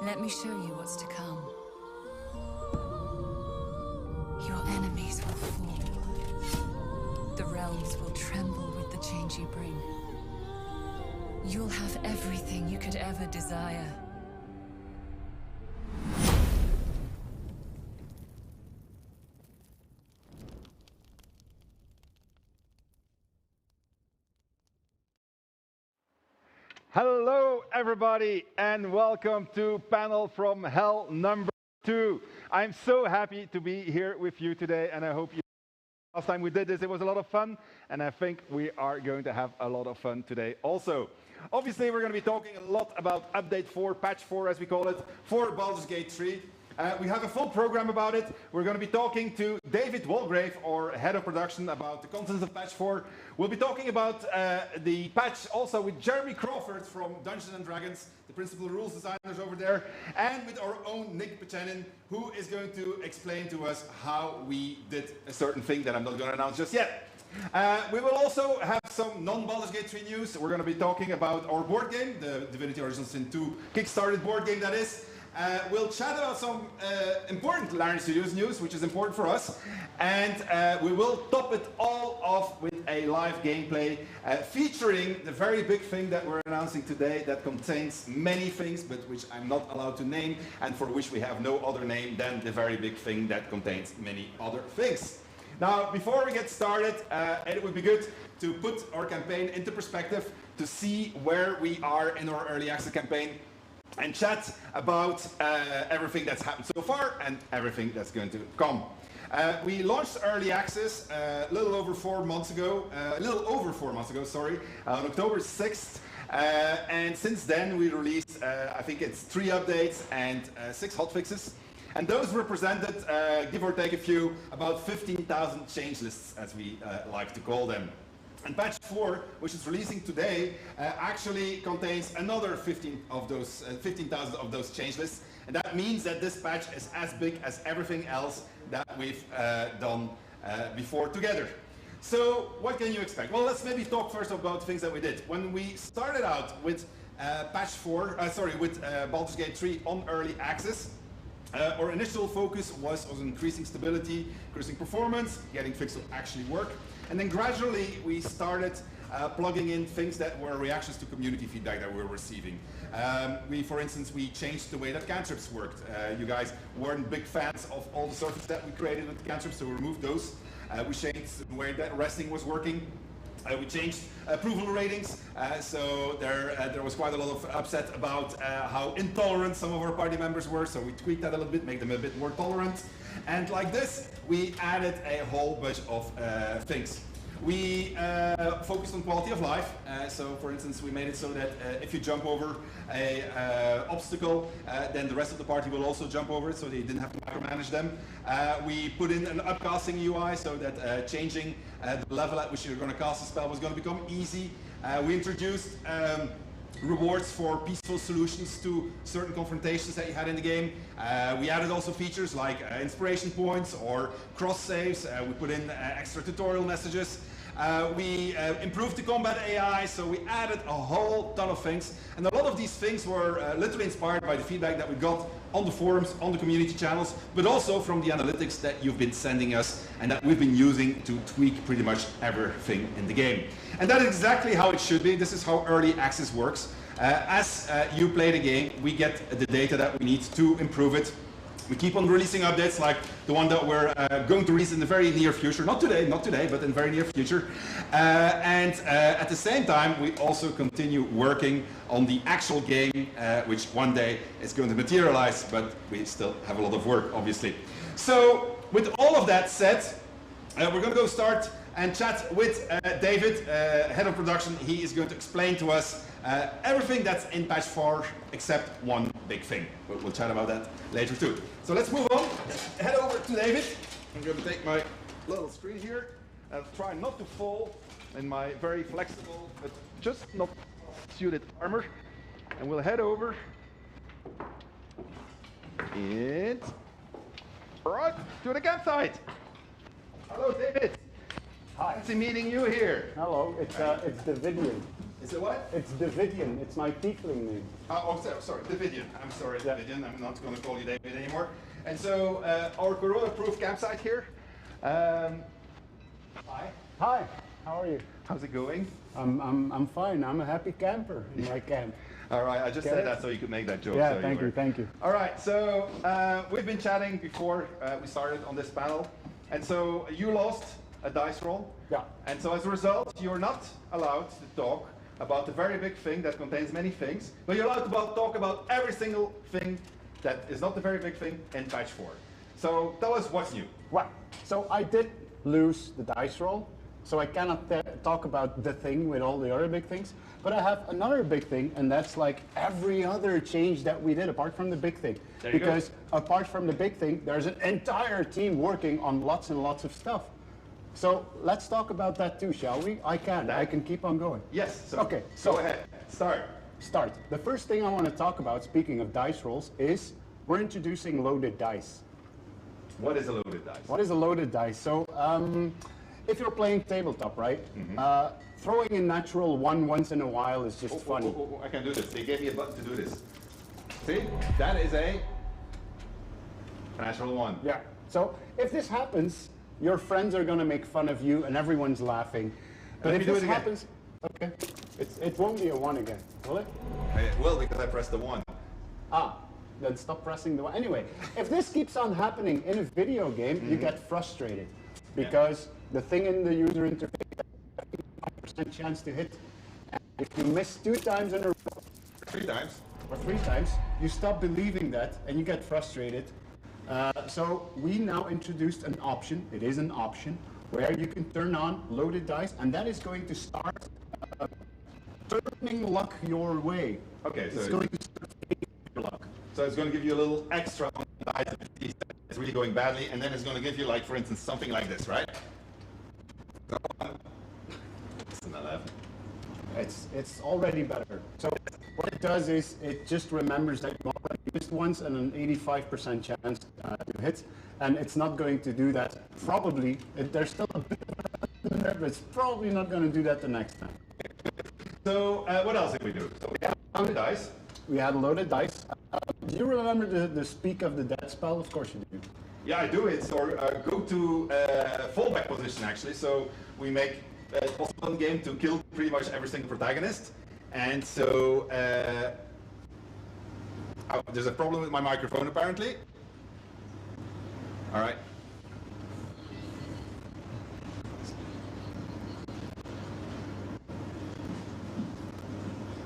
Let me show you what's to come. Your enemies will fall. The realms will tremble with the change you bring. You'll have everything you could ever desire. Hello everybody and welcome to panel from hell number 2. I'm so happy to be here with you today and I hope you Last time we did this, it was a lot of fun, and I think we are going to have a lot of fun today also. Obviously, we're going to be talking a lot about Update 4, Patch 4 as we call it, for Baldur's Gate 3. We have a full program about it. We're going to be talking to David Walgrave, our head of production, about the contents of Patch 4. We'll be talking about the patch also with Jeremy Crawford from Dungeons & Dragons, the principal rules designers over there, and with our own Nick Pechenin, who is going to explain to us how we did a certain thing that I'm not going to announce just yet. We will also have some non-Baldur's Gate 3 news. We're going to be talking about our board game, the Divinity Original Sin 2 Kickstarted board game that is. We'll chat about some important Larian Studios news, which is important for us, and we will top it all off with a live gameplay featuring the very big thing that we're announcing today that contains many things, but which I'm not allowed to name, and for which we have no other name than the very big thing that contains many other things. Now, before we get started, it would be good to put our campaign into perspective, to see where we are in our early access campaign, and chat about everything that's happened so far and everything that's going to come. We launched early access a little over 4 months ago, sorry, on October 6th. And since then we released, I think it's 3 updates and 6 hotfixes. And those represented, give or take a few, about 15,000 change lists, as we like to call them. And patch 4, which is releasing today, actually contains another 15,000 of those change lists. And that means that this patch is as big as everything else that we've done before together. So what can you expect? Well, let's maybe talk first about things that we did. When we started out with with Baldur's Gate 3 on early access, our initial focus was on increasing stability, increasing performance, getting things to actually work. And then gradually we started plugging in things that were reactions to community feedback that we were receiving. For instance, we changed the way that cantrips worked. You guys weren't big fans of all the surfaces that we created with the cantrips, so we removed those. We changed the way that resting was working. We changed approval ratings, so there was quite a lot of upset about how intolerant some of our party members were, so we tweaked that a little bit, make them a bit more tolerant. And like this, we added a whole bunch of things. We focused on quality of life, so for instance we made it so that if you jump over an obstacle, then the rest of the party will also jump over it, so they didn't have to micromanage them. We put in an upcasting UI so that changing the level at which you're going to cast a spell was going to become easy. We introduced rewards for peaceful solutions to certain confrontations that you had in the game. We added also features like inspiration points or cross saves. We put in extra tutorial messages. We improved the combat AI, so we added a whole ton of things. And a lot of these things were literally inspired by the feedback that we got on the forums, on the community channels, but also from the analytics that you've been sending us and that we've been using to tweak pretty much everything in the game. And that is exactly how it should be. This is how early access works. As you play the game, we get the data that we need to improve it. We keep on releasing updates like the one that we're going to release in the very near future. Not today, but in the very near future. At the same time, we also continue working on the actual game, which one day is going to materialize, but we still have a lot of work, obviously. So, with all of that said, we're going to go start and chat with David, head of production. He is going to explain to us everything that's in patch 4 except one big thing. We'll chat about that later too. So let's move on. Head over to David. I'm going to take my little screen here and try not to fall in my very flexible but just not suited armor. And we'll head over and right to the campsite. Hello, David. Hi. Fancy meeting you here. Hello, it's Davidian. Is it what? It's Davidian. It's my tiefling name. Sorry, Davidian. I'm sorry, yeah. Davidian. I'm not going to call you David anymore. And so, our corona-proof campsite here. Hi. Hi. How are you? How's it going? I'm fine. I'm a happy camper in my camp. All right, I just said that so you could make that joke. Yeah, so thank you. All right, so we've been chatting before we started on this panel. And so you lost a dice roll. Yeah. And so as a result, you're not allowed to talk about the very big thing that contains many things, but you're allowed to talk about every single thing that is not the very big thing in patch 4. So tell us what's new. Right. So I did lose the dice roll. So I cannot talk about the thing with all the other big things. But I have another big thing, and that's like every other change that we did apart from the big thing. Because apart from the big thing, there's an entire team working on lots and lots of stuff. So let's talk about that too, shall we? I can keep on going. Yes. So okay. So go ahead. Start. The first thing I want to talk about, speaking of dice rolls, is we're introducing loaded dice. What is a loaded dice? What is a loaded dice? So if you're playing tabletop, right? Throwing a natural one once in a while is just funny. I can do this. They gave me a button to do this. See? That is a natural one. Yeah. So if this happens, your friends are going to make fun of you and everyone's laughing. But if this happens, okay, it won't be a 1 again, will it? It will, because I pressed the 1. Then stop pressing the 1. Anyway, if this keeps on happening in a video game, you get frustrated. Because the thing in the user interface has a 5% chance to hit. And if you miss 2 times in a row, 3 times. Or 3 times, you stop believing that and you get frustrated. So we now introduced an option, it is an option, where you can turn on loaded dice, and that is going to start turning luck your way. Okay, so it's going to start your luck. So it's going to give you a little extra on the dice if it's really going badly, and then it's going to give you, like, for instance, something like this, right? It's an 11. It's already better. So what it does is it just remembers that you already used once and an 85% chance to hit, and it's not going to do that. Probably, there's still a bit of there, but it's probably not going to do that the next time. So what else did we do? So we had loaded dice. We had loaded dice. Do you remember the Speak of the Dead spell? Of course you do. Yeah, I do. It's our go-to fallback position, actually. So we make it possible in the game to kill pretty much every single protagonist. And so there's a problem with my microphone, apparently. All right.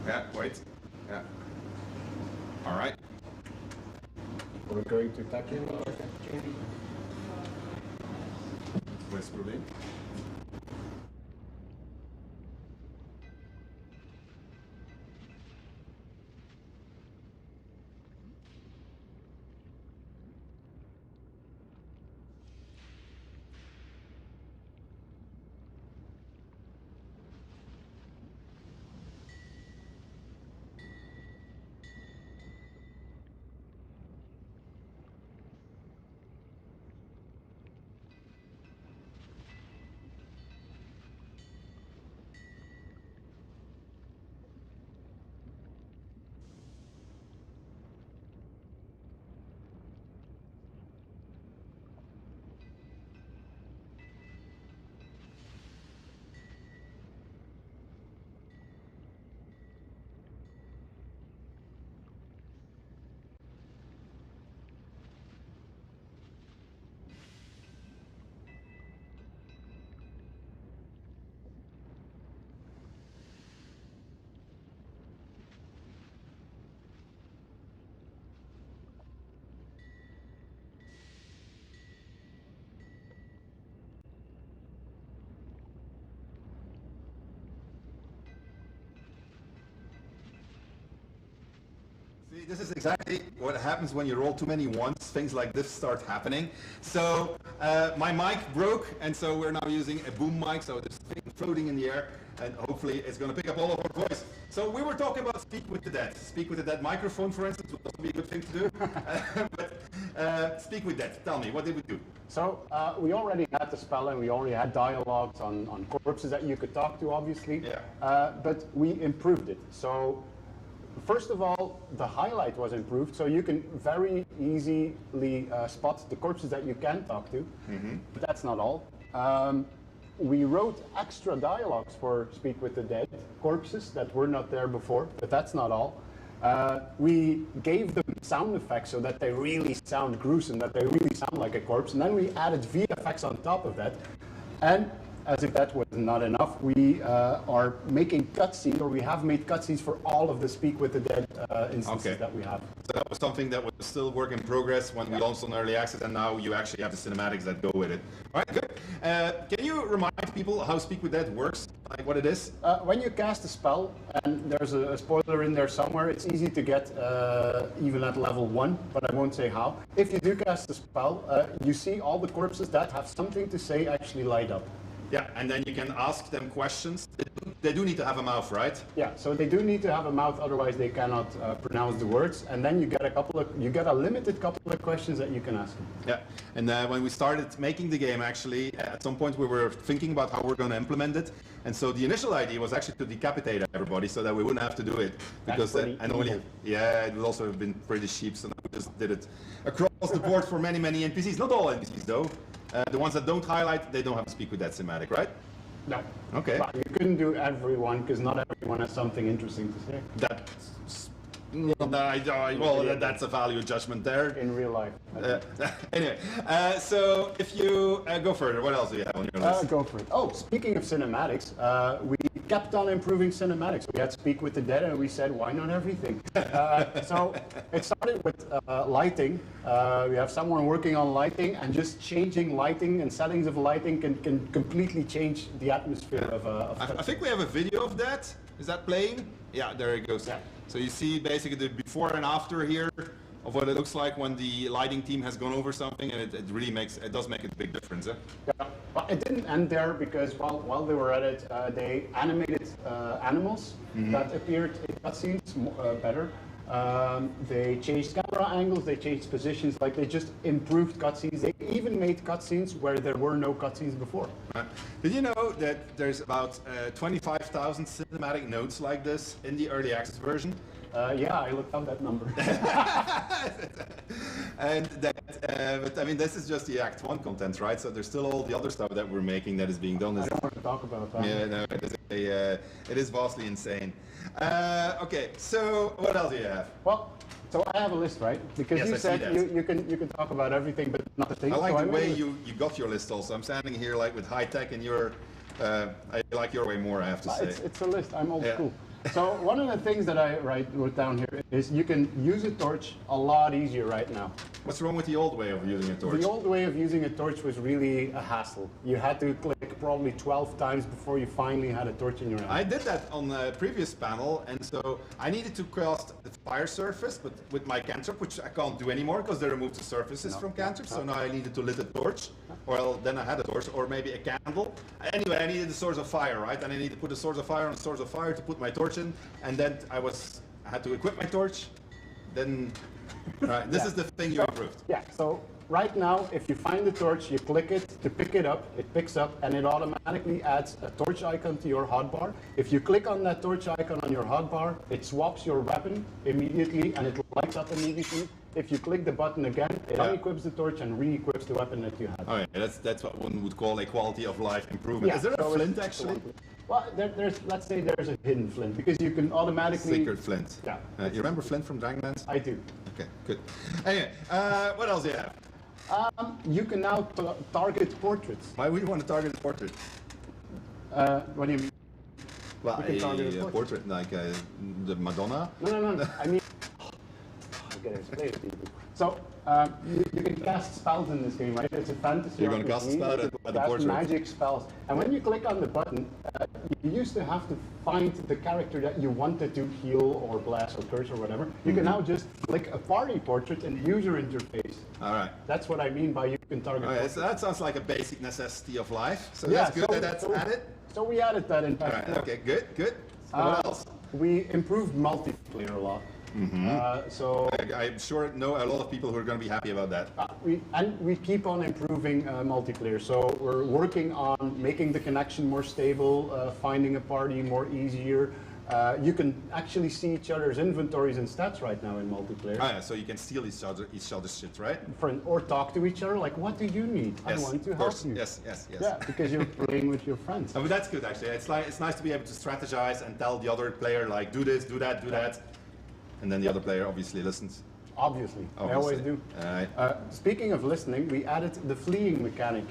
Yeah, wait. Yeah. All right. We're going to attack you. What's the problem? See, this is exactly what happens when you roll too many ones. Things like this start happening. So my mic broke, and so we're now using a boom mic, so there's thing floating in the air, and hopefully it's going to pick up all of our voice. So we were talking about Speak with the Dead. Speak with the Dead microphone, for instance, would also be a good thing to do. But Speak with Dead, tell me, what did we do? So we already had the spell, and we already had dialogues on corpses that you could talk to, obviously. Yeah. But we improved it. So first of all, the highlight was improved, so you can very easily spot the corpses that you can talk to. But that's not all. We wrote extra dialogues for Speak with the Dead corpses that were not there before, but that's not all. We gave them sound effects so that they really sound gruesome, that they really sound like a corpse, and then we added VFX on top of that. And as if that was not enough, we are making cutscenes, or we have made cutscenes for all of the Speak with the Dead instances that we have. So that was something that was still work in progress when we launched on early access, and now you actually have the cinematics that go with it. All right, good. Can you remind people how Speak with Dead works, like what it is? When you cast a spell, and there's a spoiler in there somewhere, it's easy to get even at level 1, but I won't say how. If you do cast a spell, you see all the corpses that have something to say actually light up. Yeah, and then you can ask them questions. They do need to have a mouth, right? Yeah, so they do need to have a mouth, otherwise they cannot pronounce the words. And then you get a limited couple of questions that you can ask them. Yeah, and when we started making the game, actually, at some point we were thinking about how we're going to implement it. And so the initial idea was actually to decapitate everybody so that we wouldn't have to do it. Because yeah, it would also have been pretty cheap, so we just did it across the board for many, many NPCs. Not all NPCs though. The ones that don't highlight, they don't have to speak with that cinematic, right? No. Okay. But you couldn't do everyone, because not everyone has something interesting to say. That's a value judgment there. In real life. Anyway, so if you go further, what else do you have on your list? Go for it. Oh, speaking of cinematics, we kept on improving cinematics. We had Speak with the Dead, and we said, why not everything? So it started with lighting. We have someone working on lighting, and just changing lighting and settings of lighting can completely change the atmosphere of I think we have a video of that. Is that playing? Yeah, there it goes. Yeah. So you see basically the before and after here of what it looks like when the lighting team has gone over something, and it really does make a big difference. Eh? Yeah, but it didn't end there, because while they were at it, they animated animals that appeared in cutscenes better. They changed camera angles, they changed positions, like they just improved cutscenes. They even made cutscenes where there were no cutscenes before. Did you know that there's about 25,000 cinematic notes like this in the early access version? Yeah, I looked up that number. And that, but I mean, this is just the Act 1 content, right? So there's still all the other stuff that we're making that is being done. I don't want to talk about that. Yeah, no, it is vastly insane. Okay, so what else do you have? Well, so I have a list, right? Because Yes, you I said see you can talk about everything, but not the thing. I like so the way you got your list also. I'm standing here like with high tech, and I like your way more, I have to say. It's a list. I'm old school. So one of the things that I wrote down here is you can use a torch a lot easier right now. What's wrong with the old way of using a torch? The old way of using a torch was really a hassle. You had to click probably 12 times before you finally had a torch in your hand. I did that on the previous panel, and so I needed to cast the fire surface, but with my cantrip, which I can't do anymore because they removed the surfaces from cantrips. So now I needed to lit a torch. Well, then I had a torch, or maybe a candle. Anyway, I needed a source of fire, right? And I needed to put a source of fire on a source of fire to put my torch in, and then I had to equip my torch. Then, right, this is the thing you improved. Yeah, so right now, if you find the torch, you click it to pick it up, it picks up, and it automatically adds a torch icon to your hotbar. If you click on that torch icon on your hotbar, it swaps your weapon immediately, and it lights up immediately. If you click the button again, it unequips the torch and re-equips the weapon that you had. Oh yeah, that's what one would call a quality of life improvement. Yeah, is there a so flint actually? Well, let's say there's a hidden flint, because you can automatically... Secret flint. Yeah. You remember flint from Dragonlance? I do. Okay, good. Anyway, what else do you have? You can now target portraits. Why would you want to target a portrait? What do you mean? Well, You can target a portrait like the Madonna? No. I mean... I gotta explain it to you. So, you can cast spells in this game, right? It's a fantasy. You're going to cast a spell at the portrait. Magic spells. And when you click on the button, you used to have to find the character that you wanted to heal or bless or curse or whatever. You can now just click a party portrait in the user interface. All right. That's what I mean by you can target. Okay, so that sounds like a basic necessity of life. So Yeah, that's good that that's added. So we added that in All fact. right. Okay. Good. What else? We improved multiplayer a lot. So I'm sure a lot of people who are going to be happy about that. we keep on improving multiplayer. So we're working on making the connection more stable, finding a party more easier. You can actually see each other's inventories and stats right now in multiplayer. Oh, yeah, so you can steal each other's shit, right? Or talk to each other, like, what do you need? Yes, I want to of help course. you. Yes. Yeah, because you're playing with your friends. Oh, but that's good actually. It's nice to be able to strategize and tell the other player like, do this, do that, do that. And then the other player obviously listens. Obviously. I always do. Speaking of listening, we added the fleeing mechanic.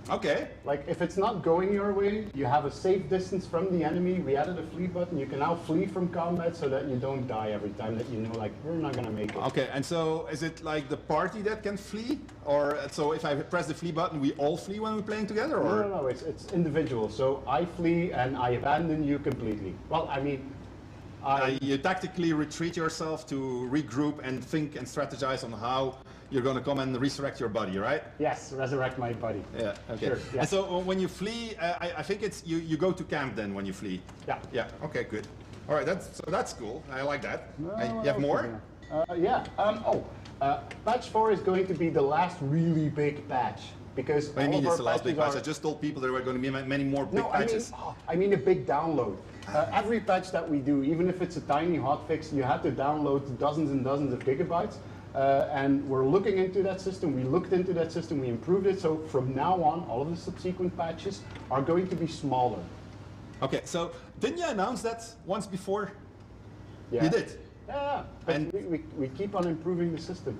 Okay. Like if it's not going your way, you have a safe distance from the enemy. We added a flee button. You can now flee from combat so that you don't die every time that you know like we're not gonna make it. Okay, and so is it like the party that can flee? Or so if I press the flee button, we all flee when we're playing together? Or? No, it's individual. So I flee and I abandon you completely. Well, I mean, you tactically retreat yourself to regroup and think and strategize on how you're going to come and resurrect your buddy, right? Yes, resurrect my buddy. Yeah, okay. Sure, yeah. And so when you flee, I think it's you go to camp then when you flee. Yeah. Yeah, okay, good. All right, that's cool. I like that. Well, You have more? Yeah. Patch 4 is going to be the last really big patch. Because What do you all mean of it's the our last big patches patch? I just told people there were going to be many more big No, patches. I mean a big download. Every patch that we do, even if it's a tiny hotfix, you have to download dozens and dozens of gigabytes. And we're looking into that system. We looked into that system. We improved it. So from now on, all of the subsequent patches are going to be smaller. Okay, so didn't you announce that once before? Yeah. You did? Yeah, but And- we keep on improving the system.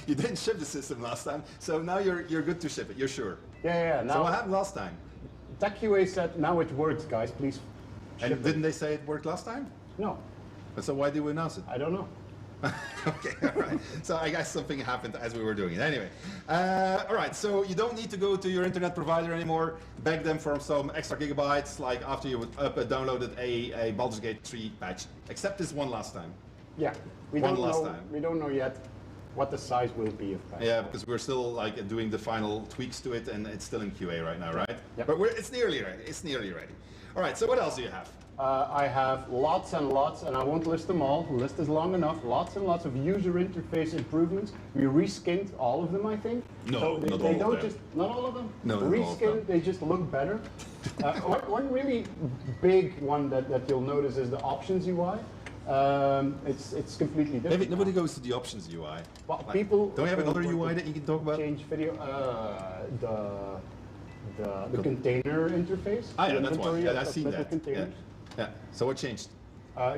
You didn't ship the system last time, so now you're good to ship it, you're sure. Yeah. So Now, what happened last time? TechQA said, now it works, guys. Please ship And didn't they say it worked last time? No, And so why did we announce it? I don't know. Okay, all right. So I guess something happened as we were doing it. Anyway, all right. So you don't need to go to your internet provider anymore, beg them for some extra gigabytes, like after you downloaded a Baldur's Gate 3 patch, except this one last time. Yeah, we One don't last know. time. We don't know yet what the size will be of patch. Yeah, because we're still like doing the final tweaks to it, and it's still in QA right now, right? Yep. But it's nearly ready. It's nearly ready. All right. So what else do you have? I have lots and lots, and I won't list them all. The list is long enough. Lots and lots of user interface improvements. We reskinned all of them, I think. No, so not they all of don't them. just not all of them. No, not all of reskinned. them. They just look better. One really big one that you'll notice is the options UI. It's completely different. David, nobody goes to the options UI. Well, Like, people don't we have another want UI to that you can talk about? change video. The container interface. Ah, yeah, the that's one. inventory Yeah, of I've seen little that. containers. Yeah. So what changed?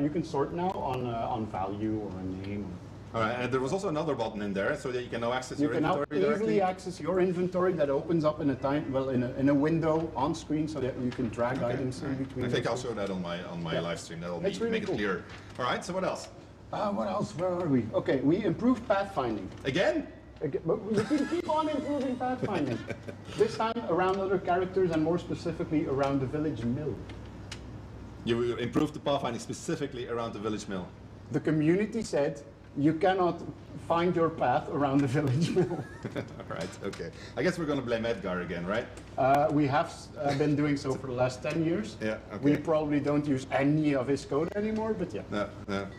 You can sort now on value or a name. All right, and there was also another button in there so that you can now access You your can now inventory easily directly. access your inventory that opens up in a time, well, in a window on screen, so that you can drag items in between. I think I'll those. show that on my Yeah. live stream. That'll It's really make cool. it clear. All right, so what else? What else? Where are we? Okay, we improved pathfinding. Again? But we can keep on improving pathfinding. This time around other characters and more specifically around the village mill. You improved the pathfinding specifically around the village mill. The community said you cannot find your path around the village mill. All right, okay. I guess we're going to blame Edgar again, right? We have been doing so for the last 10 years. Yeah, okay. We probably don't use any of his code anymore, but yeah. No.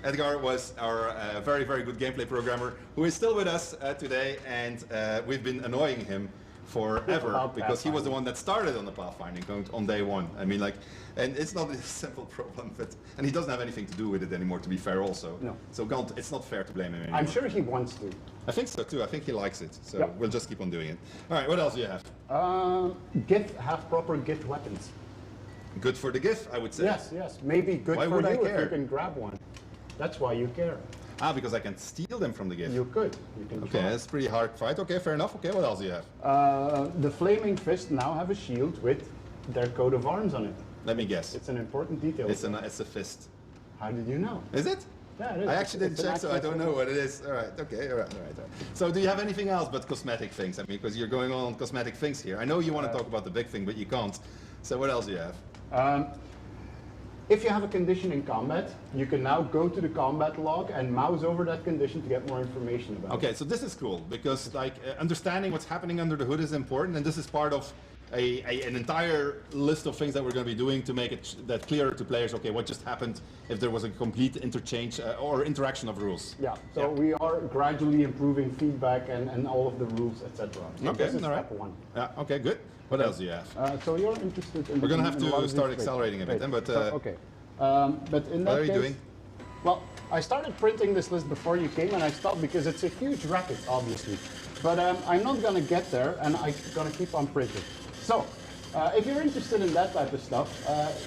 Edgar was our very, very good gameplay programmer who is still with us today, and we've been annoying him forever About because he was the pathfinding. one that started on the pathfinding code on day one. I mean, like, and it's not a simple problem, and he doesn't have anything to do with it anymore, to be fair also. No. So it's not fair to blame him anymore. I'm sure he wants to. I think so too. I think he likes it. So Yep. we'll just keep on doing it. All right, what else do you have? Gith have proper Gith weapons. Good for the GIF, I would say. Yes. Maybe good Why for would I you if care? you can grab one. That's why you care. Ah, because I can steal them from the GIF. You could. You can Okay, try. that's a pretty hard fight. Okay, fair enough. Okay, what else do you have? The Flaming Fist now have a shield with their coat of arms on it. Let me guess. It's an important detail. It's a fist. How did you know? Is it? Yeah, it is. I actually didn't It's an check, so I actual don't know what it is. All right, okay, all right. So do you have anything else but cosmetic things? I mean, because you're going on cosmetic things here. I know you want to talk about the big thing, but you can't. So what else do you have? If you have a condition in combat, you can now go to the combat log and mouse over that condition to get more information about it. Okay, so this is cool because like understanding what's happening under the hood is important, and this is part of an entire list of things that we're going to be doing to make it that clearer to players. Okay, what just happened if there was a complete interchange or interaction of rules? Yeah, so we are gradually improving feedback and all of the rules, etc. So Okay, this is all right. step one. Yeah, okay, good. What else do you have? So you're interested in We're going to have in a lot to of start these- accelerating a bit, then, but okay. But in that what are you case, doing? Well, I started printing this list before you came, and I stopped because it's a huge racket, obviously. But I'm not going to get there, and I'm going to keep on printing. So, if you're interested in that type of stuff,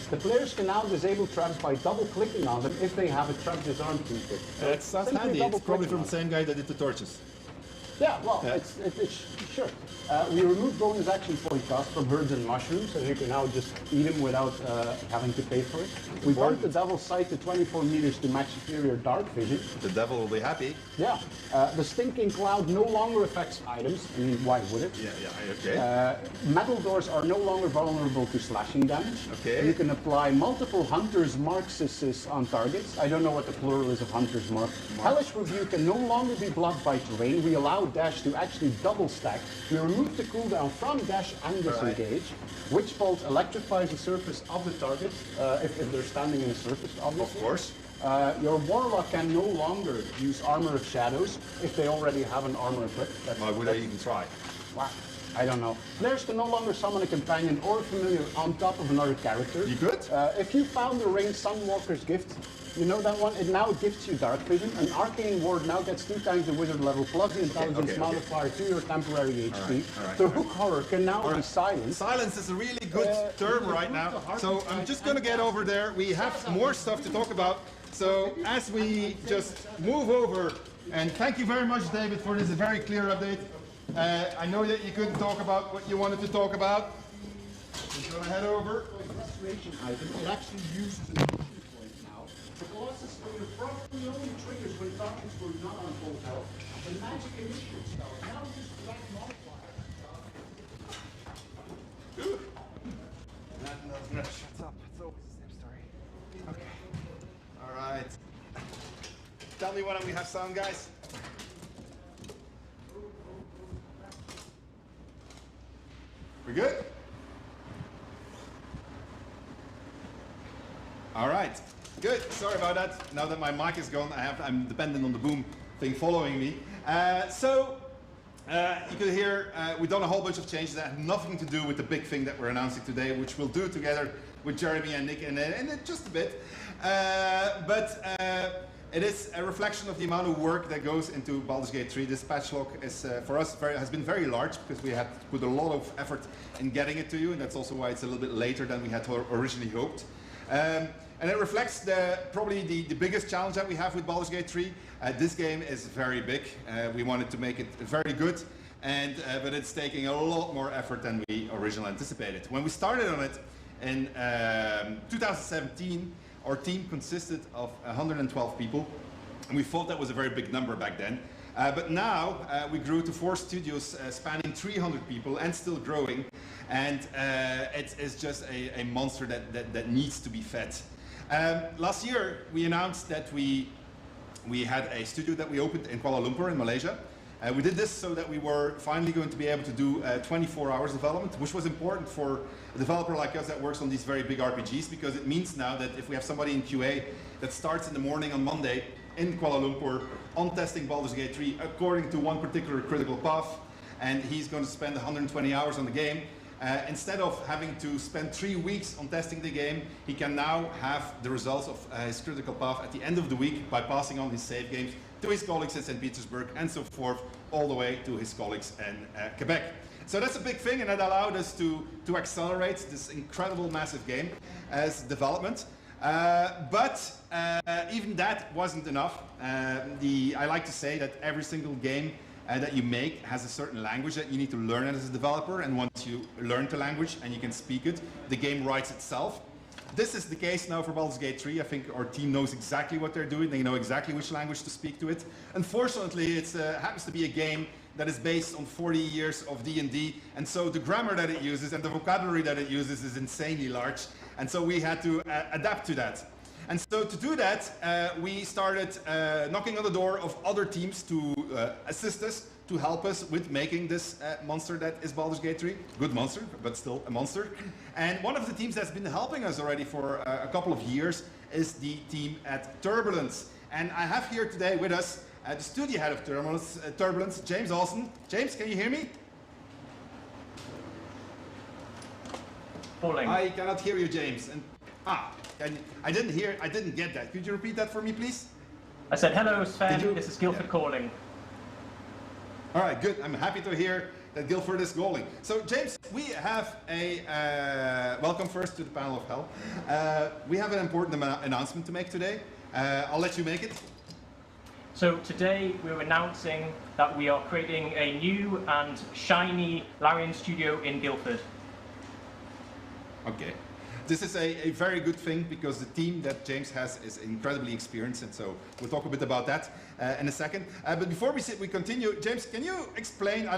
the players can now disable traps by double-clicking on them if they have a trap disarm toolkit. So That sounds simply handy. It's probably double-clicking from on the same guy that did the torches. Yeah, well, it's sure. We removed bonus action point cost from herds and mushrooms, so you can now just eat them without having to pay for it. We bumped the Devil's Sight to 24 meters to match superior dark vision. The devil will be happy. Yeah. The Stinking Cloud no longer affects items. I mean, why would it? Okay. Metal doors are no longer vulnerable to slashing damage. Okay. You can apply multiple Hunter's Marks on targets. I don't know what the plural is of Hunter's Mark. Hellish Review can no longer be blocked by terrain. We allow dash to actually double stack. We remove the cooldown from dash and disengage. Witch Bolt electrifies the surface of the target if they're standing in a surface, obviously. Of course. Your Warlock can no longer use Armor of Shadows if they already have an armor equipped. Why would they even try? Wow. I don't know. Players can no longer summon a companion or a familiar on top of another character. You could? If you found the ring Sunwalker's Gift, you know that one? It now gifts you Dark Vision. An Arcane Ward now gets 2 times the wizard level plus the intelligence modifier to your temporary HP. The Hook Horror can now be silenced. Silence is a really good term right now. So I'm just going to get over there. We have more stuff to talk about. So as we just move over, and thank you very much, David, for this very clear update. I know that you couldn't talk about what you wanted to talk about. We're going to head over. Restoration item. It actually uses an action point now. The Colossus Finger properly only triggers when targets were not on full health. The magic initiative spell now just black modifier. Shut up. It's always the same story. Okay. All right. Tell me when we have sound, guys. We good? All right. Good. Sorry about that. Now that my mic is gone, I'm dependent on the boom thing following me. You could hear we've done a whole bunch of changes that have nothing to do with the big thing that we're announcing today, which we'll do together with Jeremy and Nick in just a bit. It is a reflection of the amount of work that goes into Baldur's Gate 3. This patch log is, for us, has been very large because we had to put a lot of effort in getting it to you, and that's also why it's a little bit later than we had originally hoped. And it reflects probably the biggest challenge that we have with Baldur's Gate 3. This game is very big. We wanted to make it very good, but it's taking a lot more effort than we originally anticipated. When we started on it in 2017, our team consisted of 112 people, and we thought that was a very big number back then. But now we grew to 4 studios spanning 300 people and still growing, and it is just a monster that needs to be fed. Last year we announced that we had a studio that we opened in Kuala Lumpur in Malaysia. We did this so that we were finally going to be able to do 24 hours development, which was important for a developer like us that works on these very big RPGs, because it means now that if we have somebody in QA that starts in the morning on Monday in Kuala Lumpur on testing Baldur's Gate 3 according to one particular critical path, and he's going to spend 120 hours on the game, instead of having to spend 3 weeks on testing the game, he can now have the results of his critical path at the end of the week by passing on his save games to his colleagues in St. Petersburg and so forth, all the way to his colleagues in Quebec. So that's a big thing, and that allowed us to accelerate this incredible, massive game as development. But even that wasn't enough. I like to say that every single game that you make has a certain language that you need to learn as a developer, and once you learn the language and you can speak it, the game writes itself. This is the case now for Baldur's Gate 3. I think our team knows exactly what they're doing. They know exactly which language to speak to it. Unfortunately, it happens to be a game that is based on 40 years of D&D, and so the grammar that it uses and the vocabulary that it uses is insanely large, and so we had to adapt to that. And so to do that, we started knocking on the door of other teams to assist us, to help us with making this monster that is Baldur's Gate 3. Good monster, but still a monster. And one of the teams that's been helping us already for a couple of years is the team at Turbulence. And I have here today with us the studio head of Turbulence, James Olsen. James, can you hear me? Falling. I cannot hear you, James. I didn't get that. Could you repeat that for me, please? I said, hello, Sven, this is Guildford calling. All right, good. I'm happy to hear that Guildford is calling. So, James, we have a... welcome first to the panel of hell. We have an important announcement to make today. I'll let you make it. So today we're announcing that we are creating a new and shiny Larian studio in Guildford. Okay. This is a very good thing because the team that James has is incredibly experienced, and so we'll talk a bit about that in a second. But before we continue, James, can you explain,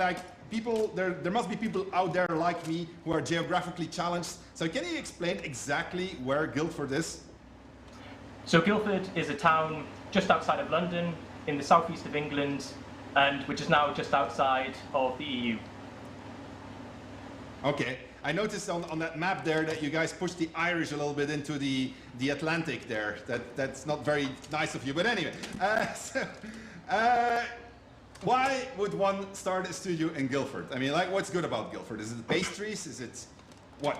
people, there must be people out there like me who are geographically challenged. So can you explain exactly where Guildford is? So Guildford is a town just outside of London in the southeast of England, and which is now just outside of the EU. Okay. I noticed on that map there that you guys pushed the Irish a little bit into the Atlantic there. That's not very nice of you. But anyway, why would one start a studio in Guildford? I mean, like, what's good about Guildford? Is it the pastries? Is it what?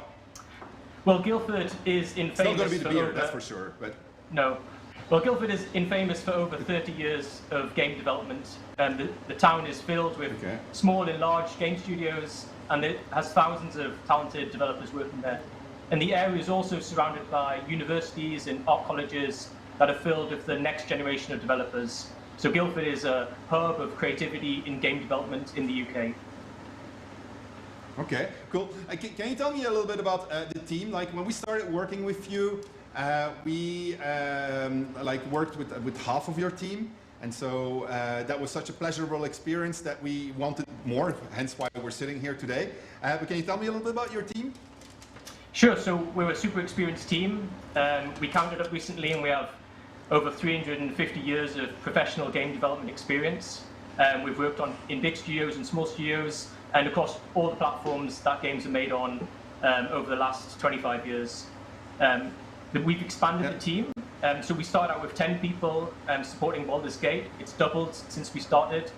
Well, Guildford is infamous. It's not going to be the beer, over, that's for sure. But no. Well, Guildford is infamous for over 30 years of game development. And the town is filled with small and large game studios, and it has thousands of talented developers working there. And the area is also surrounded by universities and art colleges that are filled with the next generation of developers. So Guildford is a hub of creativity in game development in the UK. Okay, cool. Can you tell me a little bit about the team? Like, when we started working with you, we worked with half of your team. And so that was such a pleasurable experience that we wanted more, hence why we're sitting here today. But can you tell me a little bit about your team? Sure, so we're a super experienced team. We counted up recently and we have over 350 years of professional game development experience. We've worked in big studios and small studios and across all the platforms that games are made on over the last 25 years. We've expanded the team. So we started out with 10 people supporting Baldur's Gate. It's doubled since we started.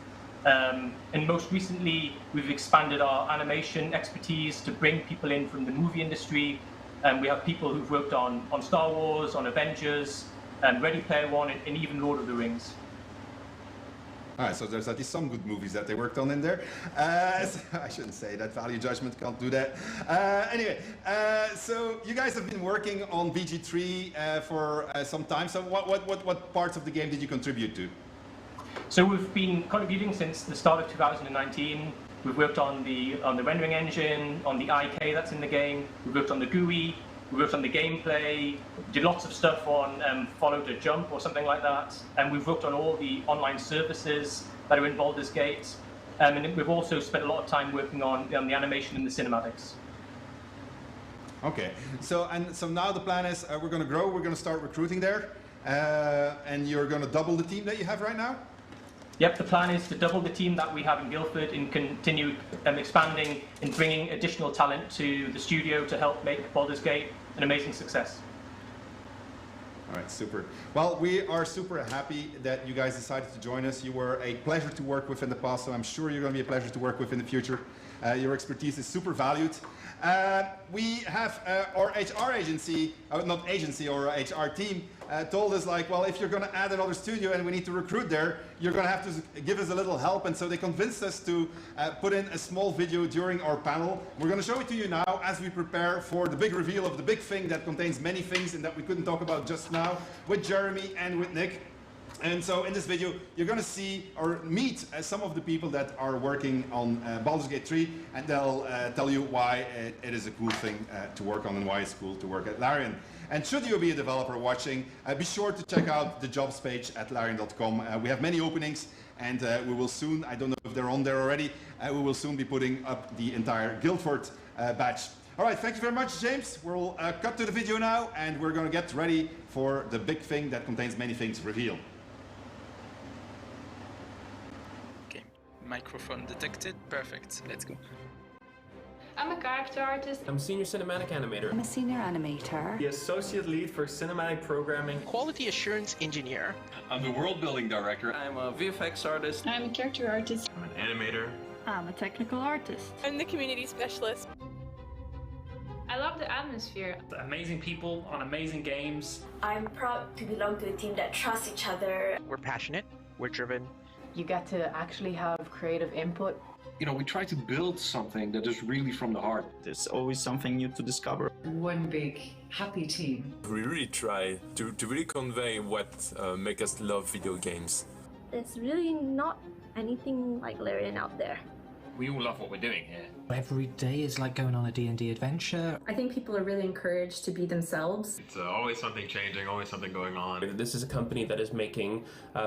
And most recently, we've expanded our animation expertise to bring people in from the movie industry. We have people who've worked on Star Wars, on Avengers, Ready Player One, and even Lord of the Rings. All right, so there's at least some good movies that they worked on in there. So I shouldn't say that, value judgment, can't do that. Anyway, so you guys have been working on BG3 for some time. So what parts of the game did you contribute to? So we've been contributing since the start of 2019. We've worked on the rendering engine, on the IK that's in the game. We've worked on the GUI. We worked on the gameplay, did lots of stuff on follow to jump or something like that, and we've worked on all the online services that are in Baldur's Gate, and we've also spent a lot of time working on the animation and the cinematics. Okay, so now the plan is we're going to grow, we're going to start recruiting there, and you're going to double the team that you have right now? Yep, the plan is to double the team that we have in Guildford and continue expanding and bringing additional talent to the studio to help make Baldur's Gate an amazing success. All right, super. Well, we are super happy that you guys decided to join us. You were a pleasure to work with in the past, so I'm sure you're going to be a pleasure to work with in the future. Your expertise is super valued. We have our HR agency, not agency, or HR team, told us like, well, if you're going to add another studio and we need to recruit there, you're going to have to give us a little help. And so they convinced us to put in a small video during our panel. We're going to show it to you now as we prepare for the big reveal of the big thing that contains many things and that we couldn't talk about just now with Jeremy and with Nick. And so in this video, you're going to see or meet some of the people that are working on Baldur's Gate 3, and they'll tell you why it is a cool thing to work on and why it's cool to work at Larian. And should you be a developer watching, be sure to check out the jobs page at Larian.com. We have many openings, and we will soon, I don't know if they're on there already, we will soon be putting up the entire Guildford batch. All right, thank you very much, James. We'll cut to the video now, and we're going to get ready for the big thing that contains many things reveal. Microphone detected. Perfect. Let's go. I'm a character artist. I'm a senior cinematic animator. I'm a senior animator. The associate lead for cinematic programming. Quality assurance engineer. I'm the world building director. I'm a VFX artist. I'm a character artist. I'm an animator. I'm a technical artist. I'm the community specialist. I love the atmosphere. Amazing people on amazing games. I'm proud to belong to a team that trusts each other. We're passionate. We're driven. You get to actually have creative input. You know, we try to build something that is really from the heart. There's always something new to discover. One big, happy team. We really try to really convey what makes us love video games. There's really not anything like Larian out there. We all love what we're doing here. Every day is like going on a D&D adventure. I think people are really encouraged to be themselves. It's always something changing, always something going on. This is a company that is making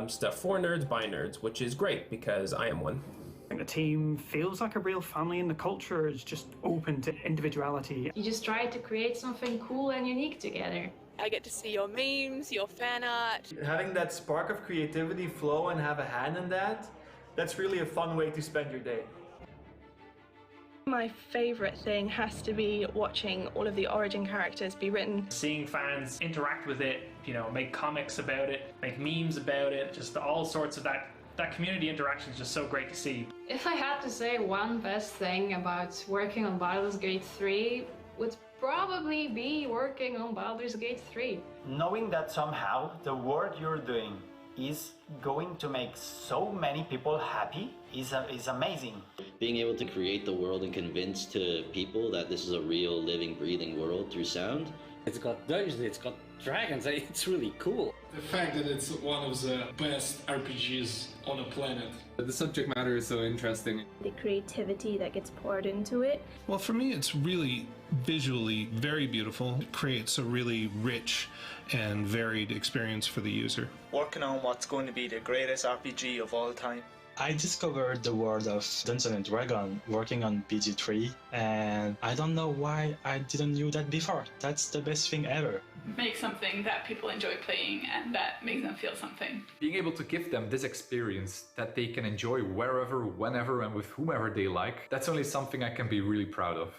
stuff for nerds by nerds, which is great because I am one. I think the team feels like a real family and the culture is just open to individuality. You just try to create something cool and unique together. I get to see your memes, your fan art. Having that spark of creativity flow and have a hand in that, that's really a fun way to spend your day. My favourite thing has to be watching all of the origin characters be written. Seeing fans interact with it, you know, make comics about it, make memes about it, just all sorts of that community interaction is just so great to see. If I had to say one best thing about working on Baldur's Gate 3, would probably be working on Baldur's Gate 3. Knowing that somehow the work you're doing is going to make so many people happy is amazing. Being able to create the world and convince to people that this is a real living, breathing world through sound. It's got dungeons, it's got dragons, it's really cool. The fact that it's one of the best RPGs on the planet. The subject matter is so interesting. The creativity that gets poured into it. Well, for me, it's really visually very beautiful. It creates a really rich and varied experience for the user. Working on what's going to be the greatest RPG of all time. I discovered the world of Dungeons & Dragons working on BG3, and I don't know why I didn't know that before. That's the best thing ever. Make something that people enjoy playing and that makes them feel something. Being able to give them this experience that they can enjoy wherever, whenever, and with whomever they like, that's only something I can be really proud of.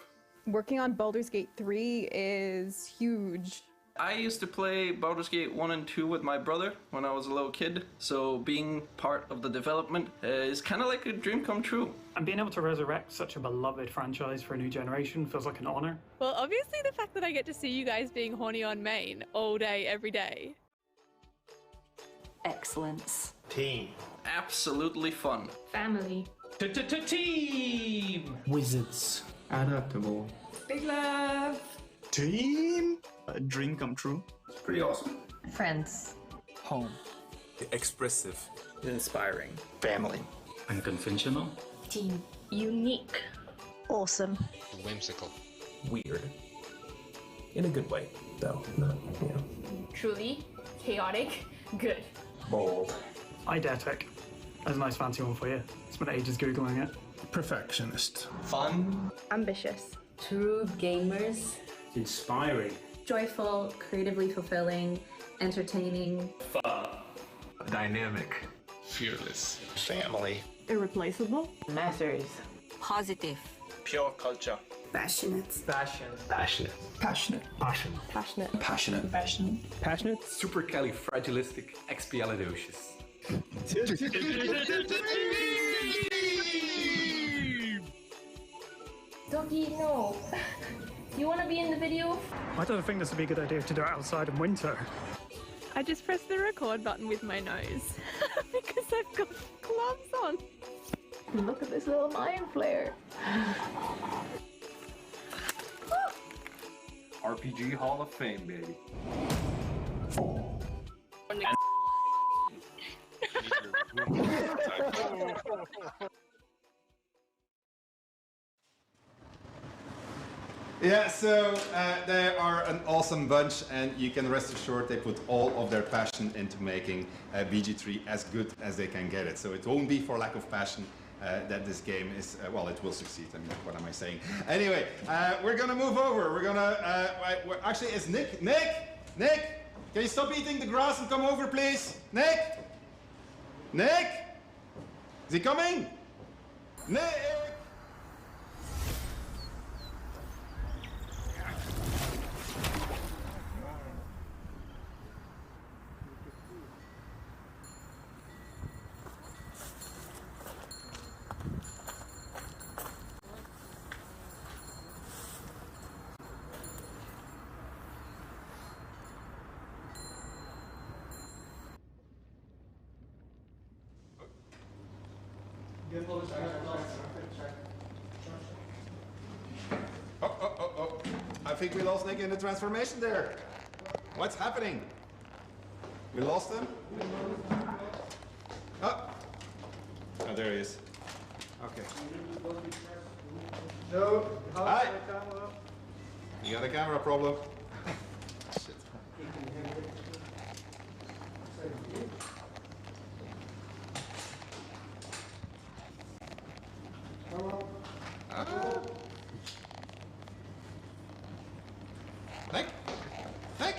Working on Baldur's Gate 3 is huge. I used to play Baldur's Gate 1 and 2 with my brother when I was a little kid, so being part of the development is kind of like a dream come true. And being able to resurrect such a beloved franchise for a new generation feels like an honor. Well, obviously the fact that I get to see you guys being horny on main all day, every day. Excellence. Team. Absolutely fun. Family. Team! Wizards. Adaptable. Big love. Team. A dream come true. Pretty awesome. Friends. Home. Expressive. Inspiring. Family. Unconventional. Team. Unique. Awesome. Whimsical. Weird. In a good way, though. Not, you know. Truly chaotic. Good. Bold. Eidetic. That's a nice fancy one for you. Spent ages Googling it. Perfectionist. Fun. Ambitious. True gamers. Inspiring. Joyful, creatively fulfilling, entertaining. Fun. Dynamic. Fearless. Family. Irreplaceable. Masters. Positive. Pure culture. Passionate. Passion. Passionate. Passionate. Passion. Passionate. Passionate. Passionate. Passionate. Supercalifragilistic expialidocious. Doggy, no. You want to be in the video? I don't think this would be a good idea to do it outside in winter. I just pressed the record button with my nose because I've got gloves on. Look at this little mind flare. RPG Hall of Fame, baby. Yeah, so they are an awesome bunch, and you can rest assured they put all of their passion into making BG3 as good as they can get it. So it won't be for lack of passion that this game is, well, it will succeed. I mean, what am I saying? Anyway, we're gonna move over. We're gonna, actually, it's Nick. Nick, can you stop eating the grass and come over, please? Nick? Is he coming? Nick! Oh. I think we lost Nick in the transformation there. What's happening? We lost him? Oh. Oh, there he is. Okay. No. Hi. You got a camera problem. Shit. Nick? Nick?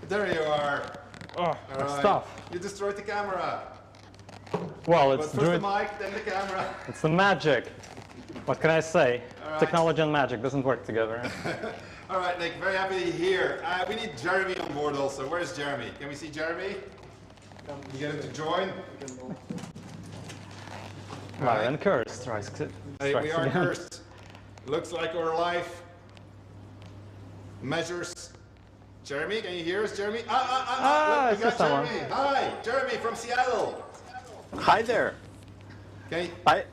There you are. Oh, All right. stuff. You destroyed the camera. Well, But it's first Druid. the mic, then the camera. It's the magic. What can I say? All right. Technology and magic doesn't work together. All right, Nick, very happy to hear. We need Jeremy on board also. Where's Jeremy? Can we see Jeremy? Can you get him to join? Larian cursed. Hey, we are cursed. Looks like our life measures. Jeremy, can you hear us, Jeremy? Look, we got Jeremy. Hi, Jeremy from Seattle. Hi there. Okay. I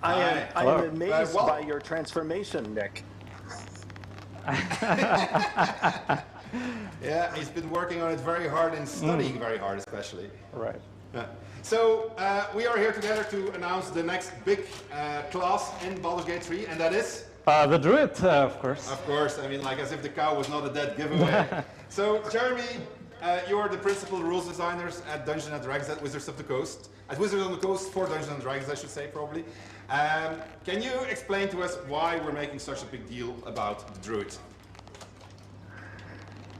am amazed well- by your transformation, Nick. Yeah, he's been working on it very hard and studying very hard, especially. Right. Yeah. So we are here together to announce the next big class in Baldur's Gate 3, and that is? The Druid, of course. Of course. I mean, like as if the cow was not a dead giveaway. So, Jeremy, you are the principal rules designers at Dungeons & Dragons at Wizards of the Coast. At Wizards on the Coast for Dungeons & Dragons, I should say, probably. Can you explain to us why we're making such a big deal about the Druid?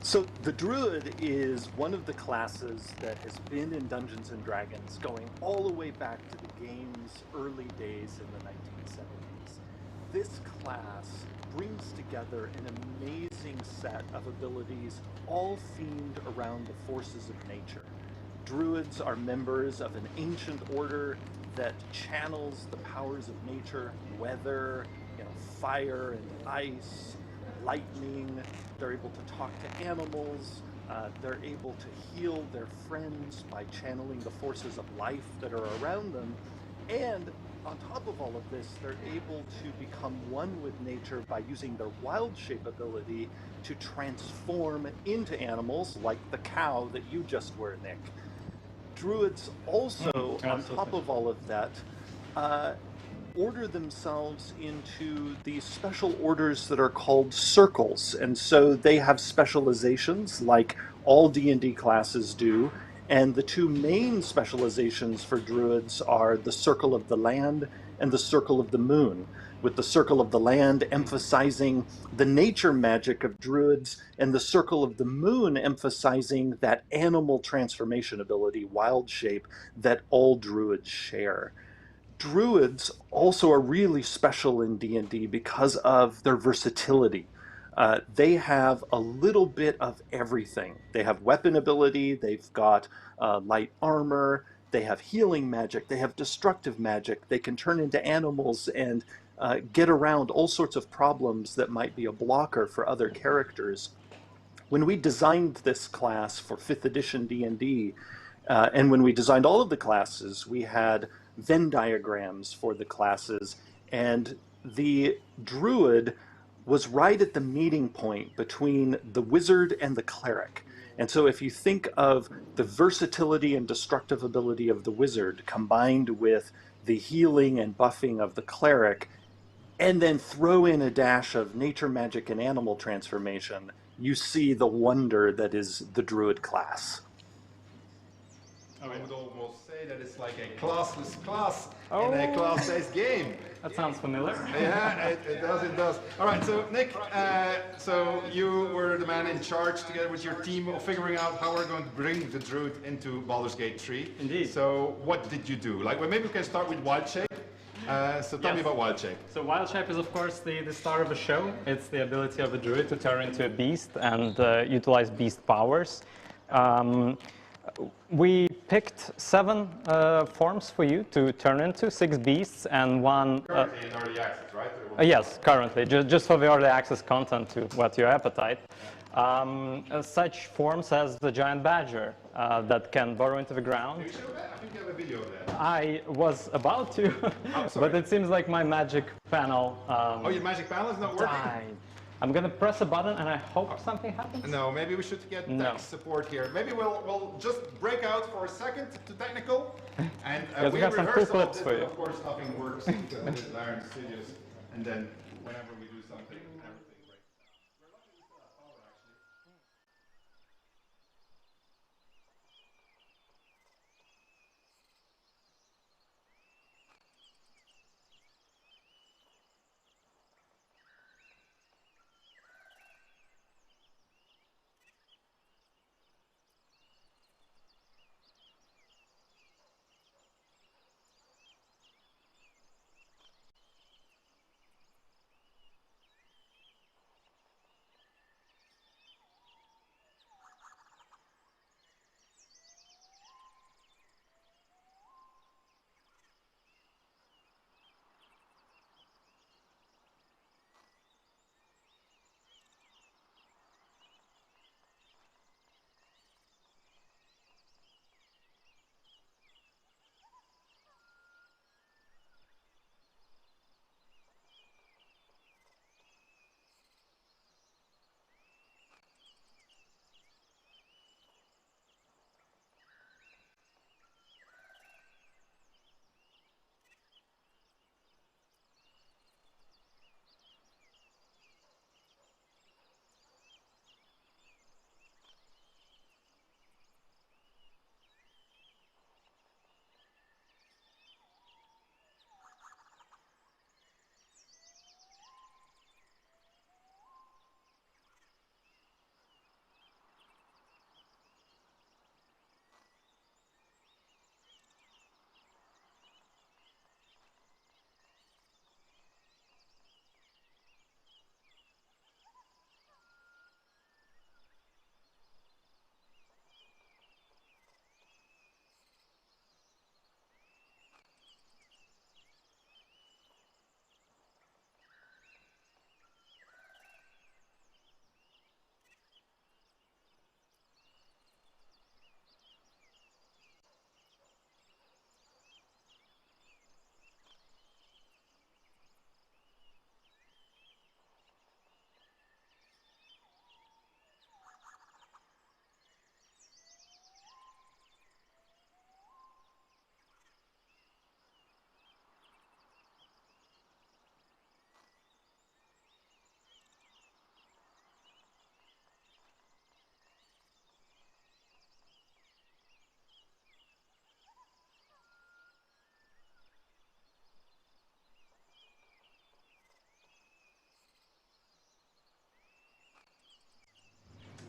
So the Druid is one of the classes that has been in Dungeons & Dragons going all the way back to the game's early days in the 1970s. This class brings together an amazing set of abilities all themed around the forces of nature. Druids are members of an ancient order that channels the powers of nature, weather, fire and ice, lightning. They're able to talk to animals. They're able to heal their friends by channeling the forces of life that are around them. And on top of all of this, they're able to become one with nature by using their wild shape ability to transform into animals like the cow that you just were, Nick. Druids also, on top of all of that, order themselves into these special orders that are called circles. And so they have specializations like all D&D classes do. And the two main specializations for Druids are the Circle of the Land and the Circle of the Moon, with the Circle of the Land emphasizing the nature magic of Druids and the Circle of the Moon emphasizing that animal transformation ability, wild shape, that all Druids share. Druids also are really special in D&D because of their versatility. They have a little bit of everything. They have weapon ability, they've got light armor, they have healing magic, they have destructive magic, they can turn into animals and get around all sorts of problems that might be a blocker for other characters. When we designed this class for 5th edition D&D, and when we designed all of the classes, we had Venn diagrams for the classes, and the Druid was right at the meeting point between the wizard and the cleric. And so if you think of the versatility and destructive ability of the wizard combined with the healing and buffing of the cleric, and then throw in a dash of nature magic and animal transformation, you see the wonder that is the Druid class. I would almost say that it's like a classless class in a class-based game. That sounds familiar. Yeah, it does. All right, so Nick, so you were the man in charge together with your team of figuring out how we're going to bring the Druid into Baldur's Gate 3. Indeed. So what did you do? Like, well, maybe we can start with Wild Shape. So tell me about Wild Shape. So Wild Shape is, of course, the star of the show. It's the ability of a Druid to turn into a beast and utilize beast powers. We picked 7 forms for you to turn into, 6 beasts and 1... Currently in early access, right? Yes, currently, just for the early access content to whet your appetite. Such forms as the giant badger that can burrow into the ground. Can you show that? I think you have a video of that. I was about to, but it seems like my magic panel oh, your magic panel is not working? died. I'm gonna press a button and I hope something happens. No, maybe we should get tech support here. Maybe we'll just break out for a second to technical, and yes, we have some cool clips for you. Of course, nothing works in Larian Studios, and then whenever we do something, everything breaks down. We're lucky we still have power, actually.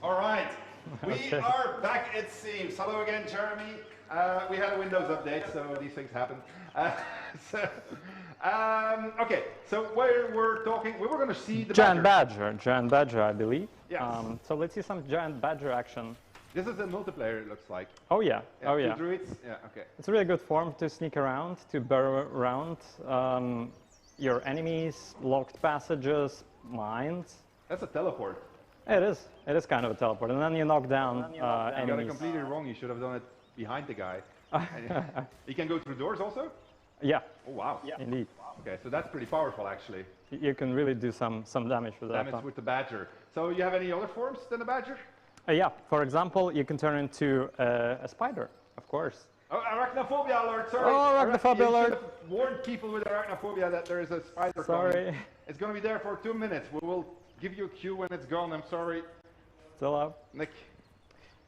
All right, we are back, it seems. Hello again, Jeremy. We had a Windows update, so these things happen. Okay, so we're talking, we were going to see the Giant Badger, I believe. Yes. So let's see some Giant Badger action. This is a multiplayer, it looks like. Oh yeah, oh yeah. Two Druids? Yeah, okay. It's a really good form to sneak around, to burrow around your enemies, locked passages, mines. That's a teleport. It is kind of a teleport, and then you knock down You enemies. got it completely wrong, you should have done it behind the guy. You can go through doors also? Yeah. Oh wow. Yeah. Indeed. Okay, so that's pretty powerful actually. You can really do some damage with that. Damage with the Badger. So you have any other forms than the Badger? Yeah, for example, you can turn into a spider, of course. Oh, arachnophobia alert, sorry. Oh, arachnophobia alert. You should have warned people with arachnophobia that there is a spider sorry. coming. It's going to be there for 2 minutes. We will give you a cue when it's gone, I'm sorry. Still up. Nick.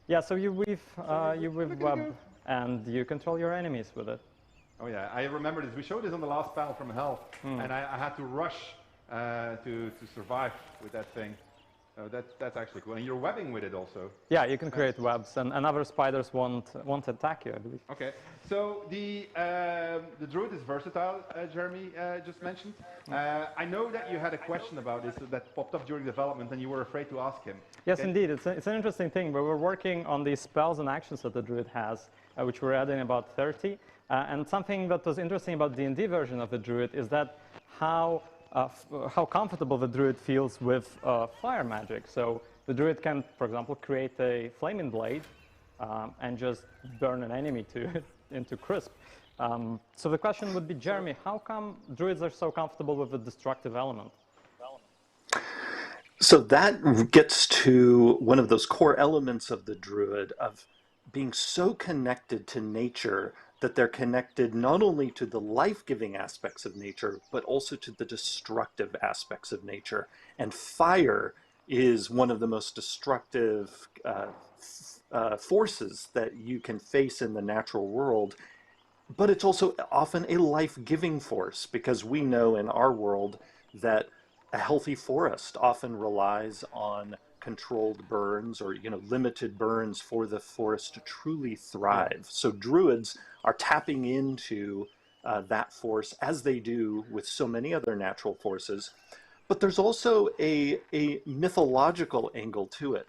Yeah, so you weave web and you control your enemies with it. Oh yeah, I remember this. We showed this on the last panel from Hell, and I had to rush to survive with that thing. That's actually cool. And you're webbing with it also. Yeah, you can create webs, and other spiders won't attack you, I believe. Okay, so the Druid is versatile, Jeremy just mentioned. I know that you had a question about this that popped up during development, and you were afraid to ask him. Yes, indeed. It's an interesting thing. We were working on these spells and actions that the Druid has, which we're adding about 30. And something that was interesting about the D&D version of the Druid is that how comfortable the Druid feels with fire magic. So the Druid can, for example, create a flaming blade and just burn an enemy into crisp. So the question would be, Jeremy, how come Druids are so comfortable with the destructive element? So that gets to one of those core elements of the Druid of being so connected to nature that they're connected not only to the life-giving aspects of nature, but also to the destructive aspects of nature. And fire is one of the most destructive forces that you can face in the natural world. But it's also often a life-giving force, because we know in our world that a healthy forest often relies on controlled burns or limited burns for the forest to truly thrive. So druids are tapping into that force, as they do with so many other natural forces. But there's also a mythological angle to it.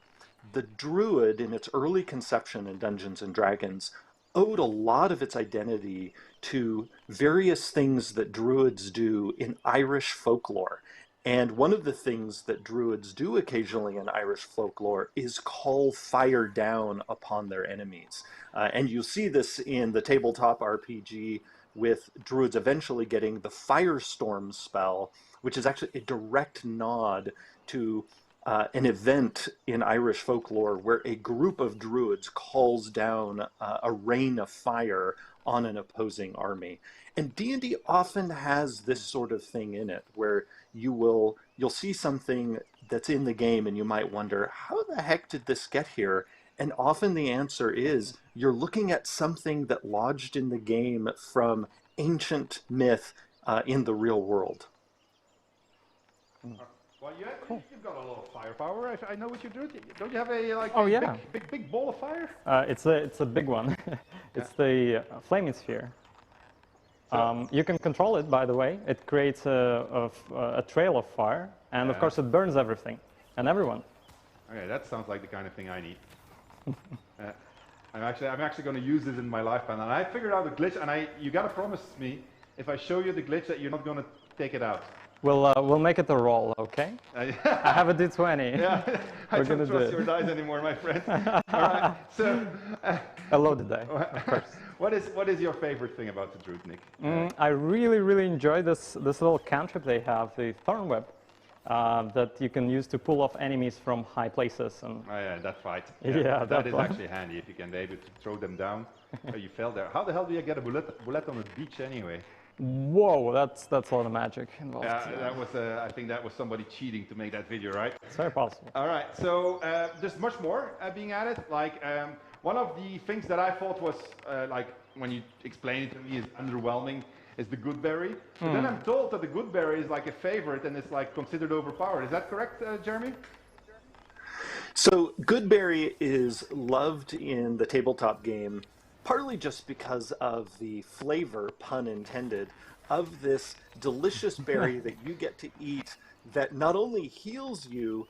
The druid, in its early conception in Dungeons and Dragons, owed a lot of its identity to various things that druids do in Irish folklore. And one of the things that druids do occasionally in Irish folklore is call fire down upon their enemies. And you see this in the tabletop RPG with druids eventually getting the Firestorm spell, which is actually a direct nod to an event in Irish folklore where a group of druids calls down a rain of fire on an opposing army. And D&D often has this sort of thing in it, where you'll see something that's in the game and you might wonder, how the heck did this get here? And often the answer is you're looking at something that lodged in the game from ancient myth in the real world. Well, you've got a lot of firepower. I know what you do. Don't you have a big ball of fire? It's a big one. It's the flaming sphere. You can control it, by the way. It creates a trail of fire, and of course it burns everything and everyone. Okay, that sounds like the kind of thing I need. I'm actually going to use this in my lifetime, and I figured out a glitch. And you got to promise me, if I show you the glitch, that you're not going to take it out. We'll make it a roll, okay? I have a D20. Yeah, I don't trust your dice anymore, my friend. All right, so a loaded die, of course. What is your favorite thing about the Druid, Nick? I really enjoy this little cantrip they have, the Thorn Web, that you can use to pull off enemies from high places. And oh yeah, that fight. Yeah, that is actually handy if you can be able to throw them down. Oh, you fell there. How the hell do you get a bullet on a beach anyway? Whoa, that's a lot of magic involved. Yeah, that was. I think that was somebody cheating to make that video, right? It's very possible. All right, so there's much more being added. Like one of the things that I thought was like when you explain it to me is underwhelming is the Goodberry. But then I'm told that the Goodberry is like a favorite and it's like considered overpowered. Is that correct, Jeremy? So Goodberry is loved in the tabletop game, partly just because of the flavor, pun intended, of this delicious berry that you get to eat that not only heals you,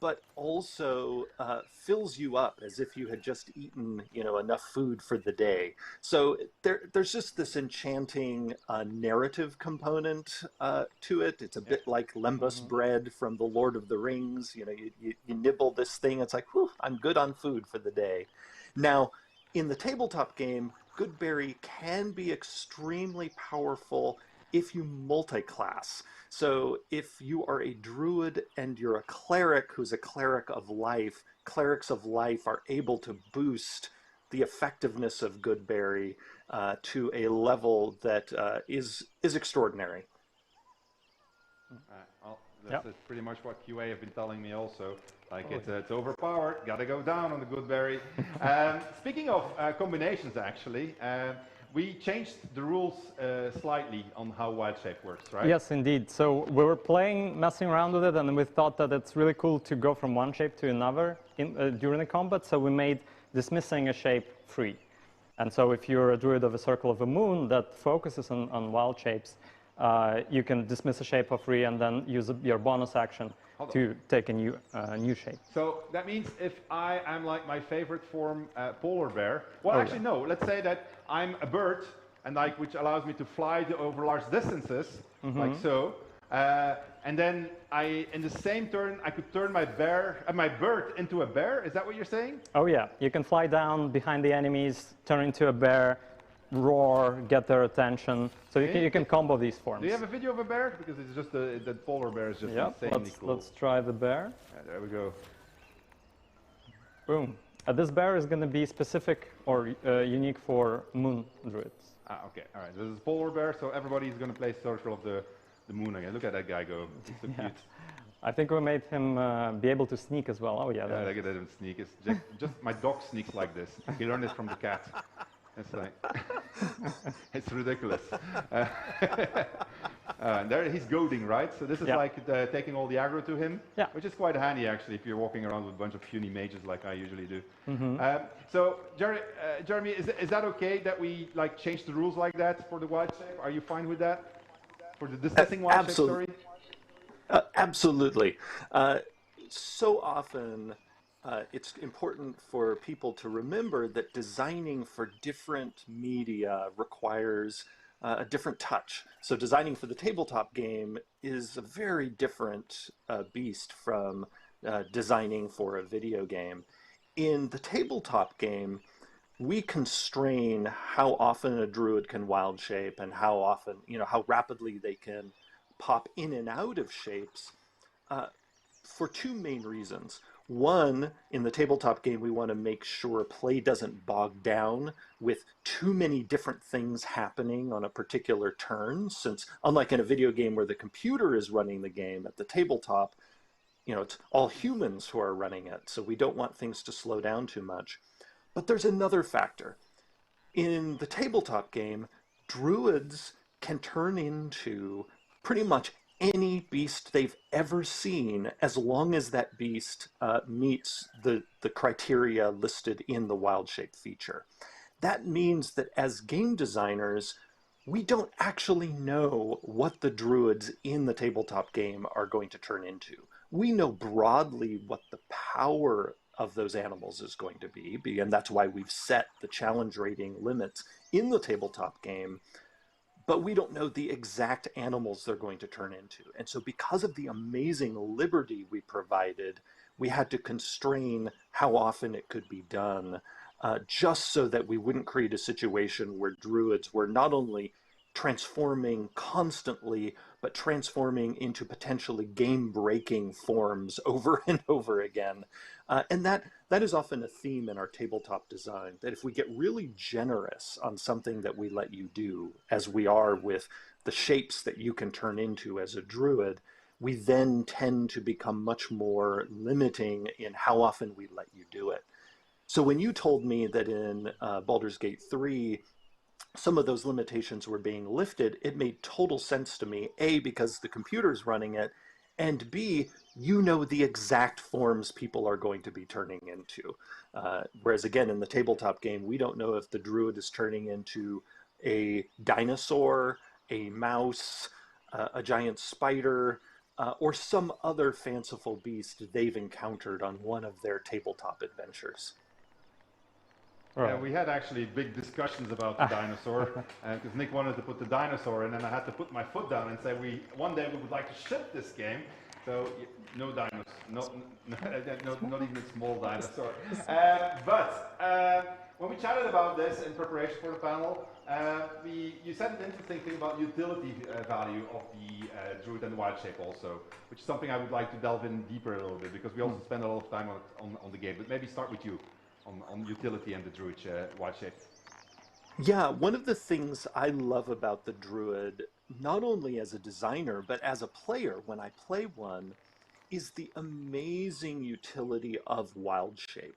but also fills you up as if you had just eaten, enough food for the day. So there's just this enchanting narrative component to it. It's a bit like lembas bread from the Lord of the Rings. You nibble this thing, it's like, whew, I'm good on food for the day. Now, in the tabletop game, Goodberry can be extremely powerful if you multi-class. So if you are a druid and you're a cleric who's a cleric of life, clerics of life are able to boost the effectiveness of Goodberry to a level that is extraordinary. Well, that's pretty much what QA have been telling me also. Like it's overpowered, gotta go down on the Goodberry. Speaking of combinations, actually, we changed the rules slightly on how Wild Shape works, right? Yes, indeed. So we were messing around with it, and we thought that it's really cool to go from one shape to another during the combat. So we made dismissing a shape free. And so if you're a druid of a Circle of the Moon that focuses on wild shapes, you can dismiss a shape for free and then use your bonus action to take a new shape. So that means if I am like my favorite form, polar bear. Well, no. Let's say that I'm a bird, and which allows me to fly over large distances, like so. And then in the same turn, I could turn my bird into a bear. Is that what you're saying? Oh yeah, you can fly down behind the enemies, turn into a bear, roar, get their attention. So you can combo these forms. Do you have a video of a bear? Because it's just the polar bear is just insanely cool. Let's try the bear. There we go. Boom. This bear is going to be specific or unique for moon druids. Okay, all right. This is polar bear, so everybody's going to play Circle of the Moon again. Look at that guy go. He's so cute. I think we made him be able to sneak as well. Oh yeah. Yeah, look at him sneak. It's just my dog sneaks like this. He learned it from the cat. It's like it's ridiculous. There he's goading, right? So this is like taking all the aggro to him, which is quite handy actually if you're walking around with a bunch of puny mages like I usually do. So Jeremy, is that okay that we like change the rules like that for the wild shape? Are you fine with that? For the discussing wild shape story? Absolutely. So often it's important for people to remember that designing for different media requires a different touch. So designing for the tabletop game is a very different beast from designing for a video game. In the tabletop game, we constrain how often a druid can wild shape and how often, how rapidly they can pop in and out of shapes for two main reasons. One, in the tabletop game, we want to make sure play doesn't bog down with too many different things happening on a particular turn, since unlike in a video game where the computer is running the game, at the tabletop, it's all humans who are running it, so we don't want things to slow down too much. But there's another factor. In the tabletop game, druids can turn into pretty much any beast they've ever seen, as long as that beast meets the criteria listed in the wild shape feature. That means that as game designers, we don't actually know what the druids in the tabletop game are going to turn into. We know broadly what the power of those animals is going to be, and that's why we've set the challenge rating limits in the tabletop game. But we don't know the exact animals they're going to turn into. And so because of the amazing liberty we provided, we had to constrain how often it could be done, just so that we wouldn't create a situation where druids were not only transforming constantly, but transforming into potentially game-breaking forms over and over again. And that is often a theme in our tabletop design, that if we get really generous on something that we let you do, as we are with the shapes that you can turn into as a druid, we then tend to become much more limiting in how often we let you do it. So when you told me that in Baldur's Gate 3, some of those limitations were being lifted, it made total sense to me, A, because the computer's running it, and B, you know the exact forms people are going to be turning into. Whereas again, in the tabletop game, we don't know if the druid is turning into a dinosaur, a mouse, a giant spider, or some other fanciful beast they've encountered on one of their tabletop adventures. Yeah, we had actually big discussions about the dinosaur, because Nick wanted to put the dinosaur in, and I had to put my foot down and say, one day we would like to ship this game. So no dinos, not even a small dinosaur. But when we chatted about this in preparation for the panel, you said an interesting thing about utility value of the Druid and the Wild Shape also, which is something I would like to delve in deeper a little bit, because we also spend a lot of time on the game. But maybe start with you on utility and the Druid Wild Shape. Yeah, one of the things I love about the Druid, not only as a designer, but as a player when I play one, is the amazing utility of Wild Shape.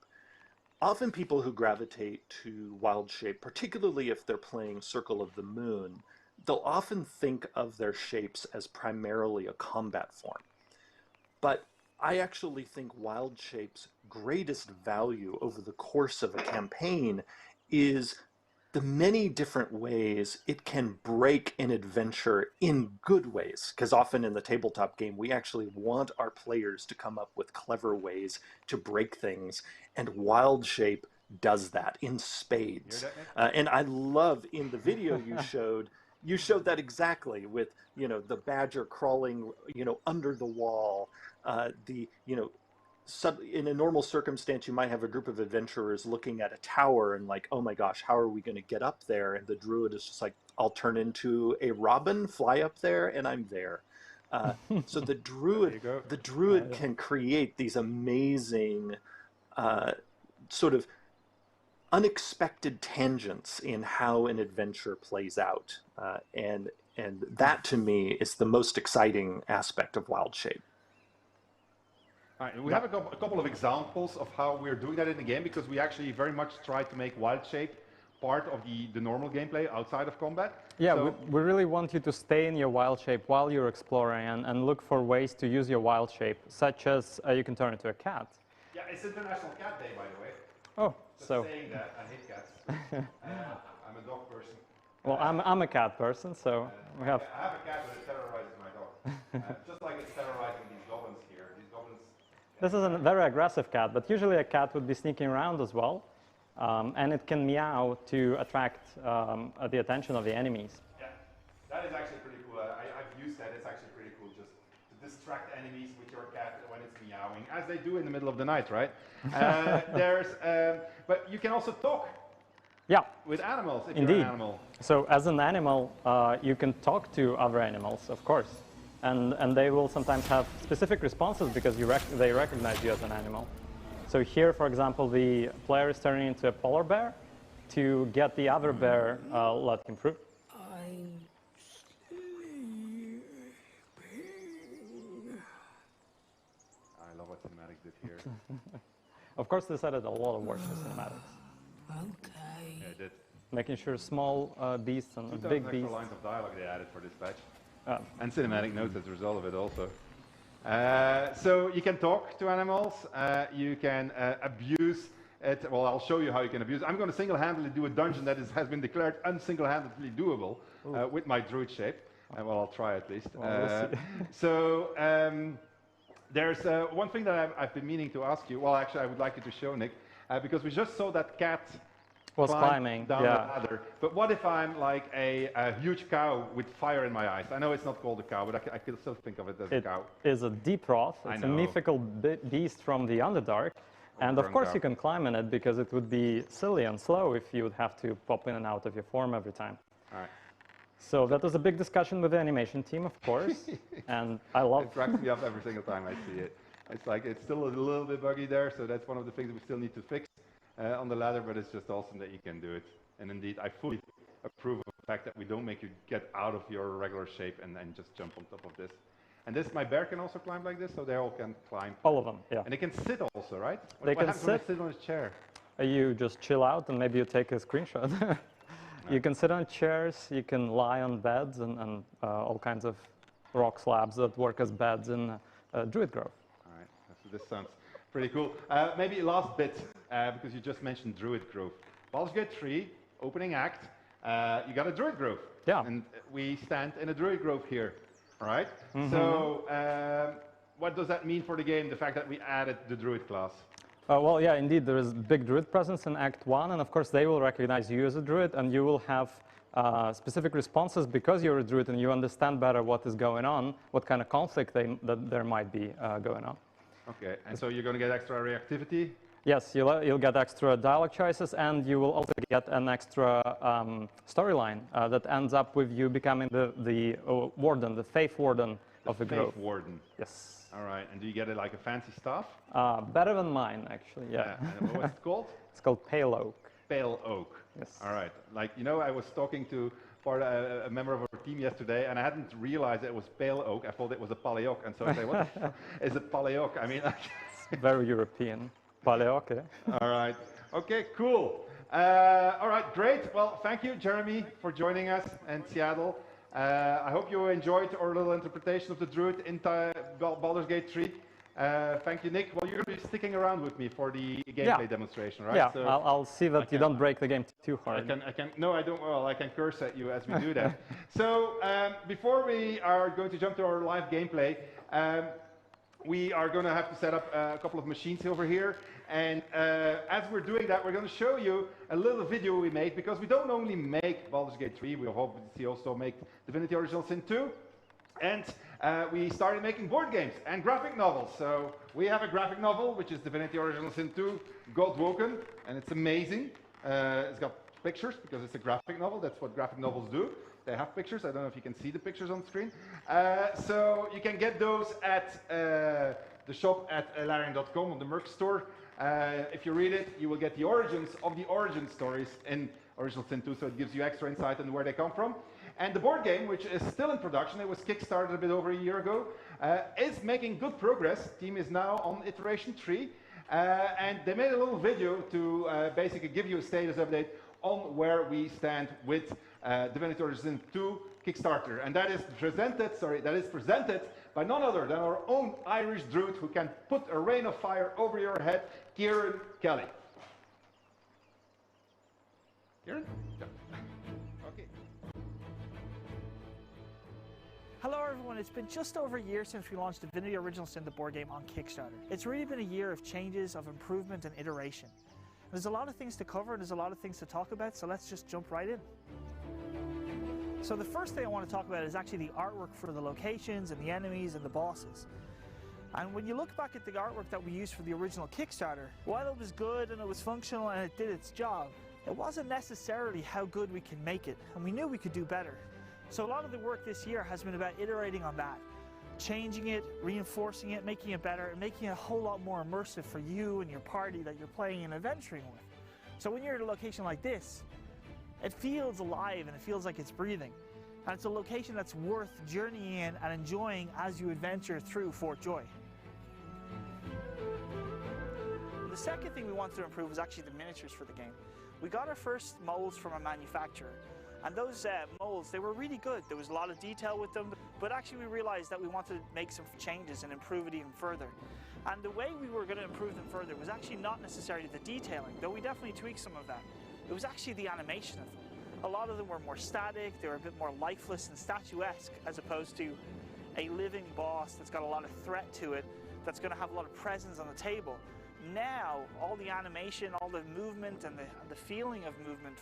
Often people who gravitate to Wild Shape, particularly if they're playing Circle of the Moon, they'll often think of their shapes as primarily a combat form. But I actually think Wild Shape's greatest value over the course of a campaign is the many different ways it can break an adventure in good ways. Because often in the tabletop game, we actually want our players to come up with clever ways to break things. And Wild Shape does that in spades. And I love in the video you showed that exactly with, the badger crawling, under the wall, in a normal circumstance, you might have a group of adventurers looking at a tower and like, oh my gosh, how are we going to get up there? And the druid is just like, I'll turn into a robin, fly up there, and I'm there. So the druid can create these amazing sort of unexpected tangents in how an adventure plays out, and that to me is the most exciting aspect of Wild Shape. All right, we have a couple of examples of how we're doing that in the game, because we actually very much try to make Wild Shape part of the normal gameplay outside of combat. Yeah, so, we really want you to stay in your Wild Shape while you're exploring and look for ways to use your Wild Shape, such as you can turn into a cat. Yeah, it's International Cat Day, by the way. Oh, just so. saying that, I hate cats. I'm a dog person. Well, I'm a cat person, so we have... I have a cat, but it terrorizes my dog. Just like it's terrorizing these goblins here. These goblins... This is a very aggressive cat, but usually a cat would be sneaking around as well. And it can meow to attract the attention of the enemies. Yeah, that is actually pretty cool. I've used that. It's actually pretty cool just to distract enemies with your cat when it's meowing, as they do in the middle of the night, right? But you can also talk. Yeah. With animals, if Indeed. you're an animal. So as an animal, you can talk to other animals, of course. And they will sometimes have specific responses because they recognize you as an animal. So here, for example, the player is turning into a polar bear to get the other bear let him through. I love what cinematics did here. Of course, this added a lot of work to cinematics. Okay. Yeah, it did. Making sure small beasts and big beasts. Extra lines of dialogue they added for this patch. And cinematic notes as a result of it also. So you can talk to animals, you can abuse it. Well, I'll show you how you can abuse it. I'm going to single-handedly do a dungeon that has been declared unsingle-handedly doable with my druid shape. Well, I'll try at least. Well, so there's one thing that I've been meaning to ask you. Well, actually, I would like you to show, Nick, because we just saw that cat was climbing down the ladder. But what if I'm like a huge cow with fire in my eyes? I know it's not called a cow, but I can still think of it as a cow. It is a deep wrath. It's a mythical beast from the Underdark. And of course you can climb in it because it would be silly and slow if you would have to pop in and out of your form every time. All right. So that was a big discussion with the animation team, of course. And I love it. Cracks me up every single time I see it. It's like it's still a little bit buggy there, so that's one of the things that we still need to fix. On the ladder, but it's just awesome that you can do it. And indeed, I fully approve of the fact that we don't make you get out of your regular shape and just jump on top of this. And this, my bear can also climb like this, so they all can climb. All of them, yeah. And they can sit also, right? They can happens when they sit on a chair? You just chill out and maybe you take a screenshot. You can sit on chairs, you can lie on beds and all kinds of rock slabs that work as beds in Druid Grove. All right, so this sounds pretty cool. Maybe last bit, because you just mentioned Druid Grove. Baldur's Gate 3, opening act, you got a Druid Grove. Yeah. And we stand in a Druid Grove here, all right? So what does that mean for the game, the fact that we added the Druid class? Well, yeah, indeed, there is big Druid presence in Act 1, and of course they will recognize you as a Druid, and you will have specific responses because you're a Druid and you understand better what is going on, what kind of conflict that there might be going on. Okay, and so you're going to get extra reactivity? Yes, you'll get extra dialogue choices, and you will also get an extra storyline that ends up with you becoming the warden, the Faith Warden of the Grove. Faith Warden. Yes. All right, and do you get it like a fancy staff? Better than mine, actually, yeah. And what's it called? It's called Pale Oak. Pale Oak. Yes. All right. Like, you know, I was talking to a member of our team yesterday, and I hadn't realized it was Pale Oak. I thought it was a Paleoc, and so I say, what the fuck is a Paleoc? I mean, it's very European. Paleoc, yeah. All right. Okay, cool. All right, great. Well, thank you, Jeremy, for joining us in Seattle. I hope you enjoyed our little interpretation of the Druid in Baldur's Gate 3. Thank you, Nick. Well, you're going to be sticking around with me for the gameplay demonstration, right? Yeah, so I'll see that you don't break the game too hard. No, I don't. Well, I can curse at you as we do that. So before we are going to jump to our live gameplay, we are going to have to set up a couple of machines over here. And as we're doing that, we're going to show you a little video we made, because we don't only make Baldur's Gate 3, we obviously also make Divinity Original Sin 2. And we started making board games and graphic novels. So we have a graphic novel, which is Divinity Original Sin 2, God Woken, and it's amazing. It's got pictures because it's a graphic novel. That's what graphic novels do. They have pictures. I don't know if you can see the pictures on screen. So you can get those at the shop at Larian.com on the merch store. If you read it, you will get the origins of the origin stories in Original Sin 2, so it gives you extra insight into where they come from. And the board game, which is still in production, it was kickstarted a bit over a year ago, is making good progress. Team is now on iteration 3, and they made a little video to basically give you a status update on where we stand with Divinity Original Sin 2 Kickstarter. And that is presented by none other than our own Irish Druid who can put a rain of fire over your head, Kieran Kelly. Kieran? Yeah. Okay. Hello everyone, it's been just over a year since we launched Divinity Original Sin, the board game, on Kickstarter. It's really been a year of changes, of improvement and iteration. There's a lot of things to cover and there's a lot of things to talk about, so let's just jump right in. So the first thing I want to talk about is actually the artwork for the locations and the enemies and the bosses. And when you look back at the artwork that we used for the original Kickstarter, while it was good and it was functional and it did its job, it wasn't necessarily how good we can make it, and we knew we could do better. So a lot of the work this year has been about iterating on that, changing it, reinforcing it, making it better, and making it a whole lot more immersive for you and your party that you're playing and adventuring with. So when you're at a location like this, it feels alive and it feels like it's breathing. And it's a location that's worth journeying in and enjoying as you adventure through Fort Joy. The second thing we wanted to improve was actually the miniatures for the game. We got our first molds from a manufacturer, and those molds, they were really good. There was a lot of detail with them, but actually we realized that we wanted to make some changes and improve it even further. And the way we were going to improve them further was actually not necessarily the detailing, though we definitely tweaked some of that. It was actually the animation of them. A lot of them were more static, they were a bit more lifeless and statuesque, as opposed to a living boss that's got a lot of threat to it, that's going to have a lot of presence on the table. Now, all the animation, all the movement, and the feeling of movement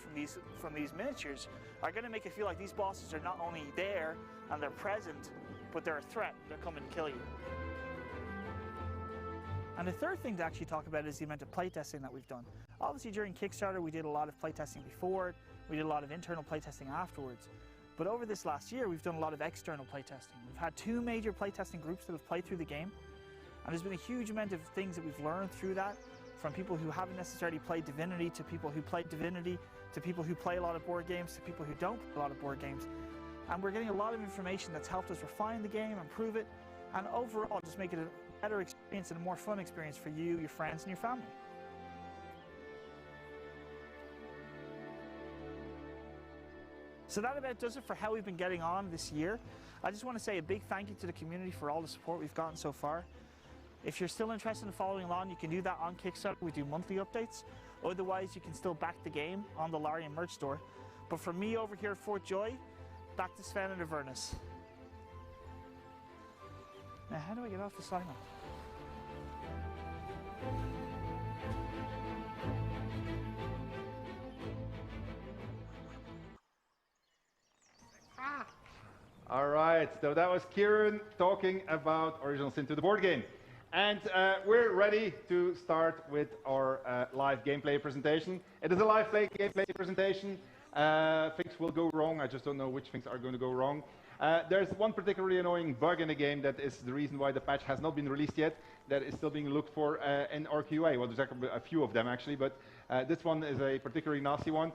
from these miniatures are going to make it feel like these bosses are not only there and they're present, but they're a threat. They're coming to kill you. And the third thing to actually talk about is the amount of playtesting that we've done. Obviously, during Kickstarter, we did a lot of playtesting before. We did a lot of internal playtesting afterwards. But over this last year, we've done a lot of external playtesting. We've had 2 major playtesting groups that have played through the game. And there's been a huge amount of things that we've learned through that, from people who haven't necessarily played Divinity, to people who played Divinity, to people who play a lot of board games, to people who don't play a lot of board games. And we're getting a lot of information that's helped us refine the game, improve it, and overall just make it a better experience and a more fun experience for you, your friends, and your family. So that about does it for how we've been getting on this year. I just want to say a big thank you to the community for all the support we've gotten so far. If you're still interested in following along, you can do that on Kickstarter. We do monthly updates. Otherwise, you can still back the game on the Larian merch store. But for me over here at Fort Joy, back to Sven and Avernus. Now, how do I get off the sign off? All right, so that was Kieran talking about Original Sin 2, the board game. And we're ready to start with our live gameplay presentation. It is a live gameplay presentation. Things will go wrong. I just don't know which things are going to go wrong. There's one particularly annoying bug in the game that is the reason why the patch has not been released yet. That is still being looked for in our QA. Well, there's actually a few of them actually, but this one is a particularly nasty one.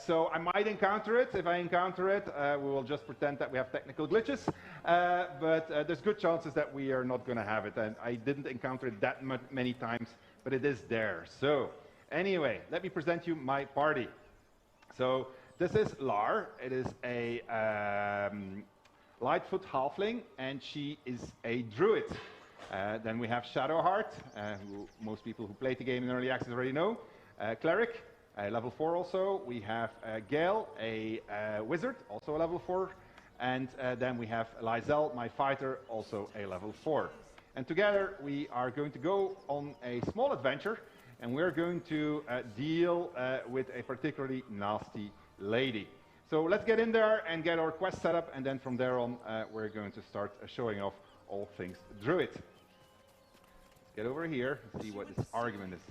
So I might encounter it. If I encounter it, we will just pretend that we have technical glitches. But there's good chances that we are not going to have it. And I didn't encounter it that many times, but it is there. So anyway, let me present you my party. So this is Lar. It is a Lightfoot halfling, and she is a druid. Then we have Shadowheart, who most people who played the game in early access already know. Cleric, level 4 also. We have Gale, a wizard, also a level 4. And then we have Lysel, my fighter, also a level 4. And together we are going to go on a small adventure, and we're going to deal with a particularly nasty lady. So let's get in there and get our quest set up, and then from there on, we're going to start showing off all things Druid. Let's get over here and see what this argument is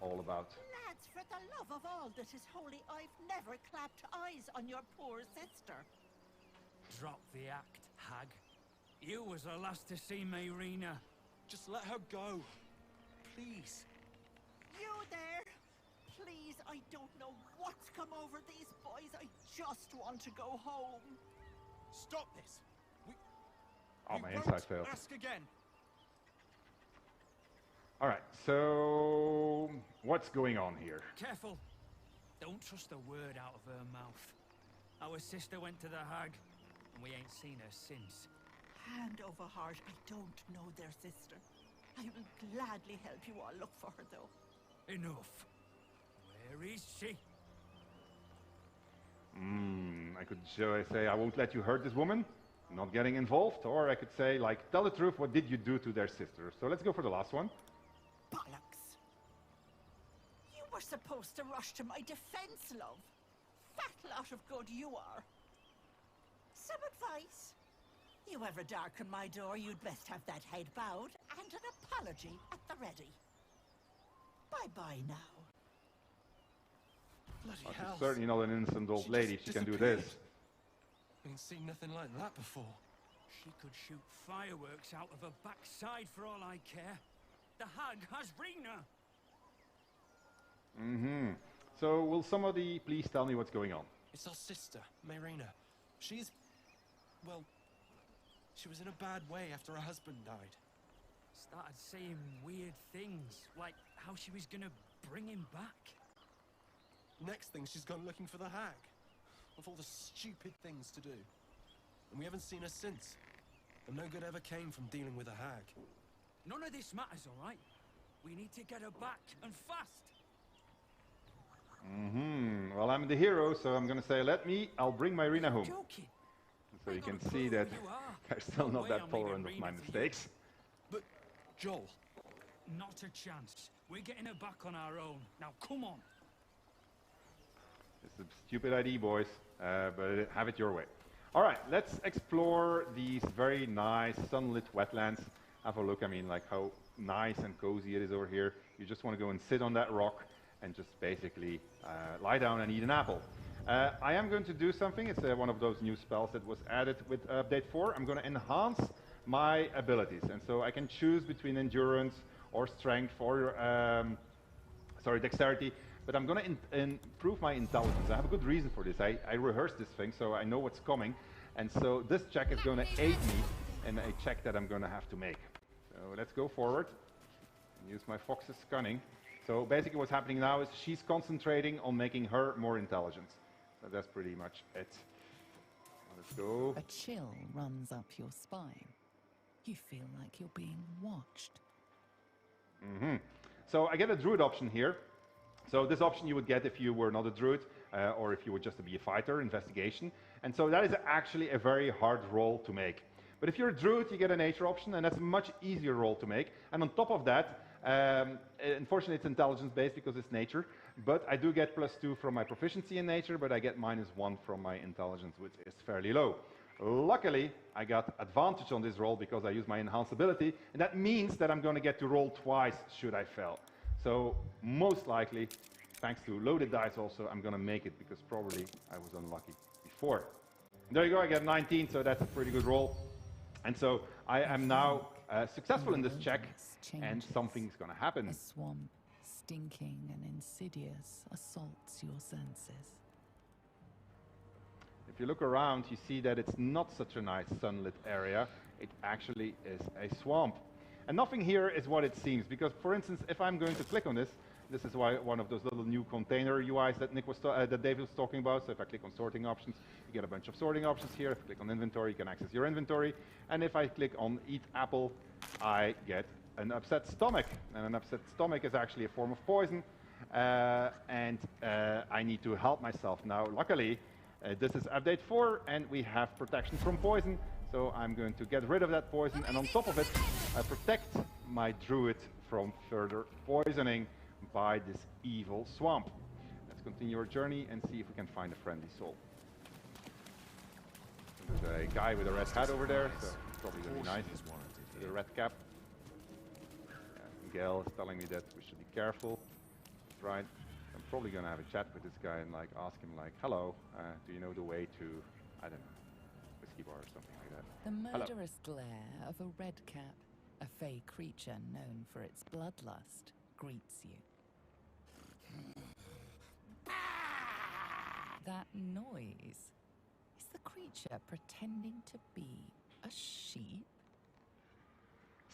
all about. Lads, for the love of all that is holy, I've never clapped eyes on your poor sister. Drop the act, hag. You was the last to see Mayrina. Just let her go. Please. You there? Please, I don't know what's come over these boys. I just want to go home. Stop this. Oh, my insight failed. Ask again. All right, so what's going on here? Careful. Don't trust a word out of her mouth. Our sister went to the hag, and we ain't seen her since. Hand over heart, I don't know their sister. I will gladly help you all look for her, though. Enough. Where is she? I could say, I won't let you hurt this woman, not getting involved, or I could say, like, tell the truth, what did you do to their sister? So let's go for the last one. Bollocks. You were supposed to rush to my defense, love. Fat lot of good you are. Some advice. You ever darken my door, you'd best have that head bowed and an apology at the ready. Bye-bye now. Bloody She's hell. certainly not an innocent old lady. She can do this. Ain't seen nothing like that before. She could shoot fireworks out of her backside for all I care. The hag has Rina. So will somebody please tell me what's going on? It's our sister, Mayrina. She's... well... she was in a bad way after her husband died. Started saying weird things, like how she was gonna bring him back. Next thing, she's gone looking for the hag. Of all the stupid things to do. And we haven't seen her since. And no good ever came from dealing with a hag. None of this matters, all right? We need to get her back, and fast. Well, I'm the hero, so I'm gonna say, I'll bring Mayrina home. Joking. So you can see that I'm still not that tolerant of my mistakes. But, Joel... Not a chance. We're getting her back on our own. Now, come on. It's a stupid idea, boys, but have it your way. All right, let's explore these very nice sunlit wetlands. Have a look, I mean, like how nice and cozy it is over here. You just want to go and sit on that rock and just basically lie down and eat an apple. I am going to do something. It's one of those new spells that was added with update 4. I'm going to enhance my abilities, and so I can choose between endurance or strength or dexterity. But I'm going to improve my intelligence. I have a good reason for this. I rehearsed this thing, so I know what's coming. And so this check is going to aid me in a check that I'm going to have to make. So let's go forward. Use my fox's cunning. So basically what's happening now is she's concentrating on making her more intelligent. So that's pretty much it. Let's go. A chill runs up your spine. You feel like you're being watched. So I get a druid option here. So this option you would get if you were not a druid, or if you would just be a fighter, investigation. And so that is actually a very hard roll to make. But if you're a druid, you get a nature option, and that's a much easier roll to make. And on top of that, unfortunately it's intelligence based because it's nature, but I do get +2 from my proficiency in nature, but I get -1 from my intelligence, which is fairly low. Luckily, I got advantage on this roll because I use my enhanced ability, and that means that I'm going to get to roll twice should I fail. So most likely, thanks to loaded dice also, I'm going to make it because probably I was unlucky before. And there you go, I get 19, so that's a pretty good roll. And so I am now successful in this check, and something's going to happen. A swamp, stinking and insidious, assaults your senses. If you look around, you see that it's not such a nice sunlit area. It actually is a swamp. And nothing here is what it seems, because, for instance, if I'm going to click on this, this is why one of those little new container UIs that that David was talking about. So if I click on sorting options, you get a bunch of sorting options here. If I click on inventory, you can access your inventory. And if I click on eat apple, I get an upset stomach. And an upset stomach is actually a form of poison. And I need to help myself. Now, luckily, this is update 4, and we have protection from poison. So I'm going to get rid of that poison, and on top of it, I protect my druid from further poisoning by this evil swamp. Let's continue our journey and see if we can find a friendly soul. There's a guy with a red hat over there, so it's probably going to be nice. With a red cap. Gail is telling me that we should be careful. Right. I'm probably going to have a chat with this guy and like ask him like, hello, do you know the way to, I don't know, whiskey bar or something like that. The Hello. murderous glare of a redcap, a fey creature known for its bloodlust, greets you. That noise. Is the creature pretending to be a sheep?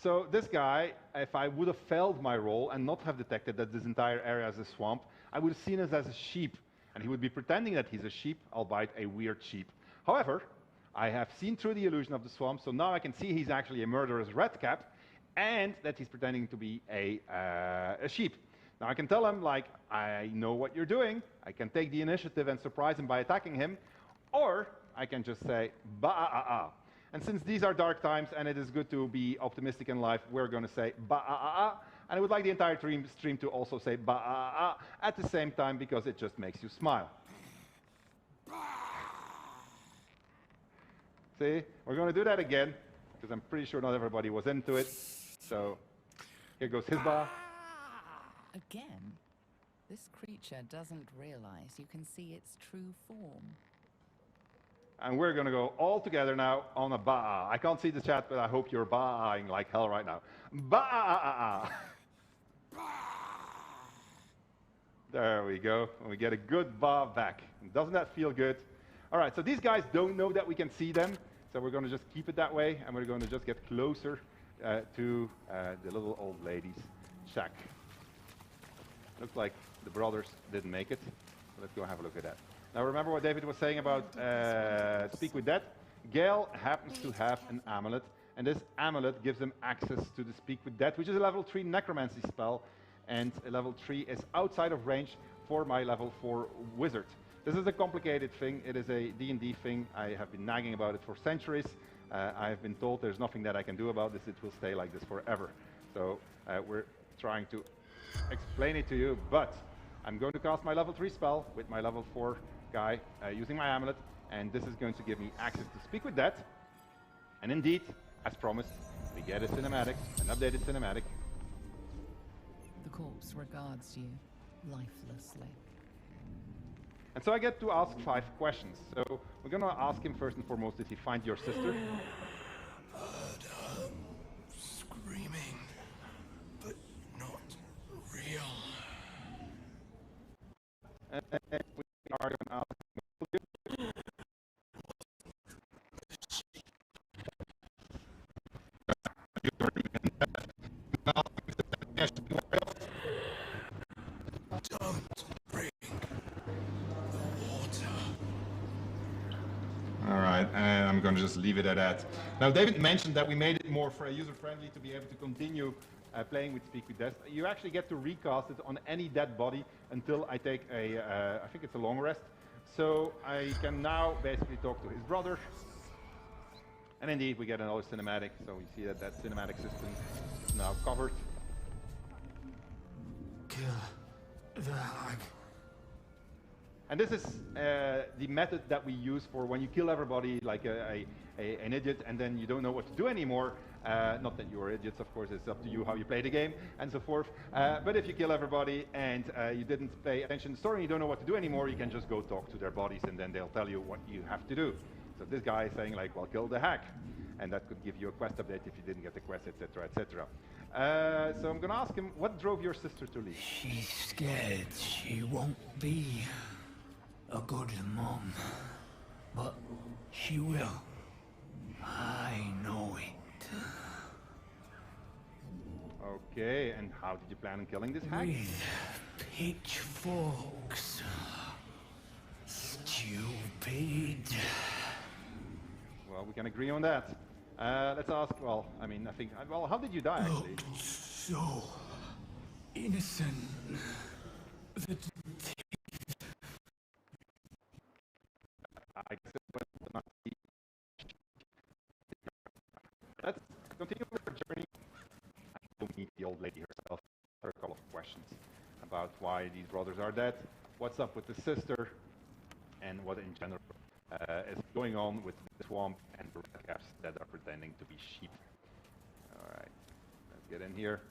So this guy, if I would have failed my role and not have detected that this entire area is a swamp, I would have seen us as a sheep. And he would be pretending that he's a sheep, albeit a weird sheep. However, I have seen through the illusion of the swamp, so now I can see he's actually a murderous redcap and that he's pretending to be a sheep. Now I can tell him, like, I know what you're doing. I can take the initiative and surprise him by attacking him. Or I can just say, ba-a-a-a. And since these are dark times and it is good to be optimistic in life, we're going to say ba-a-a-a. And I would like the entire stream to also say ba-a-a-a at the same time because it just makes you smile. See, we're going to do that again because I'm pretty sure not everybody was into it. So here goes his ba. Again, this creature doesn't realize you can see its true form. And we're going to go all together now on a ba. I can't see the chat, but I hope you're ba-ing like hell right now. Ba. There we go. And we get a good ba back. Doesn't that feel good? All right, so these guys don't know that we can see them. So we're going to just keep it that way. And we're going to just get closer to the little old lady's shack. Looks like the brothers didn't make it. So let's go have a look at that. Now remember what David was saying about Speak with Dead? Gale happens to have an amulet, and this amulet gives him access to the Speak with Dead, which is a level 3 necromancy spell, and a level 3 is outside of range for my level 4 wizard. This is a complicated thing. It is a D&D thing. I have been nagging about it for centuries. I have been told there's nothing that I can do about this. It will stay like this forever. So we're trying to explain it to you, but I'm going to cast my level 3 spell with my level 4 guy using my amulet, and this is going to give me access to Speak with Dead. And indeed, as promised, we get a cinematic, an updated cinematic. The corpse regards you lifelessly. And so I get to ask 5 questions. So we're going to ask him first and foremost, did he find your sister? Screaming, but not real. And we are going to ask Don't bring the water. All right, and I'm going to just leave it at that. Now, David mentioned that we made it more user-friendly to be able to continue playing with Speak with Death. You actually get to recast it on any dead body until I take a, I think it's a long rest. So I can now basically talk to his brother. And indeed, we get another cinematic. So we see that that cinematic system is now covered. Kill the hag. And this is the method that we use for when you kill everybody like an idiot and then you don't know what to do anymore. Not that you are idiots, of course, it's up to you how you play the game and so forth. But if you kill everybody and you didn't pay attention to the story and you don't know what to do anymore, you can just go talk to their bodies and then they'll tell you what you have to do. So this guy is saying like, well, kill the hag. And that could give you a quest update if you didn't get the quest, etc., etc. So I'm going to ask him, what drove your sister to leave? She's scared she won't be a good mom, but she will. I know it. Okay, and how did you plan on killing this hag? With pitchforks. Stupid. Well, we can agree on that. Let's ask, well, I mean, I think, well, how did you die, actually? So innocent. The I guess it was not the... Let's continue with our journey. We'll meet the old lady herself. There are a couple of questions about why these brothers are dead, what's up with the sister, and what in general is going on with the swamp and the red caps that are pretending to be sheep. Alright, let's get in here.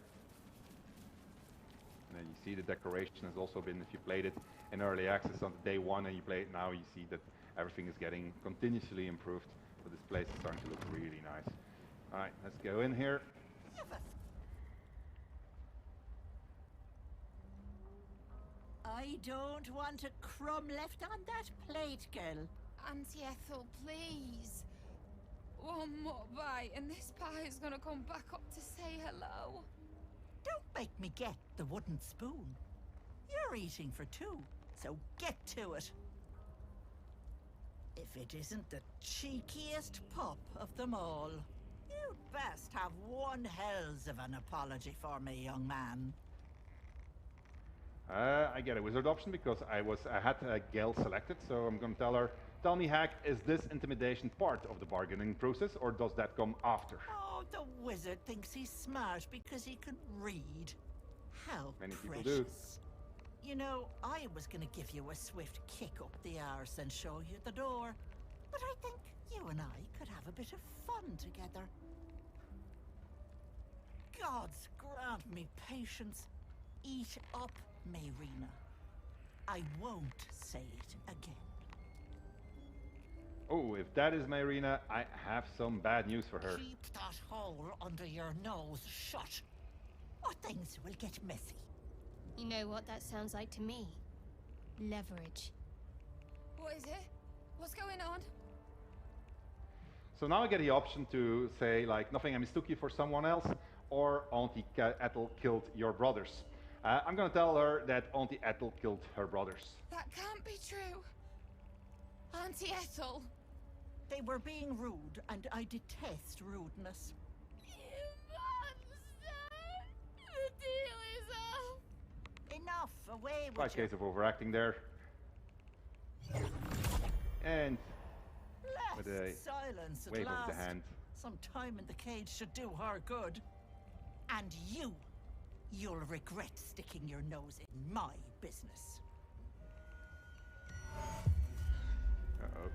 And then you see the decoration has also been, if you played it in early access on day 1 and you play it now, you see that everything is getting continuously improved. So this place is starting to look really nice. Alright, let's go in here. I don't want a crumb left on that plate, girl. Auntie Ethel, please. One more bite and this pie is gonna come back up to say hello. Don't make me get the wooden spoon. You're eating for 2, so get to it. If it isn't the cheekiest pup of them all, you'd best have one hells of an apology for me, young man. I get a wizard option because I had Gale selected, so I'm going to tell her, tell me, Hag, is this intimidation part of the bargaining process, or does that come after? Oh, the wizard thinks he's smart because he can read. How Many precious. people do. You know, I was going to give you a swift kick up the arse and show you the door, but I think you and I could have a bit of fun together. Gods grant me patience. Eat up, Mayrina. I won't say it again. Oh, if that is Mayrina, I have some bad news for her. Keep that hole under your nose shut, or things will get messy. You know what that sounds like to me? Leverage. What is it? What's going on? So now I get the option to say, like, nothing I mistook you for someone else, or Auntie Ethel killed your brothers. I'm going to tell her that Auntie Ethel killed her brothers. That can't be true. Auntie Ethel. They were being rude, and I detest rudeness. You monster! The deal is up! Enough, away with Quite you. case of overacting there. And with a Silence at wave last. of the hand. Some time in the cage should do her good. And you'll regret sticking your nose in my business. Uh-oh.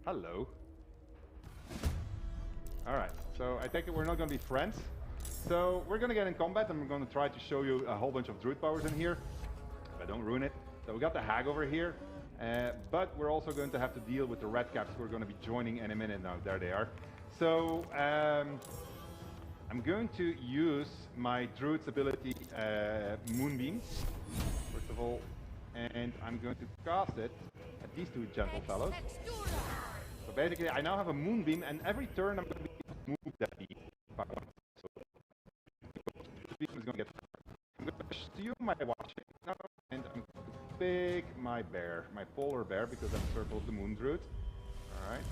Hello. Alright, so I take it we're not going to be friends. So we're going to get in combat and we're going to try to show you a whole bunch of druid powers in here. If I don't ruin it. So we got the hag over here. But we're also going to have to deal with the red caps who are going to be joining in a minute now. There they are. So I'm going to use my druid's ability Moonbeam, first of all. And I'm going to cast it at these 2 gentle fellows. So basically, I now have a Moonbeam, and every turn I'm going to be able to move that beam if I want. So the beam is going to get. I'm going to steal my watching now, and I'm going to pick my bear, my polar bear, because I'm Circle of the Moon Druid. Alright.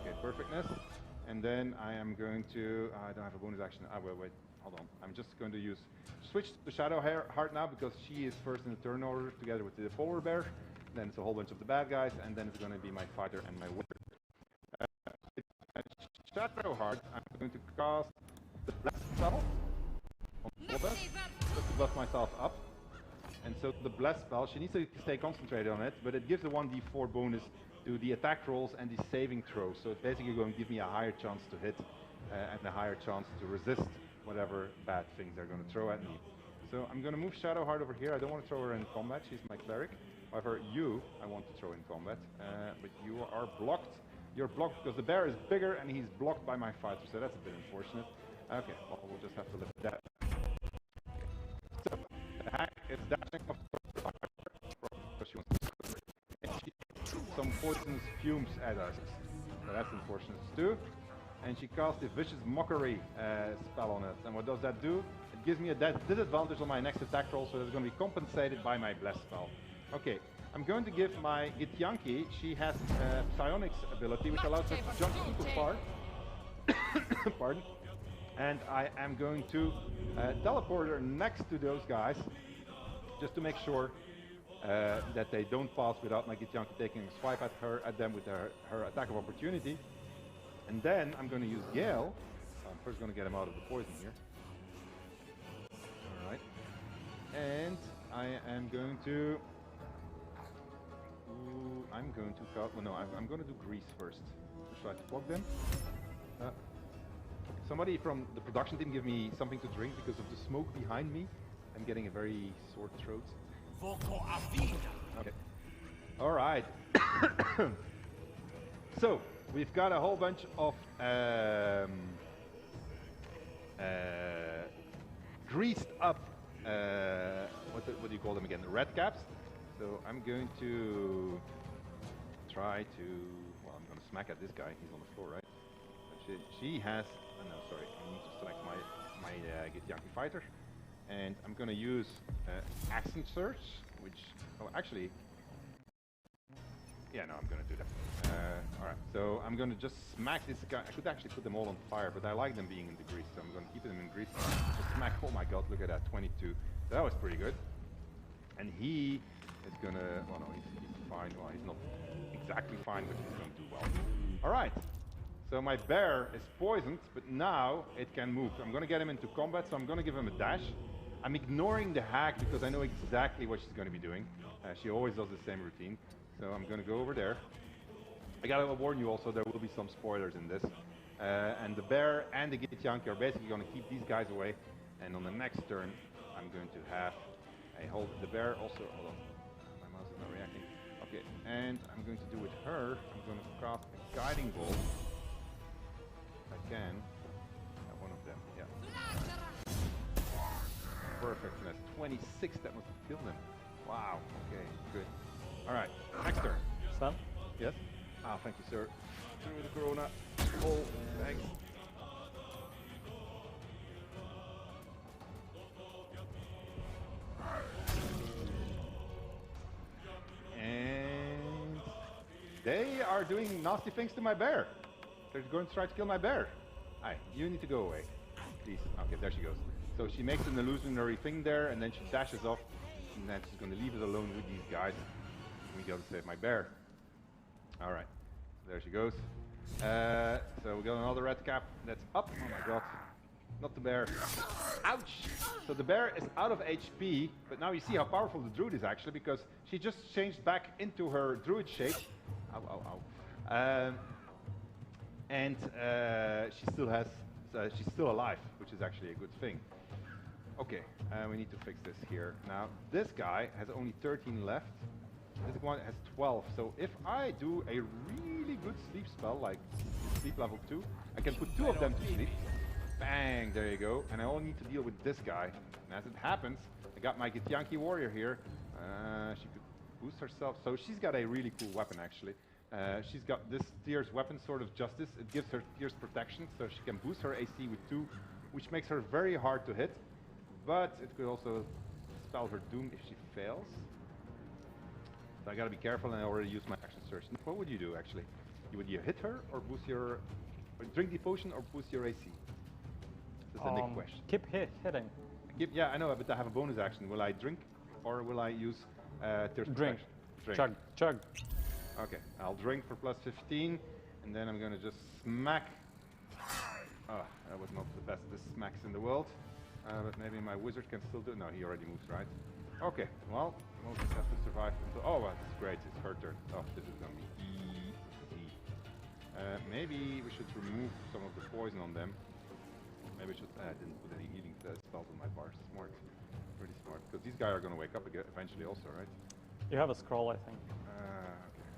Okay, perfectness. And then I am going to. I don't have a bonus action. Wait, hold on. I'm just going to switch to Shadow Heart now because she is first in the turn order together with the polar bear. Then it's a whole bunch of the bad guys, and then it's going to be my fighter and my wizard. Shadow Heart, I'm going to cast the bless spell on Bless, just to buff myself up. And so the bless spell, she needs to stay concentrated on it, but it gives a 1d4 bonus to the attack rolls and the saving throws. So it's basically going to give me a higher chance to hit and a higher chance to resist whatever bad things they're going to throw at me. So I'm going to move Shadow Heart over here. I don't want to throw her in combat, she's my cleric. However, you, I want to throw in combat, but you are blocked. You're blocked because the bear is bigger and he's blocked by my fighter, so that's a bit unfortunate. Okay, well, we'll just have to live with that. So, the hack is dashing up because she wants to and she shoots some poisonous fumes at us. So that's unfortunate too. And she casts a Vicious Mockery spell on it. And what does that do? It gives me a disadvantage on my next attack roll, so that's going to be compensated by my Bless spell. Okay, I'm going to give my Githyanki, she has Psionics ability, which allows her to jump super far. Pardon. And I am going to teleport her next to those guys, just to make sure that they don't pass without my Githyanki taking a swipe at them with her attack of opportunity. And then I'm going to use Gale. I'm first going to get him out of the poison here. All right. And I am going to... I'm going to... Well, no, I'm going to do grease first. To try to plug them. Somebody from the production team give me something to drink because of the smoke behind me. I'm getting a very sore throat. Okay. All right. So we've got a whole bunch of greased up. What do you call them again? The red caps. So I'm going to try to. Well, I'm going to smack at this guy. He's on the floor, right? But she has. Oh, no, sorry. I need to select my Githyanki fighter, and I'm going to use accent search, which. Oh, actually. Yeah, no, I'm going to do that. Alright, so I'm going to just smack this guy. I could actually put them all on fire, but I like them being in the grease, so I'm going to keep them in grease. Just smack. Oh my god, look at that, 22. That was pretty good. And he is going to... Well, no, he's fine. Well, he's not exactly fine, but he's going to do well. Alright, so my bear is poisoned, but now it can move. I'm going to get him into combat, so I'm going to give him a dash. I'm ignoring the hag because I know exactly what she's going to be doing. She always does the same routine. So I'm going to go over there. I gotta warn you also, there will be some spoilers in this. And the bear and the Githyanki are basically going to keep these guys away. And on the next turn, I'm going to have a hold. The bear also. Hold on, my mouse is not reacting. Okay, and I'm going to do with her. I'm going to cast a guiding bolt. If I can. One of them. Yeah. Perfect. And that's 26. That must have killed him. Wow. Okay. Good. All right, next turn. Sam? Yes? Ah, thank you, sir. Through the corona. Oh, thanks. And they are doing nasty things to my bear. They're going to try to kill my bear. Hi, you need to go away. Please. Okay, there she goes. So she makes an illusionary thing there, and then she dashes off, and then she's going to leave us alone with these guys. We got to save my bear. All right, there she goes. So we got another red cap that's up. Oh my god, not the bear. Ouch! So the bear is out of HP, but now you see how powerful the druid is actually, because she just changed back into her druid shape. Ow, ow, ow. And she's still alive, which is actually a good thing. Okay, we need to fix this here. Now this guy has only 13 left. This one has 12, so if I do a really good sleep spell, like sleep level 2, I can put 2 of them to sleep. Bang, there you go. And I only need to deal with this guy. And as it happens, I got my Githyanki warrior here. She could boost herself, so she's got a really cool weapon actually. She's got this Tyr's weapon, Sword of Justice. It gives her Tyr's protection, so she can boost her AC with 2, which makes her very hard to hit. But it could also spell her doom if she fails. So I gotta be careful, and I already used my action search. What would you do actually? Would you hit her or boost your... drink the potion or boost your AC? That's a big question. Keep hitting. Yeah, I know, but I have a bonus action. Will I drink or will I use Tyr's drink. Protection? Chug. Okay, I'll drink for plus 15, and then I'm gonna just smack. Oh, that was not the best smacks in the world. But maybe my wizard can still do it. No, he already moves, right? Okay, well, we'll just have to survive until... Oh, well, that's great, it's her turn. Oh, this is gonna be easy. Maybe we should remove some of the poison on them. Maybe we should... I didn't put any healing spells on my bar. Smart. Pretty smart. Because these guys are gonna wake up again eventually also, right? You have a scroll, I think. Okay.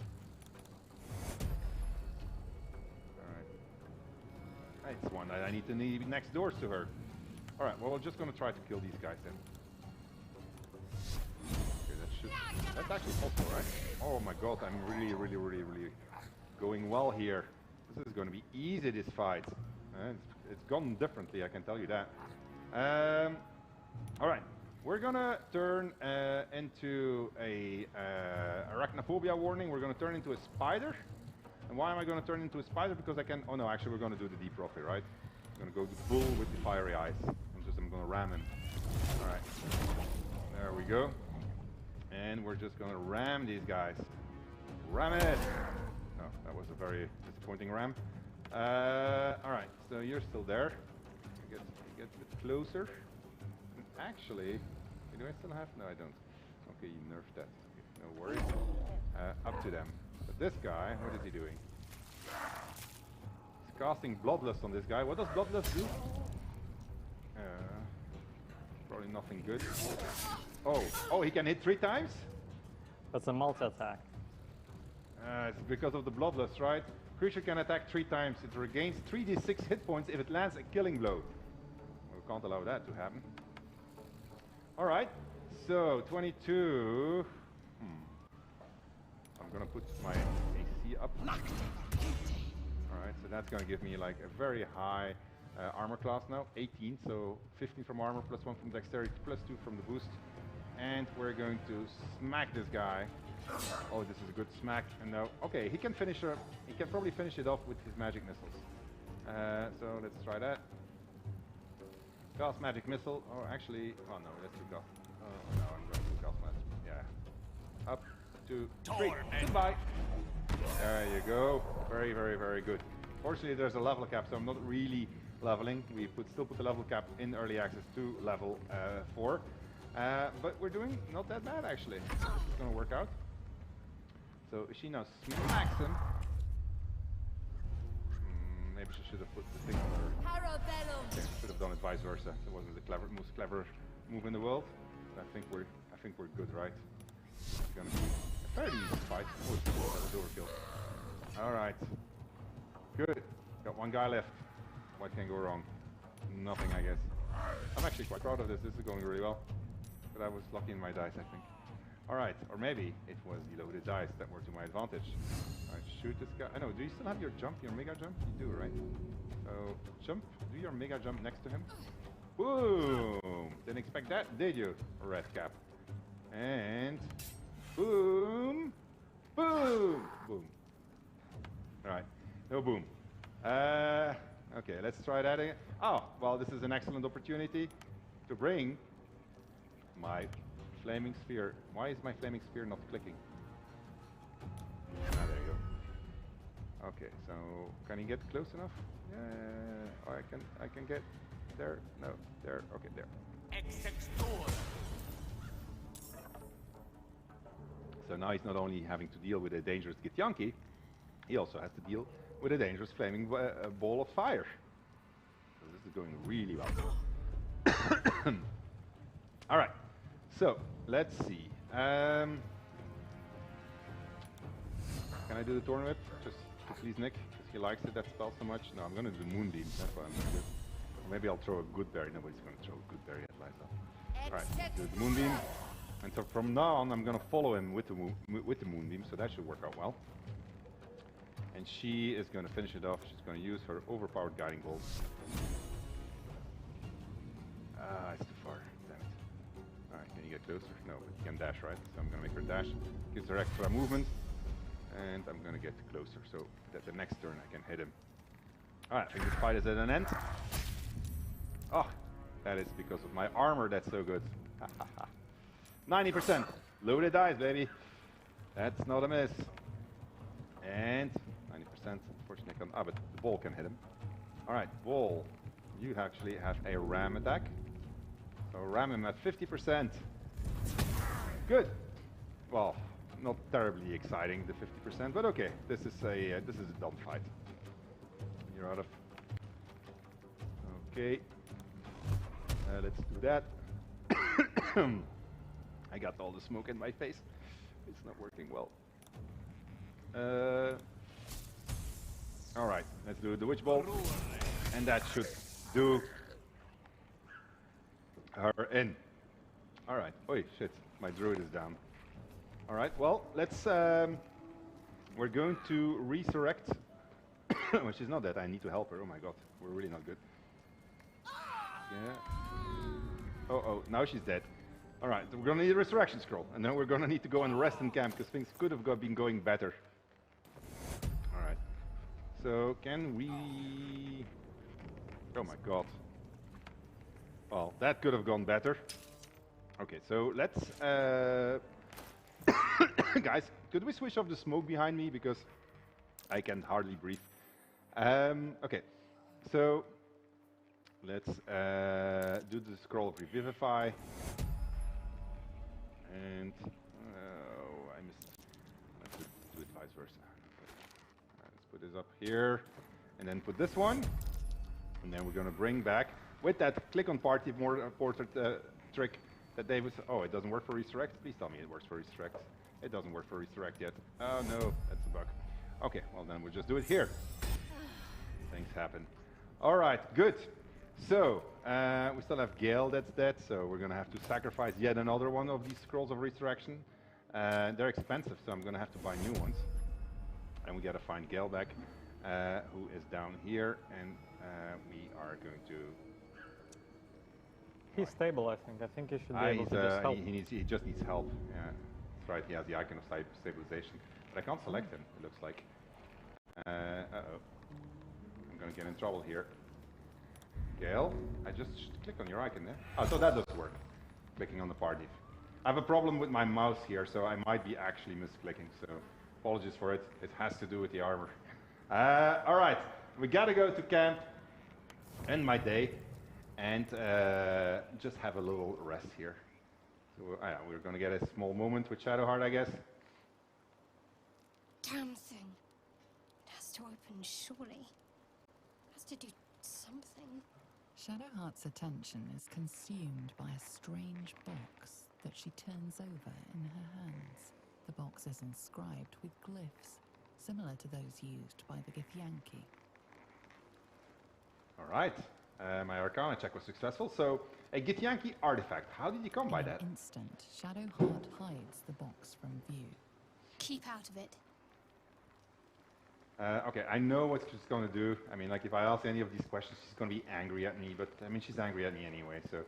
Alright. It's one that I need to be next door to her. Alright, well, we're just gonna try to kill these guys then. That's actually possible, right? Oh my god, I'm really going well here. This is going to be easy, this fight. It's gone differently, I can tell you that. Alright, we're gonna turn into a arachnophobia warning. We're gonna turn into a spider. And why am I gonna turn into a spider? Because I can... Oh no, actually we're gonna do the deep prophet, right? I'm gonna go the bull with the fiery eyes. I'm gonna ram him. Alright. There we go. And we're just gonna ram these guys. Ram it! Oh, that was a very disappointing ram. Alright, so you're still there. Get a bit closer. Actually, do I still have? No, I don't. Okay, you nerfed that. Okay, no worries. Up to them. But this guy, what is he doing? He's casting Bloodlust on this guy. What does Bloodlust do? Probably nothing good. Oh, he can hit 3 times? That's a multi-attack. It's because of the Bloodlust, right? Creature can attack 3 times. It regains 3d6 hit points if it lands a killing blow. We can't allow that to happen. Alright, so 22. I'm gonna put my AC up. Alright, so that's gonna give me like a very high armor class now. 18, so 15 from armor, plus 1 from dexterity, plus 2 from the boost. And we're going to smack this guy. Oh, this is a good smack. And now, okay, he can finish her. He can probably finish it off with his magic missiles. So let's try that. Cast magic missile. Oh, actually, oh no, that's too cast. Oh no, I'm going to cast magic. Yeah. Up, 2, 3. Goodbye. There you go. Very, very, very good. Fortunately, there's a level cap, so I'm not really leveling. We still put the level cap in early access to level 4. But we're doing not that bad actually. It's gonna work out. So she now smacks him. Maybe she should have put the thing on her. Okay, should have done it vice versa. It wasn't the most clever move in the world. But I think we're good, right? It's gonna be a fairly easy fight. Oh, that was overkill. All right, good. Got 1 guy left. What can go wrong? Nothing, I guess. I'm actually quite proud of this. This is going really well. But I was lucky in my dice, I think. Alright, or maybe it was the loaded dice that were to my advantage. Alright, shoot this guy. I know, do you still have your jump, your mega jump? You do, right? So, jump, do your mega jump next to him. Boom! Didn't expect that, did you? Red cap. And boom! Boom! Boom. Alright, no boom. Okay, let's try that again. Oh, well, this is an excellent opportunity to bring my flaming sphere. Why is my flaming sphere not clicking? Ah, there you go. Okay, so can he get close enough? Yeah, oh, I can get there. No, there. Okay, there. So now he's not only having to deal with a dangerous Githyanki, he also has to deal with a dangerous flaming ball of fire. So this is going really well. All right. So, let's see. Can I do the Thorn Whip? Just to please Nick, because he likes it, that spell so much. No, I'm going to do Moonbeam, that's why I'm going to do it. Or maybe I'll throw a good berry. Nobody's going to throw a good berry at Liza. Alright, do the Moonbeam. And so from now on, I'm going to follow him with the Moonbeam, so that should work out well. And she is going to finish it off. She's going to use her overpowered Guiding Bolt. Ah, it's too far. Alright, can you get closer? No, but you can dash, right? So I'm gonna make her dash. Gives her extra movement. And I'm gonna get closer, so that the next turn I can hit him. Alright, I think this fight is at an end. Oh, that is because of my armor that's so good. 90%. Loaded dice, baby. That's not a miss. And 90%, unfortunately I can't. Ah, but the ball can hit him. Alright, ball. You actually have a ram attack. So ram him at 50%. Good. Well, not terribly exciting, the 50%, but okay. This is a dumb fight. You're out of. Okay. Let's do that. I got all the smoke in my face. It's not working well. All right. Let's do the witch ball, and that should do her in. All right. Oh shit, my druid is down. All right. Well, let's. We're going to resurrect. Well, she's not dead. I need to help her. Oh my god, we're really not good. Yeah. Oh, now she's dead. All right. We're gonna need a resurrection scroll, and then we're gonna need to go and rest in camp because things could have been going better. All right. So can we? Oh my god. Well, that could have gone better. Okay, so let's... Guys, could we switch off the smoke behind me? Because I can hardly breathe. Okay, so let's do the scroll of Revivify. And I missed. Let's do it vice versa. Let's put this up here, and then put this one, and then we're going to bring back with that click on party portrait trick that David. Oh, it doesn't work for resurrect. Please tell me it works for resurrect. It doesn't work for resurrect yet. Oh no, that's the bug. Okay, well then we'll just do it here. Things happen. All right, good. So, we still have Gale that's dead, so we're going to have to sacrifice yet another one of these Scrolls of Resurrection. They're expensive, so I'm going to have to buy new ones. And we got to find Gale back, who is down here, and we are going to... He's stable, I think. I think he should be able to just help. He just needs help. Yeah, that's right. He has the icon of stabilization. But I can't select him, it looks like. Uh-oh. I'm going to get in trouble here. Gale, I just click on your icon there. Oh, so that doesn't work. Clicking on the party. I have a problem with my mouse here, so I might be actually misclicking. So apologies for it. It has to do with the armor. All right, we gotta go to camp, end my day, and just have a little rest here. So yeah, we're gonna get a small moment with Shadowheart, I guess. Damn thing. It has to open, surely. It has to do something. Shadowheart's attention is consumed by a strange box that she turns over in her hands. The box is inscribed with glyphs, similar to those used by the Githyanki. All right, my Arcana check was successful. So, a Githyanki artifact. How did you come by that? In an instant, Shadowheart hides the box from view. Keep out of it. Okay, I know what she's going to do. I mean, like, if I ask any of these questions, she's going to be angry at me. But, I mean, she's angry at me anyway, so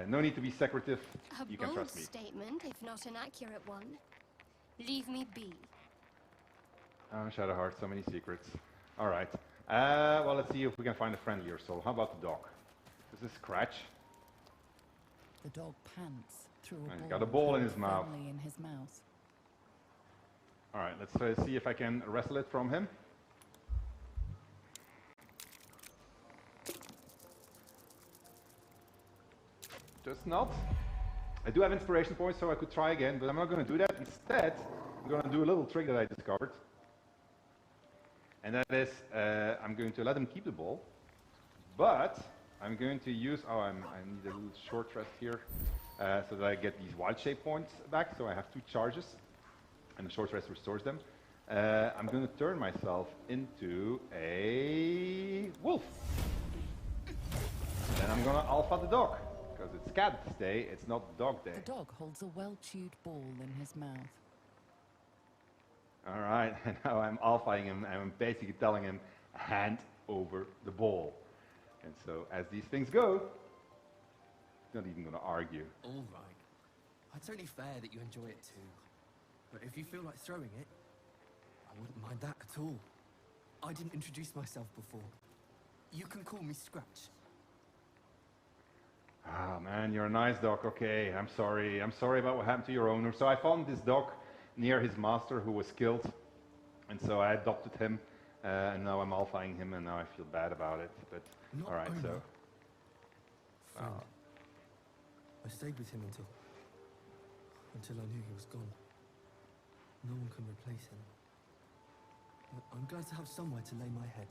no need to be secretive. You can trust me. A bold statement, if not an accurate one. Leave me be. Oh, Shadowheart, so many secrets. All right. Well, let's see if we can find a friendlier soul. How about the dog? Does this scratch? The dog pants through a ball. He's got a ball in his mouth. In his mouth. All right, let's see if I can wrestle it from him. Just not. I do have inspiration points, so I could try again, but I'm not going to do that. Instead, I'm going to do a little trick that I discovered. And that is, I'm going to let him keep the ball, but I'm going to use, I need a little short rest here, so that I get these wild shape points back, so I have 2 charges. And the short rest restores them. I'm going to turn myself into a wolf. Then I'm going to alpha the dog, because it's cat day, it's not dog day. The dog holds a well-chewed ball in his mouth. All right, and now I'm alphaing him, and I'm basically telling him, hand over the ball. And so, as these things go, he's not even going to argue. All right. It's only fair that you enjoy it too. But if you feel like throwing it, I wouldn't mind that at all. I didn't introduce myself before. You can call me Scratch. Ah, man, you're a nice dog. Okay, I'm sorry. I'm sorry about what happened to your owner. So I found this dog near his master who was killed. And so I adopted him. And now I'm alphaing him, and now I feel bad about it. But, all right, so... Friend. I stayed with him until I knew he was gone. No one can replace him. But I'm glad to have somewhere to lay my head.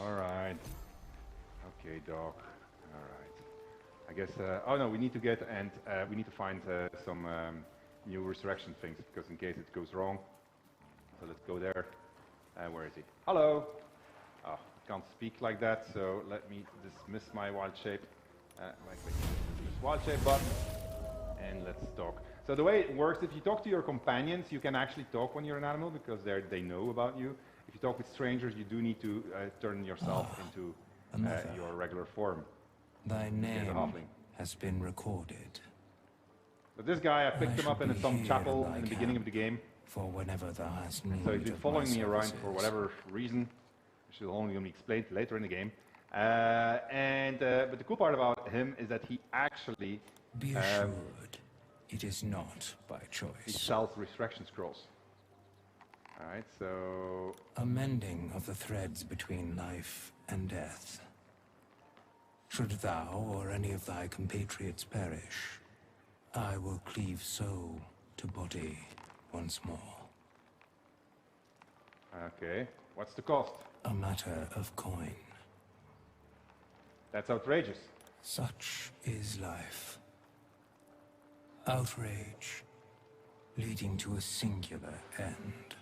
All right. Okay, dog. All right. I guess, oh no, we need to get, and we need to find some new resurrection things, because in case it goes wrong. So let's go there. Where is he? Hello! Oh, I can't speak like that, so let me dismiss my wild shape. Dismiss wild shape button, and let's talk. So the way it works, if you talk to your companions, you can actually talk when you're an animal, because they know about you. If you talk with strangers, you do need to turn yourself into your regular form. Thy name has been recorded. But this guy, I picked him up in some chapel in the beginning of the game. For whenever thou hast need so he's been following me around services. for whatever reason, which is only going to be explained later in the game. But the cool part about him is that he actually... Be assured, it is not by choice. He sells resurrection scrolls. All right, so... A mending of the threads between life and death. Should thou or any of thy compatriots perish, I will cleave soul to body once more. Okay, what's the cost? A matter of coin. That's outrageous. Such is life. Outrage, leading to a singular end.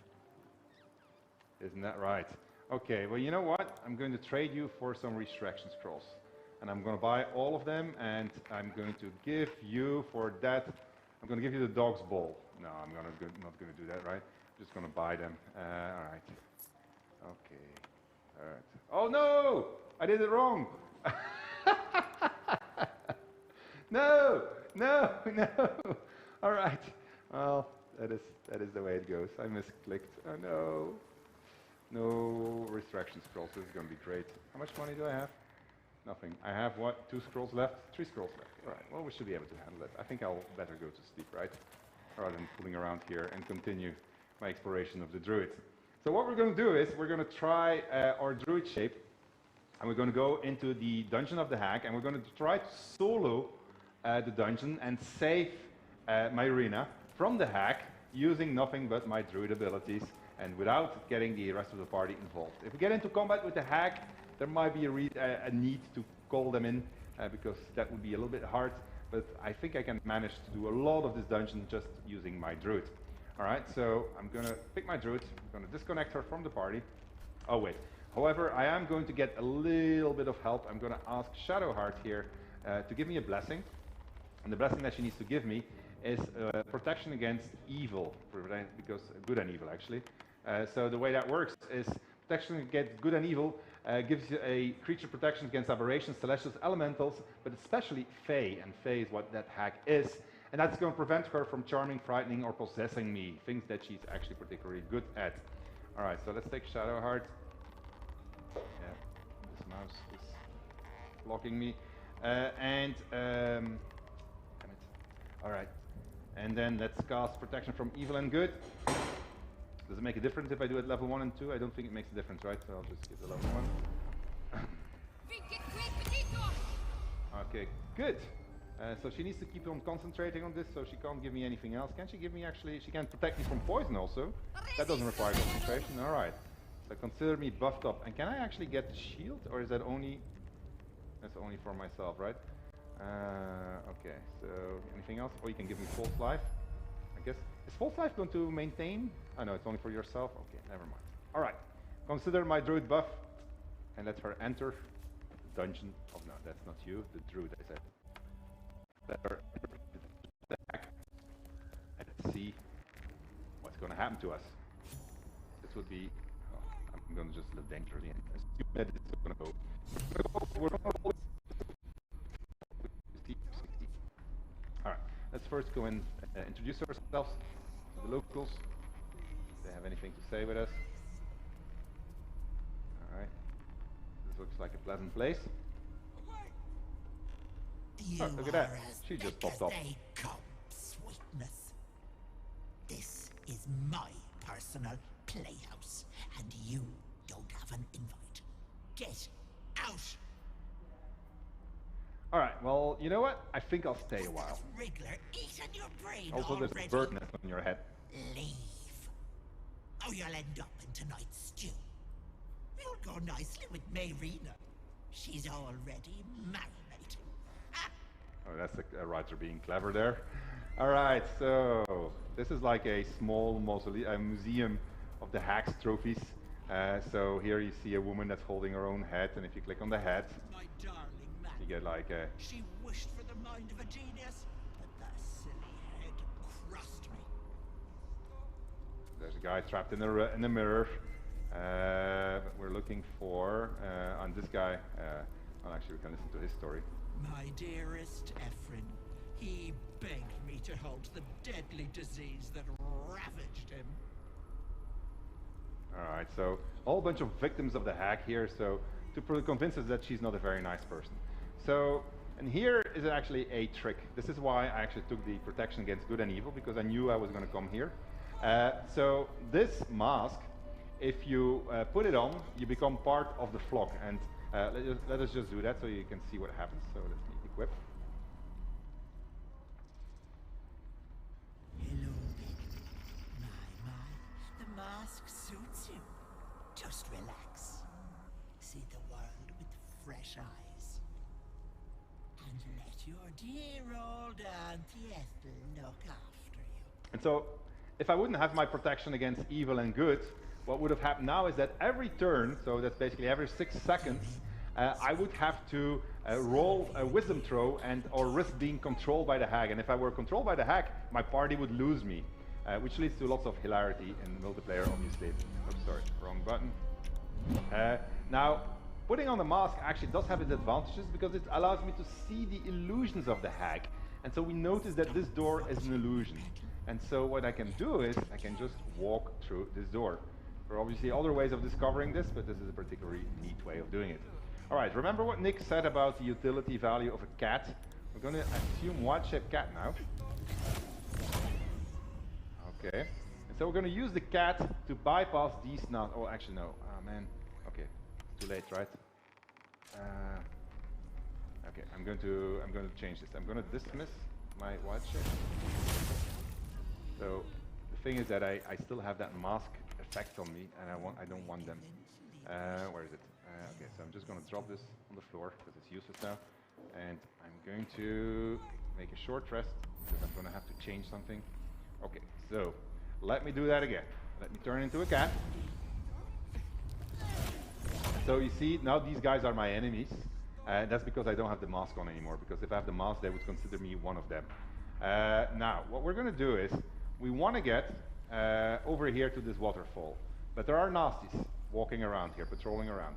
Isn't that right? Okay, well, you know what? I'm going to trade you for some resurrection scrolls. And I'm going to buy all of them, and I'm going to give you, for that, I'm going to give you the dog's bowl. No, I'm not going to do that, right? I'm just going to buy them. All right. Okay. All right. Oh, no! I did it wrong! No! No! No! All right. Well, that is the way it goes. I misclicked. Oh, no. No resurrection scrolls. This is going to be great. How much money do I have? Nothing. I have, what, 2 scrolls left? 3 scrolls left. All right, well, we should be able to handle it. I think I'll better go to sleep, right? Rather than fooling around here and continue my exploration of the Druid. So what we're going to do is we're going to try our Druid shape, and we're going to go into the Dungeon of the Hag, and we're going to try to solo the dungeon and save my arena from the Hag using nothing but my Druid abilities and without getting the rest of the party involved. If we get into combat with the Hag, there might be a need to call them in because that would be a little bit hard, but I think I can manage to do a lot of this dungeon just using my Druid. All right, so I'm going to pick my Druid, I'm going to disconnect her from the party. Oh wait, however, I am going to get a little bit of help. I'm going to ask Shadowheart here to give me a blessing, and the blessing that she needs to give me is protection against evil, because good and evil actually. So the way that works is protection against good and evil gives you a creature protection against aberrations, celestials, elementals, but especially Fae, and Fae is what that Hag is. And that's going to prevent her from charming, frightening, or possessing me, things that she's actually particularly good at. All right, so let's take Shadowheart. Yeah, this mouse is blocking me. Damn it. All right, and then let's cast protection from evil and good. Does it make a difference if I do it level 1 and 2? I don't think it makes a difference, right? So I'll just give the level 1. Okay, good. So she needs to keep on concentrating on this, so she can't give me anything else. Can she give me actually, she can protect me from poison also. That doesn't require concentration, all right. So consider me buffed up. And can I actually get the shield, or is that only, that's only for myself, right? Okay, so anything else? Oh, you can give me false life, I guess. Is false life going to maintain? Oh no, it's only for yourself? Okay, never mind. All right, consider my Druid buff, and let her enter the dungeon. Oh no, that's not you, the Druid, I said. Let her enter the Hag, and let's see what's going to happen to us. This would be, oh, I'm going to just live dangerously and assume that it's going to go. We're going to roll. All right, let's first go and introduce ourselves to the locals. Do they have anything to say with us? All right, this looks like a pleasant place. Oh, look at that, she just popped up. Come, sweetness. This is my personal playhouse, and you don't have an invite. Get out! All right, well, you know what? I think I'll stay a while. Wriggler eating your brain Also, there's a bird nest on your head. Leave. Or you'll end up in tonight's stew. You'll go nicely with Mayrina. She's already marinating. Oh, that's a writer being clever there. All right, so this is like a small museum of the Hag's trophies. So here you see a woman that's holding her own head, and if you click on the head, My darling man. you get like a... She wished for the mind of a genius, but that silly head crushed me. There's a guy trapped in the mirror. But we're looking for, on this guy, well actually we can listen to his story. My dearest Ephraim, he begged me to halt the deadly disease that ravaged him. All right, so a whole bunch of victims of the Hag here, so to convince us that she's not a very nice person. So, and here is actually a trick. This is why I actually took the protection against good and evil, because I knew I was going to come here. So this mask, if you put it on, you become part of the flock. And let us just do that so you can see what happens. So let's equip. Hello, Becky. My, the mask suits you. Just relax. See the world with fresh eyes. And let your dear old Auntie Ethel look after you. And so, if I wouldn't have my protection against evil and good, what would have happened now is that every turn, so that's basically every 6 seconds, I would have to roll a wisdom throw or risk being controlled by the hag. And if I were controlled by the hag, my party would lose me, which leads to lots of hilarity in multiplayer, obviously. Oops, sorry, wrong button. Now, putting on the mask actually does have its advantages because it allows me to see the illusions of the hag. And so we notice that this door is an illusion. And so what I can do is I can just walk through this door. There are obviously other ways of discovering this, but this is a particularly neat way of doing it. All right, remember what Nick said about the utility value of a cat? We're going to assume wild-shaped cat now. Okay. And so we're going to use the cat to bypass these now. Oh, actually no. Oh man. Okay. Too late, right? Okay. I'm going to change this. I'm going to dismiss my wild-shape. So the thing is that I still have that mask effect on me, and I don't want them. Where is it? Okay, so I'm just going to drop this on the floor because it's useless now, and I'm going to make a short rest because I'm going to have to change something. Okay, so let me do that again. Let me turn into a cat. So you see, now these guys are my enemies. That's because I don't have the mask on anymore, because if I have the mask, they would consider me one of them. Now, what we're going to do is, we want to get over here to this waterfall. But there are nasties walking around here, patrolling around.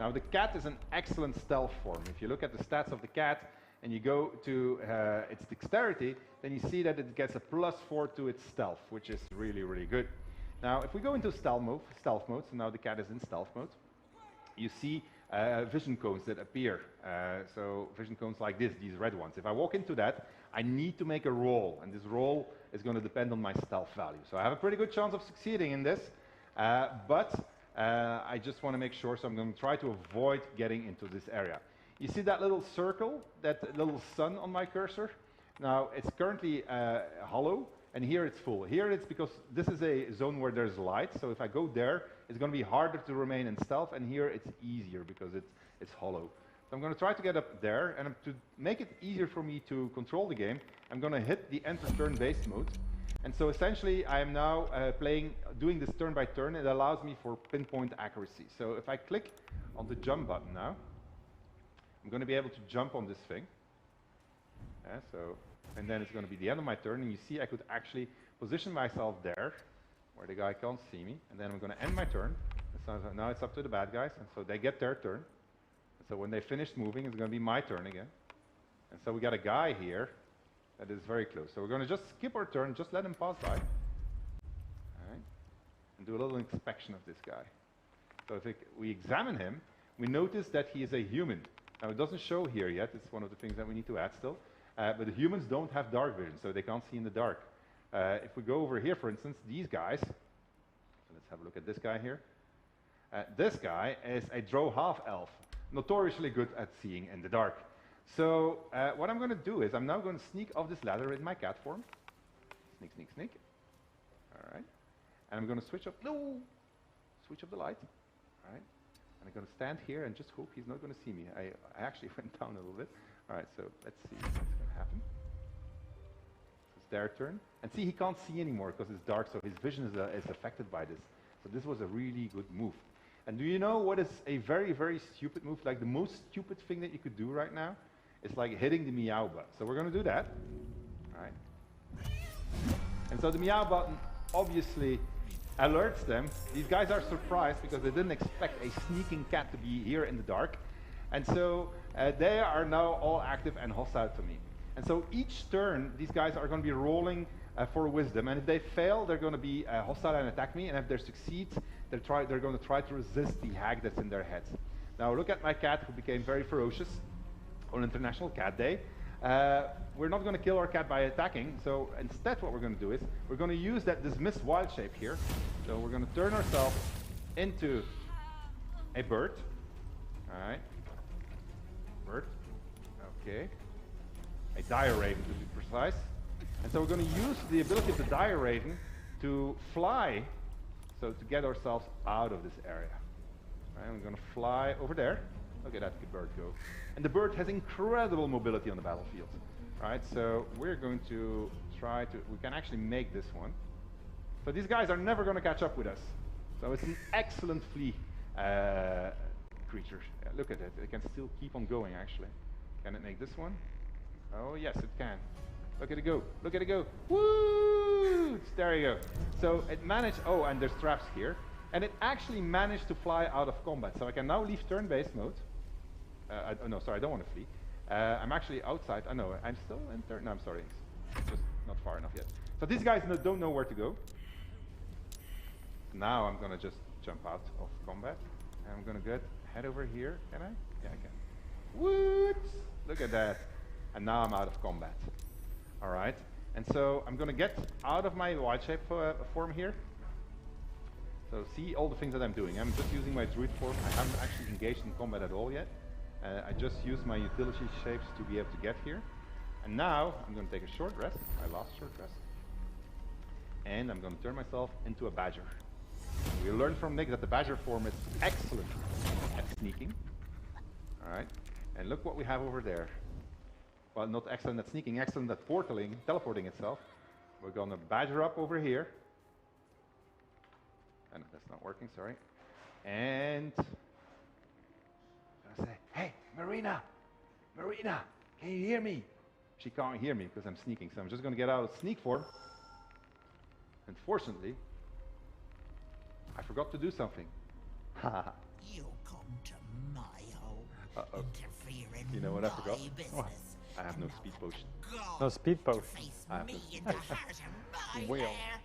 Now, the cat is an excellent stealth form. If you look at the stats of the cat, and you go to its dexterity, then you see that it gets a +4 to its stealth, which is really, really good. Now, if we go into stealth mode, so now the cat is in stealth mode, you see vision cones that appear. So vision cones like this, these red ones. If I walk into that, I need to make a roll, and this roll is going to depend on my stealth value. So I have a pretty good chance of succeeding in this, but I just want to make sure, so I'm going to try to avoid getting into this area. You see that little circle, that little sun on my cursor? Now, it's currently hollow, and here it's full. Here it's because this is a zone where there's light, so if I go there, it's going to be harder to remain in stealth, and here it's easier because it's hollow. So I'm going to try to get up there, and to make it easier for me to control the game, I'm going to hit the enter turn-based mode. And so essentially, I am now doing this turn by turn. It allows me for pinpoint accuracy. So if I click on the jump button now, I'm going to be able to jump on this thing. And then it's going to be the end of my turn, and you see I could actually position myself there, where the guy can't see me, and then I'm going to end my turn. So now it's up to the bad guys, and so they get their turn. And so when they finish moving, it's going to be my turn again. And so we got a guy here that is very close. So we're going to just skip our turn, just let him pass by. All right. And do a little inspection of this guy. So if we examine him, we notice that he is a human. Now it doesn't show here yet, it's one of the things that we need to add still. But the humans don't have dark vision, so they can't see in the dark. If we go over here, for instance, these guys, so let's have a look at this guy here. This guy is a drow half-elf, notoriously good at seeing in the dark. So what I'm going to do is I'm now going to sneak off this ladder in my cat form. Sneak, sneak, sneak. All right. And I'm going to switch up the light. All right. And I'm going to stand here and just hope he's not going to see me. I actually went down a little bit. All right, so let's see what's going to happen. It's their turn. And see, he can't see anymore because it's dark, so his vision is affected by this. So this was a really good move. And do you know what is a very, very stupid move? Like the most stupid thing that you could do right now is like hitting the meow button. So we're going to do that. All right. And so the meow button obviously alerts them. These guys are surprised because they didn't expect a sneaking cat to be here in the dark. And so they are now all active and hostile to me. And so each turn, these guys are going to be rolling for wisdom. And if they fail, they're going to be hostile and attack me. And if they succeed, they're going to try to resist the hag that's in their heads. Now look at my cat who became very ferocious on International Cat Day. we're not going to kill our cat by attacking. So instead what we're going to do is we're going to use that dismiss wild shape here. So we're going to turn ourselves into a bird. All right. Bird. Okay. A dire raven to be precise. And so we're going to use the ability of the dire raven to fly, so to get ourselves out of this area. Right, we're going to fly over there. Look at that bird go. And the bird has incredible mobility on the battlefield. Right, so we're going to try to, we can actually make this one. So these guys are never going to catch up with us. So it's an excellent flea creature. Yeah, look at it, it can still keep on going actually. Can it make this one? Oh yes, it can. Look at it go, look at it go. Woo! There you go. So it managed, oh, and there's traps here. And it actually managed to fly out of combat. So I can now leave turn-based mode. Oh no, sorry, I don't want to flee. I'm actually outside. I know, I'm still in turn. No, I'm sorry. It's just not far enough yet. So these guys don't know where to go. Now I'm going to just jump out of combat. And I'm going to head over here. Can I? Yeah, I can. Woot! Look at that. And now I'm out of combat. All right. And so I'm going to get out of my wild shape form here. So see all the things that I'm doing. I'm just using my druid form. I haven't actually engaged in combat at all yet. I just used my utility shapes to be able to get here. And now I'm going to take a short rest, my last short rest. And I'm going to turn myself into a badger. We learned from Nick that the badger form is excellent at sneaking. All right. And look what we have over there. Well, not excellent at sneaking, excellent at teleporting itself. We're going to badger up over here. And that's not working, sorry. And I say, hey, Marina, Marina, can you hear me? She can't hear me because I'm sneaking, so I'm just going to get out of sneak form. Unfortunately, I forgot to do something. You come to my home, interfering You know what I forgot? business. I have no speed potion. No speed potion. I have no Me speed in the potion. heart of my Will. lair.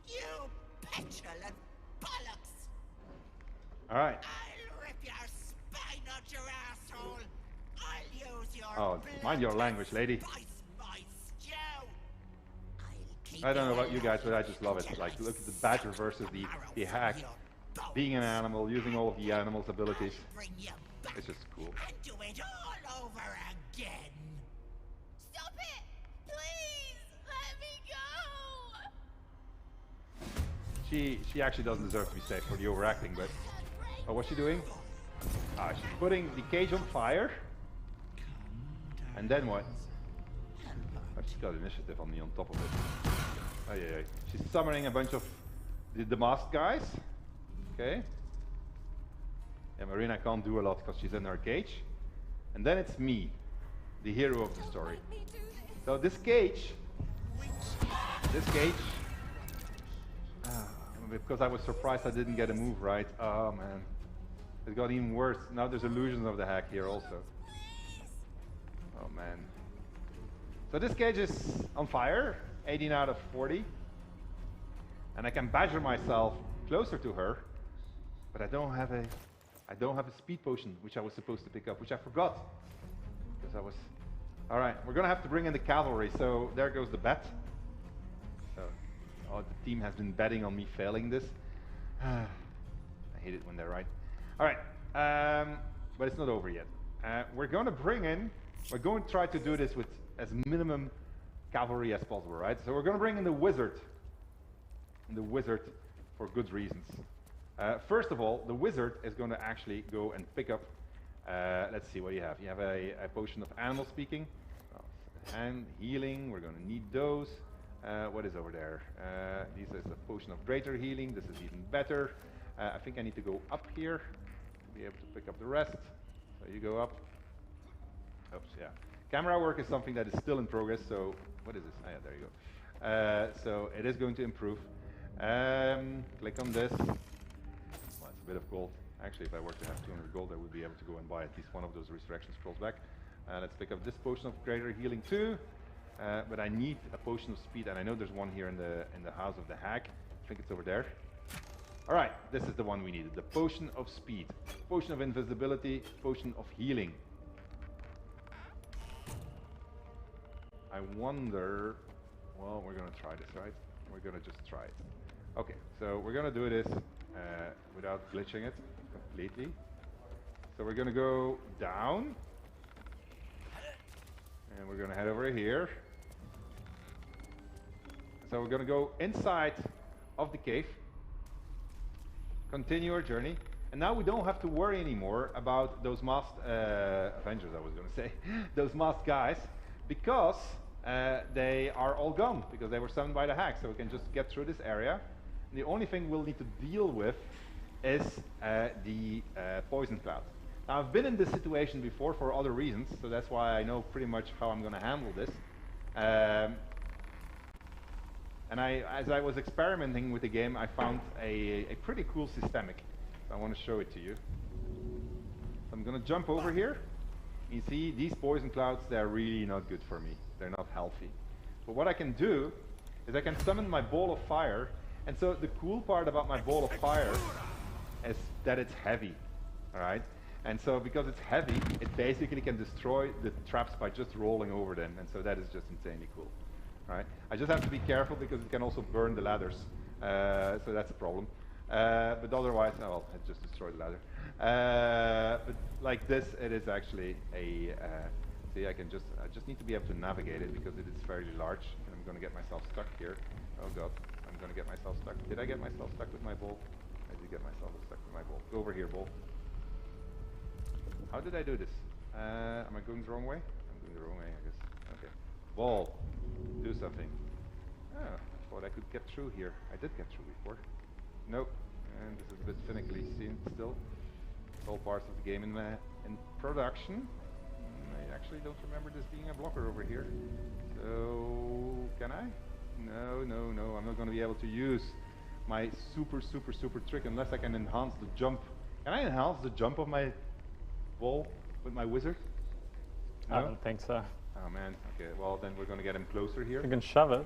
You petulant bollocks! All right. I'll rip your spine out your asshole. I'll use your Oh, mind your language, lady. spice my stew. I don't know about you guys, but I just love it. Like, look at the badger versus the hag. Being an animal, using all of the animal's abilities. It's just cool. Do it all over again. Stop it! Please, let me go! She actually doesn't deserve to be saved for the overacting, but... Oh, what's she doing? Ah, she's putting the cage on fire. And then what? Oh, she's got initiative on top of it. Oh, yeah. She's summoning a bunch of the masked guys. Okay. Yeah, Marina can't do a lot because she's in her cage. And then it's me, the hero of the story. So this cage, because I was surprised I didn't get a move right. Oh man, it got even worse. Now there's illusions of the hack here also. Oh man. So this cage is on fire, 18 out of 40. And I can badger myself closer to her, but I don't have a speed potion, which I was supposed to pick up, which I forgot. Because I was... Alright, we're gonna have to bring in the cavalry, so there goes the bet. So, the team has been betting on me failing this. I hate it when they're right. Alright, but it's not over yet. We're going to try to do this with as minimum cavalry as possible, right? So we're going to bring in the wizard. The wizard for good reasons. First of all, the wizard is going to actually go and pick up, let's see what you have. You have a potion of animal speaking, and healing, we're going to need those. What is over there? This is a potion of greater healing, this is even better. I think I need to go up here to be able to pick up the rest. So you go up. Oops, yeah. Camera work is something that is still in progress, so what is this? Ah, yeah, there you go. So it is going to improve. Click on this. Well, it's a bit of gold. Actually, if I were to have 200 gold, I would be able to go and buy at least one of those resurrection scrolls back. Let's pick up this potion of greater healing too. But I need a potion of speed, and I know there's one here in the house of the hag. I think it's over there. All right, this is the one we needed. The potion of speed, potion of invisibility, potion of healing. I wonder, well, we're gonna try this, right? We're gonna just try it. Okay, so we're gonna do this without glitching it completely. So we're gonna go down, and we're gonna head over here. So we're gonna go inside of the cave, continue our journey, and now we don't have to worry anymore about those masked Avengers, I was gonna say, those masked guys, because they are all gone, because they were summoned by the hag, so we can just get through this area. And the only thing we'll need to deal with is the poison cloud. Now, I've been in this situation before for other reasons, so that's why I know pretty much how I'm gonna handle this. And as I was experimenting with the game, I found a pretty cool systemic. So I want to show it to you. So I'm going to jump over here. You see, these poison clouds, they're really not good for me. They're not healthy. But what I can do is I can summon my ball of fire. And so the cool part about my ball of fire is that it's heavy. All right? And so because it's heavy, it basically can destroy the traps by just rolling over them. And so that is just insanely cool. Right. I just have to be careful because it can also burn the ladders, so that's a problem. But otherwise, oh, well, I just destroyed the ladder. But like this, it is actually a. See, I just need to be able to navigate it because it is fairly large, and I'm going to get myself stuck here. Oh God, I'm going to get myself stuck. Did I get myself stuck with my ball? I did get myself stuck with my ball. Go over here, ball. How did I do this? Am I going the wrong way? I'm going the wrong way, I guess. Okay. Ball. Do something. Oh, I thought I could get through here. I did get through before. Nope. And this is a bit finically seen still. It's all parts of the game in production. I actually don't remember this being a blocker over here. So, can I? No, no, no. I'm not going to be able to use my super trick unless I can enhance the jump. Can I enhance the jump of my ball with my wizard? No? I don't think so. Oh man, okay, well then we're going to get him closer here. You can shove it.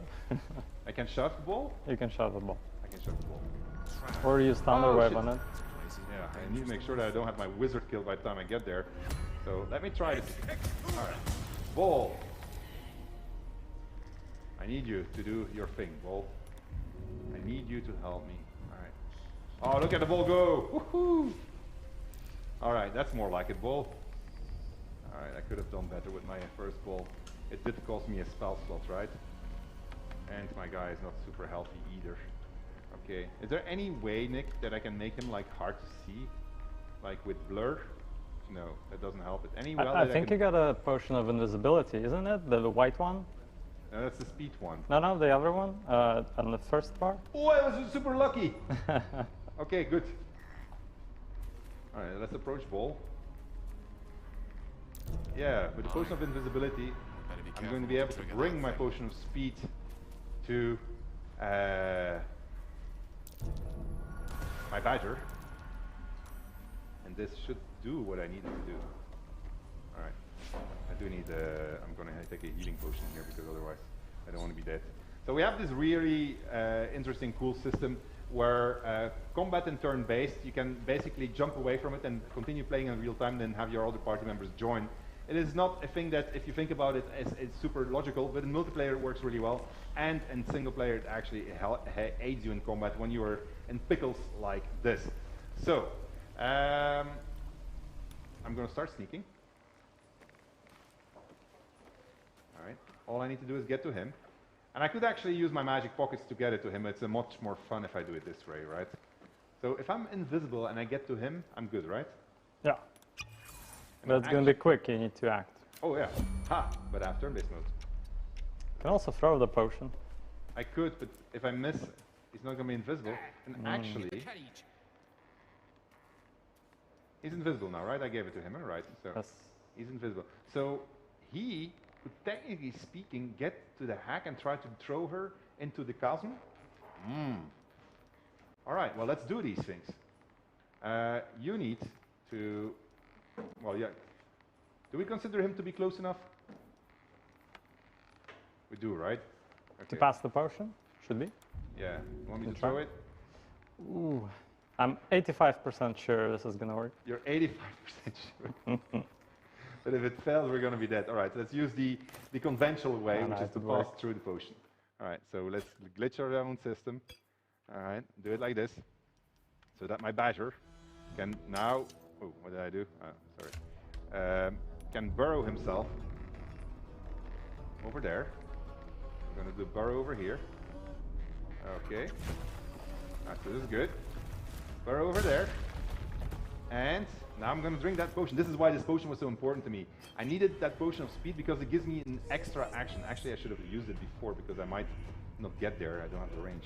I can shove the ball? You can shove the ball. I can shove the ball. Or use Thunder Wave on it. Yeah, I need to make sure that I don't have my wizard killed by the time I get there. So let me try this. Alright. Ball. I need you to do your thing, ball. I need you to help me. Alright. Oh, look at the ball go! Woohoo! Alright, that's more like it, ball. Alright, I could have done better with my first ball. It did cost me a spell slot, right? And my guy is not super healthy either. Okay, is there any way, Nick, that I can make him like hard to see? Like with blur? No, that doesn't help it. I think you got a potion of invisibility, isn't it? The white one? No, that's the speed one. No, the other one, on the first bar. Oh, I was super lucky! Okay, good. Alright, let's approach ball. Yeah, with the potion of invisibility, I'm going to be able to bring my potion of speed to my badger, and this should do what I needed to do. Alright, I do need I'm going to take a healing potion here because otherwise I don't want to be dead. So we have this really interesting, cool system where combat and turn-based, you can basically jump away from it and continue playing in real time, then have your other party members join. It is not a thing that, if you think about it, it's super logical, but in multiplayer it works really well, and in single player it actually aids you in combat when you are in pickles like this. So, I'm going to start sneaking. Alright, all I need to do is get to him. And I could actually use my magic pockets to get it to him. It's much more fun if I do it this way, right? So if I'm invisible and I get to him, I'm good, right? Yeah. But it's going to be quick, you need to act. Oh yeah. Ha! But I have turn-based mode. You can also throw the potion. I could, but if I miss, he's not going to be invisible. And actually, he's invisible now, right? I gave it to him, right? So yes. He's invisible. So he could, technically speaking, get to the hag and try to throw her into the chasm. All right, well, let's do these things. You need to, well, yeah. Do we consider him to be close enough? We do, right? Okay. To pass the potion? Should be? Yeah. You want me to throw it? Ooh. I'm 85% sure this is going to work. You're 85% sure? But if it fails, we're going to be dead. All right, let's use the conventional way, which is to pass through the potion. All right, so let's glitch our own system. All right, do it like this, so that my badger can now... Oh, what did I do? Oh, sorry. Can burrow himself over there. I'm going to do burrow over here. Okay. Alright, so this is good. Burrow over there. And now I'm going to drink that potion. This is why this potion was so important to me. I needed that potion of speed because it gives me an extra action. Actually, I should have used it before because I might not get there. I don't have the range.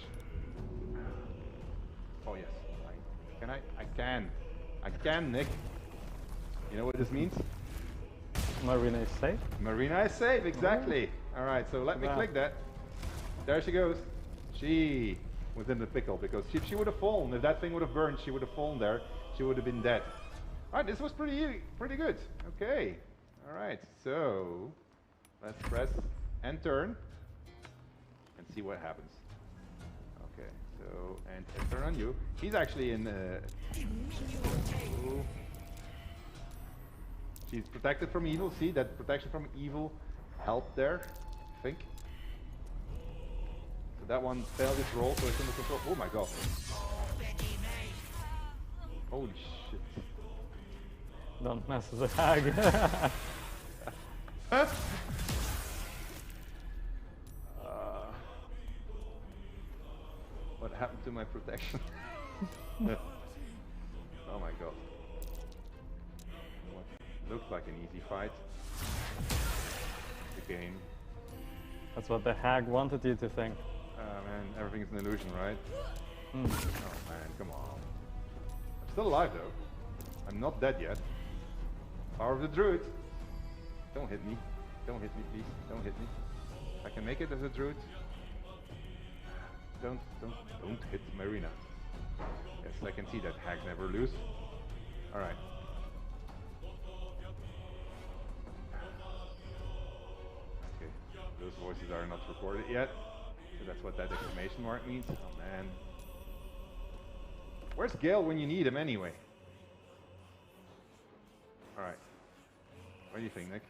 Oh yes. Can I? I can. I can, Nick. You know what this means? Marina is safe? Marina is safe, exactly. Alright, so let me click that. There she goes. She was in the pickle because if she would have fallen, if that thing would have burned, she would have fallen there. She would have been dead. Alright, this was pretty good. Okay. Alright, so let's press and turn and see what happens. Okay, so and turn on you. He's actually in she's protected from evil. See, that protection from evil helped there, I think. So that one failed its roll, so it's under control. Oh my god. Holy shit. Don't mess with the hag. What happened to my protection? Oh my god. What looked like an easy fight became... That's what the hag wanted you to think. Man, everything's an illusion, right? Mm. Oh man, come on. I'm still alive though. I'm not dead yet. Power of the Druid. Don't hit me. Don't hit me, please. Don't hit me. I can make it as a Druid. Don't hit Marina. Yes, I can see that hags never lose. Alright. Okay, those voices are not recorded yet. So that's what that exclamation mark means. Oh man. Where's Gale when you need him anyway? Alright. What do you think, Nick?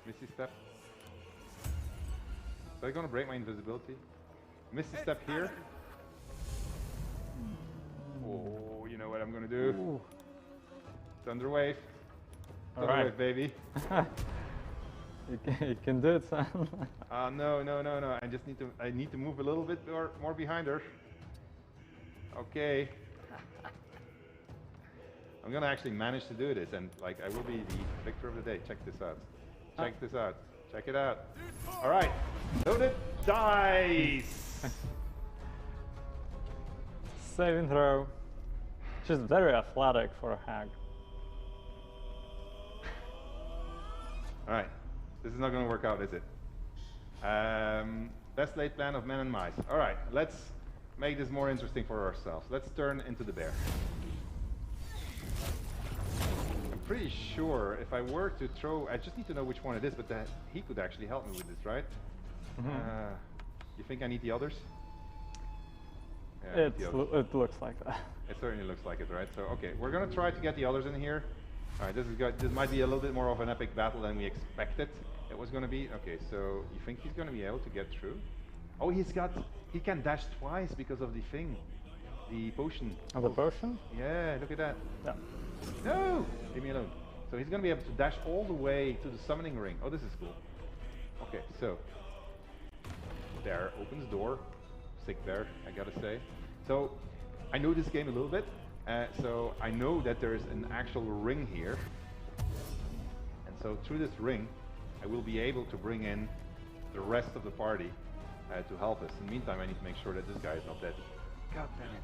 Misty step? Is that gonna break my invisibility? Misty step here. Oh, you know what I'm gonna do? Ooh. Thunder wave. Thunder wave, baby. You can do it, son. No. I need to move a little bit more behind her. Okay. I'm gonna actually manage to do this, and like I will be the victor of the day. Check this out. Check this out. Check it out. All right. Loaded dice. Saving throw. She's very athletic for a hag. Alright, this is not going to work out, is it? Best laid plan of men and mice. Alright, let's make this more interesting for ourselves. Let's turn into the bear. I'm pretty sure if I were to throw... I just need to know which one it is, but he could actually help me with this, right? Mm-hmm. You think I need the others? Yeah, it looks like that. It certainly looks like it, right? So, okay, we're going to try to get the others in here. All right, this might be a little bit more of an epic battle than we expected it was going to be. Okay, so you think he's going to be able to get through? Oh, he can dash twice because of the thing. The potion. Oh, the potion? Yeah, look at that. Yeah. No! Leave me alone. So he's going to be able to dash all the way to the summoning ring. Oh, this is cool. Okay, so. There, opens door. Sick bear, I gotta say. So, I know this game a little bit. So I know that there is an actual ring here. And so through this ring, I will be able to bring in the rest of the party to help us. In the meantime, I need to make sure that this guy is not dead. God damn it.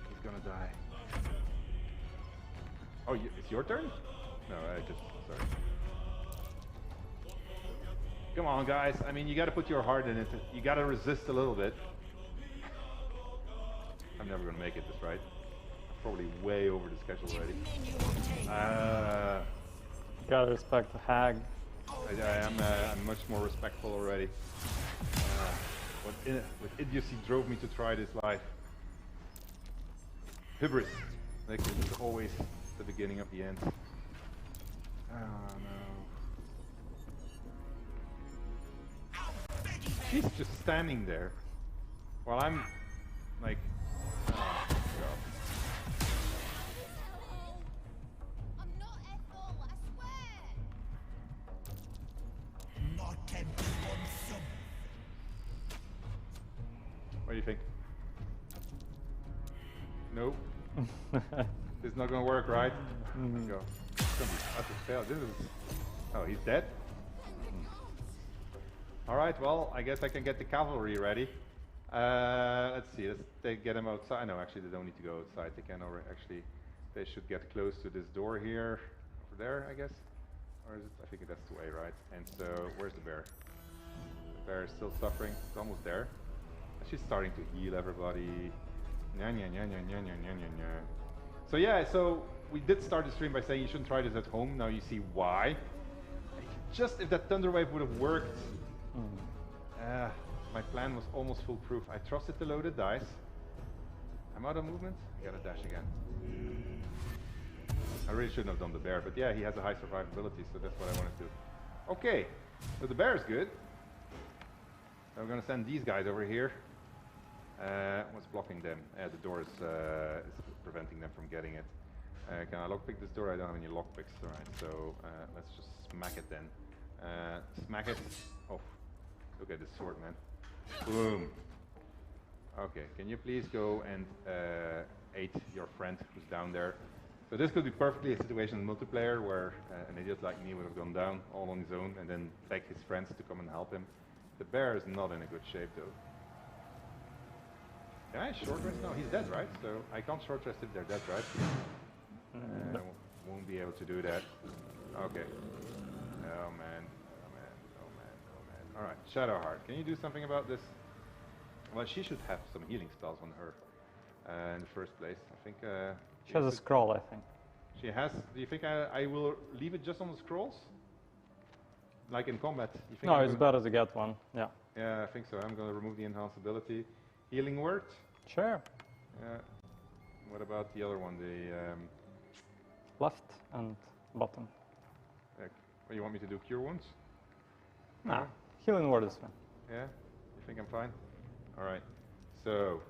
He's gonna die. Oh, it's your turn? No, sorry. Come on, guys. I mean, you gotta put your heart in it. You gotta resist a little bit. I'm never gonna make it this right. Probably way over the schedule already. Gotta respect the hag. I'm much more respectful already. What idiocy drove me to try this life? Hubris. Like, this is always the beginning of the end. Oh no. She's just standing there while I'm like, oh god. What do you think? Nope. This is not gonna work, right? Let's go. It's gonna be utter fail. This is. Oh, he's dead? Alright, well, I guess I can get the cavalry ready. Let's see, get them outside. No, actually, they don't need to go outside. They can already, actually, they should get close to this door here. Over there, I guess? Or is it? I think that's the way, right? And so, where's the bear? The bear is still suffering. It's almost there. She's starting to heal everybody. Nya, nya, nya, nya, nya, nya, nya, nya. So yeah, so we did start the stream by saying you shouldn't try this at home. Now you see why. Just if that thunder wave would have worked, my plan was almost foolproof. I trusted the loaded dice. I'm out of movement. I gotta dash again. I really shouldn't have done the bear, but yeah, he has a high survivability, so that's what I wanted to do. Okay, so the bear is good. So we're gonna send these guys over here. What's blocking them? The door is preventing them from getting it. Can I lockpick this door? I don't have any lockpicks. Alright, so let's just smack it then. Smack it. Oh, look at this sword, man. Boom. Okay, can you please go and aid your friend who's down there? So this could be perfectly a situation in multiplayer where an idiot like me would have gone down all on his own and then beg his friends to come and help him. The bear is not in a good shape though. Can I short rest? No, he's dead, right? So I can't short rest if they're dead, right? Won't be able to do that. Okay. Oh man, oh man, oh man, oh man. Alright, Shadowheart, can you do something about this? Well, she should have some healing spells on her in the first place. I think... she has a scroll, I think. She has... Do you think I will leave it just on the scrolls? Like in combat? You think no, it's better to get one, yeah. Yeah, I think so. I'm going to remove the enhanced ability. Healing word? Sure. What about the other one? The left and bottom. You want me to do cure wounds? Nah, healing word is fine. Yeah? You think I'm fine? Alright. So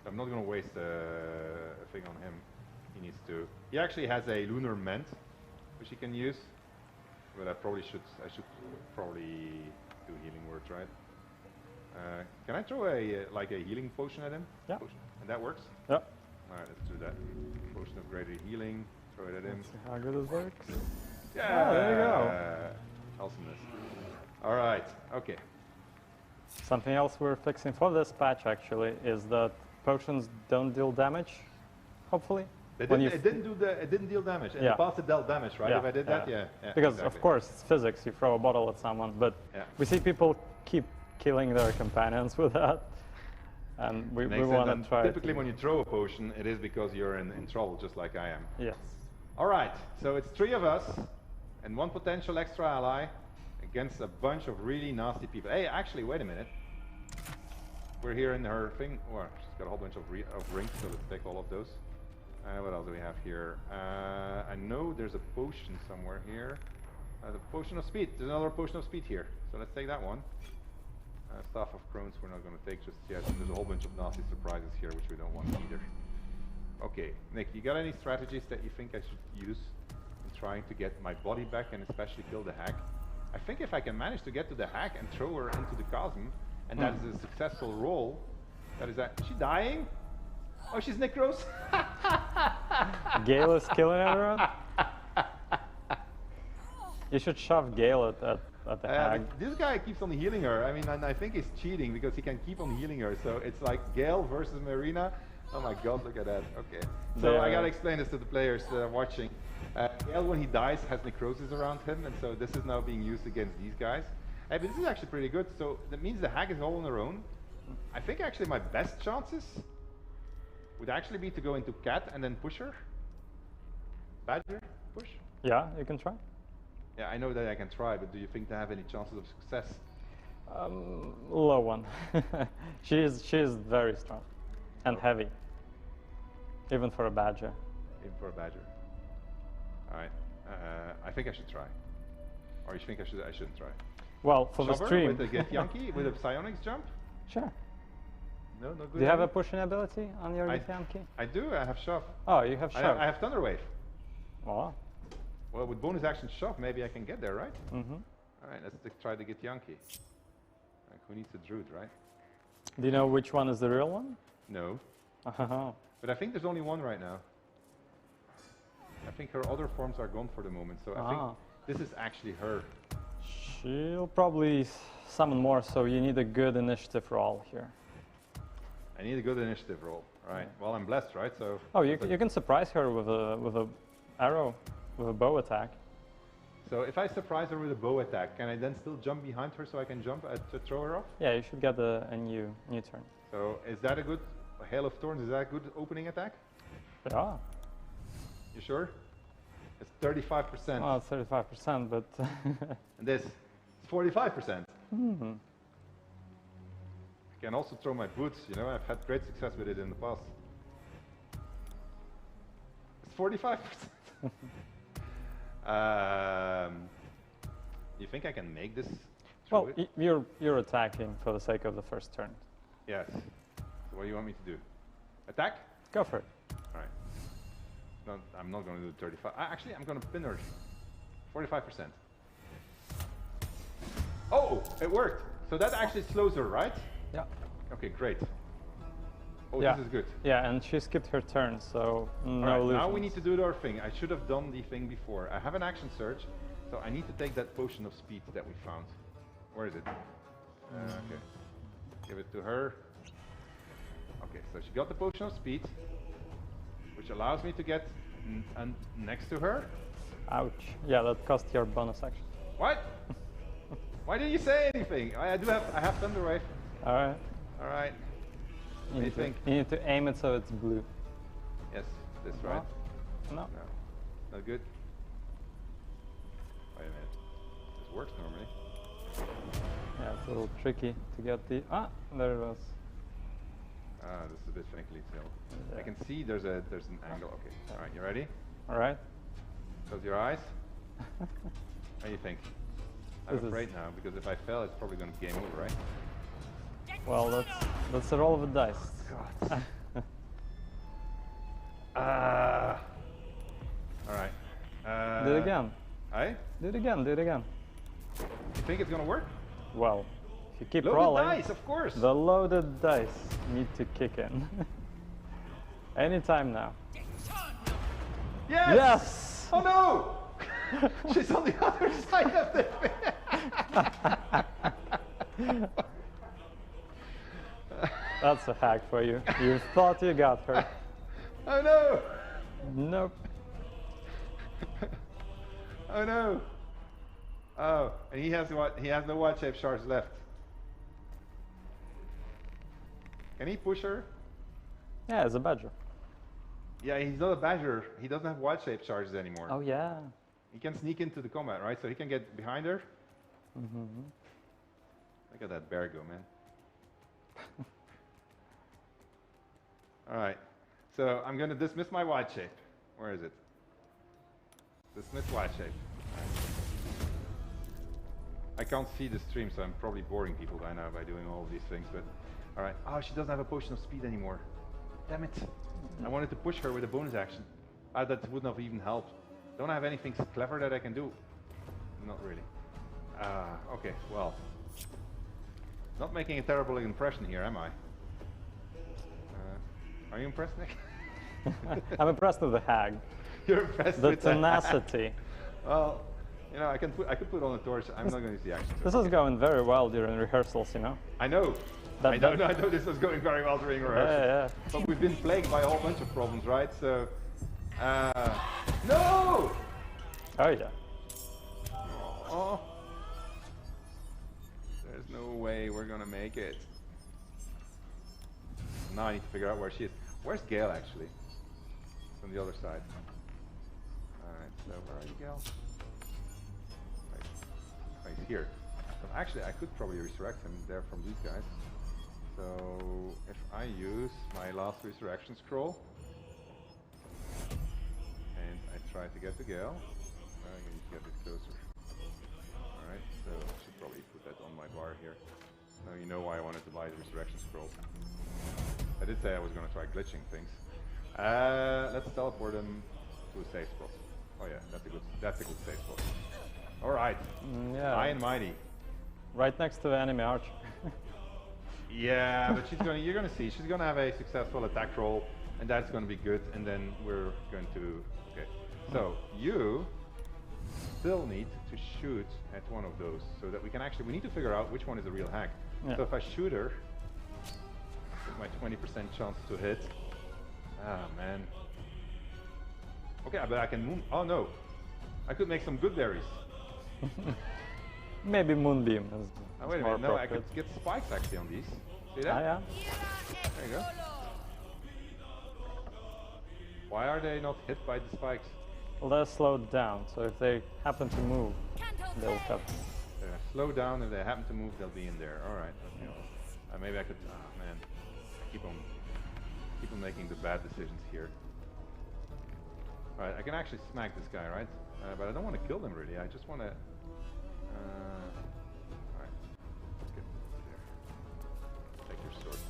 I'm not going to waste a thing on him. He needs to... He actually has a lunar mend, which he can use. But I should probably do healing words, right? Can I throw a healing potion at him? Yeah. Potion. And that works? Yeah. Alright, let's do that. Potion of greater healing. Throw it at him. Let's see how good this works. Yeah. Oh, there you go. Awesomeness. Alright. Okay. Something else we're fixing for this patch actually is that potions don't deal damage. Hopefully. It didn't deal damage. In the past it dealt damage, right? Yeah. If I did that, yeah. Because exactly. of course it's physics. You throw a bottle at someone, but we see people keep killing their companions with that, and we want to try. Typically, when you throw a potion, it is because you're in trouble, just like I am. Yes. All right. So it's 3 of us and 1 potential extra ally against a bunch of really nasty people. Hey, actually, wait a minute. We're here in her thing. Oh, she's got a whole bunch of rings, so let's take all of those. What else do we have here? I know there's a potion somewhere here. The potion of speed. There's another potion of speed here. So let's take that one. Staff of Crones we're not going to take just yet. There's a whole bunch of nasty surprises here which we don't want either. Okay, Nick, you got any strategies that you think I should use in trying to get my body back and especially kill the hag? I think if I can manage to get to the hag and throw her into the chasm, and that is a successful roll, is she dying? Oh, she's Necros? Gale is killing everyone? You should shove Gale at the hag. This guy keeps on healing her. I mean, and I think he's cheating because he can keep on healing her. So it's like Gale versus Marina. Oh my god, look at that. Okay. So I gotta explain this to the players watching. Gale, when he dies, has necrosis around him, and so this is now being used against these guys. But this is actually pretty good. So that means the hag is all on her own. I think actually my best chances would actually be to go into Cat and then push her. Badger, push. Yeah, you can try. Yeah, I know that I can try, but do you think they have any chances of success? Low one. she is very strong and heavy, even for a badger. Even for a badger. Alright. I think I should try. Or you think I shouldn't try? Well, for the Shove her stream. with a Get Yankee with a psionics jump? Sure. No, no good. Do you have a pushing ability on your Get Yankee? I do. I have shove. Oh, you have shove. I have Thunder Wave. Oh. Well, with bonus action shove, maybe I can get there, right? Mm-hmm. Alright, let's try to get Yankee. Like, who needs a Druid, right? Do you know which one is the real one? No. Oh. But I think there's only one right now. I think her other forms are gone for the moment, so I think this is actually her. She'll probably summon more, so you need a good initiative roll here. I need a good initiative roll. Right. Well, I'm blessed, right? So. Oh, you can surprise her with a arrow, with a bow attack. So if I surprise her with a bow attack, can I then still jump behind her so I can jump to throw her off? Yeah, you should get a new turn. So is that a good Hail of Thorns? Is that a good opening attack? Yeah. You sure? It's 35%. Oh, it's 35%, but. And this, it's 45%. Mm-hmm. I can also throw my boots. You know, I've had great success with it in the past. It's 45%. You think I can make this? Well, you're attacking for the sake of the first turn. Yes. So what do you want me to do? Attack? Go for it. All right. No, I'm not going to do 35. Actually, I'm going to pin her. 45%. Oh, it worked. So that actually slows her, right? Yeah. Okay, great. Oh, yeah. This is good. Yeah, and she skipped her turn, so no illusions. Now we need to do our thing. I should have done the thing before. I have an action surge, so I need to take that potion of speed that we found. Where is it? Okay. Give it to her. Okay, so she got the potion of speed, which allows me to get next to her. Ouch. Yeah, that cost your bonus action. What? Why didn't you say anything? I have Thunder Wave. Alright. Alright. You need to aim it so it's blue. Yes, this right? No. No. Not good? Wait a minute. This works normally. Yeah, it's a little tricky to get the... Ah, there it was. Ah, this is a bit finicky still. Yeah. I can see there's an angle. Okay. Alright, you ready? Alright. Close your eyes. What do you think? I'm afraid now, because if I fail, it's probably going to be game over, right? Well, that's a roll of a dice. God. Alright. Do it again. Aye? Do it again, do it again. You think it's going to work? Well, if you keep loaded rolling... dice, of course! The loaded dice need to kick in. Anytime now. Yes! Yes! Oh no! She's on the other side of the That's a hack for you. You thought you got her. Oh no! Nope. Oh no! Oh, and he has what? He has no wild shape shards left. Can he push her? Yeah, it's a badger. Yeah, he's not a badger. He doesn't have wild shape charges anymore. Oh yeah. He can sneak into the combat, right? So he can get behind her. Mm-hmm. Look at that bear go, man. Alright. So I'm going to dismiss my wild shape. Where is it? Dismiss wild shape. Right. I can't see the stream, so I'm probably boring people by now by doing all of these things, but alright. Oh, she doesn't have a potion of speed anymore. Damn it. I wanted to push her with a bonus action. That wouldn't have even helped. Don't I have anything clever that I can do? Not really. Okay, well. Not making a terrible impression here, am I? Are you impressed, Nick? I'm impressed with the hag. You're impressed the with tenacity. Well, you know, I could put on a torch. I'm not going to use the action. This is going very well during rehearsals, you know. I know. I know this was going very well during rehearsals. Yeah. But we've been plagued by a whole bunch of problems, right? So, no! Oh yeah. Oh. There's no way we're gonna make it. Now I need to figure out where she is. Where's Gale actually? It's on the other side. Alright, so where are you, Gale? Right. Oh, he's here. But actually I could probably resurrect him there from these guys. So if I use my last resurrection scroll and I try try to get to Gale. I need to get a bit closer. Alright, so I should probably put that on my bar here. Now you know why I wanted to buy the Resurrection Scroll. I did say I was going to try glitching things. Let's teleport them to a safe spot. Oh yeah, that's a good safe spot. Alright, Yeah. high and mighty. Right next to the enemy archer. Yeah, but you're gonna see, she's gonna have a successful attack roll, and that's gonna be good, and then we're going to, okay. So, you still need to shoot at one of those, so that we can actually, we need to figure out which one is a real hack. Yeah. So if I shoot her, with my 20% chance to hit, ah man. Okay, but I can move, oh no. I could make some good berries. Maybe Moonbeam is Oh, wait a more minute, no, I appropriate. could get spikes actually on these. See that? Ah, yeah. There you go. Why are they not hit by the spikes? Well, they're slowed down, so if they happen to move, they'll have. They're slow down, if they happen to move, they'll be in there. Alright, okay. Maybe I could, oh man, keep on making the bad decisions here. Alright, I can actually smack this guy, right? But I don't want to kill them really, I just want to... Alright, let's get there. Take your sword.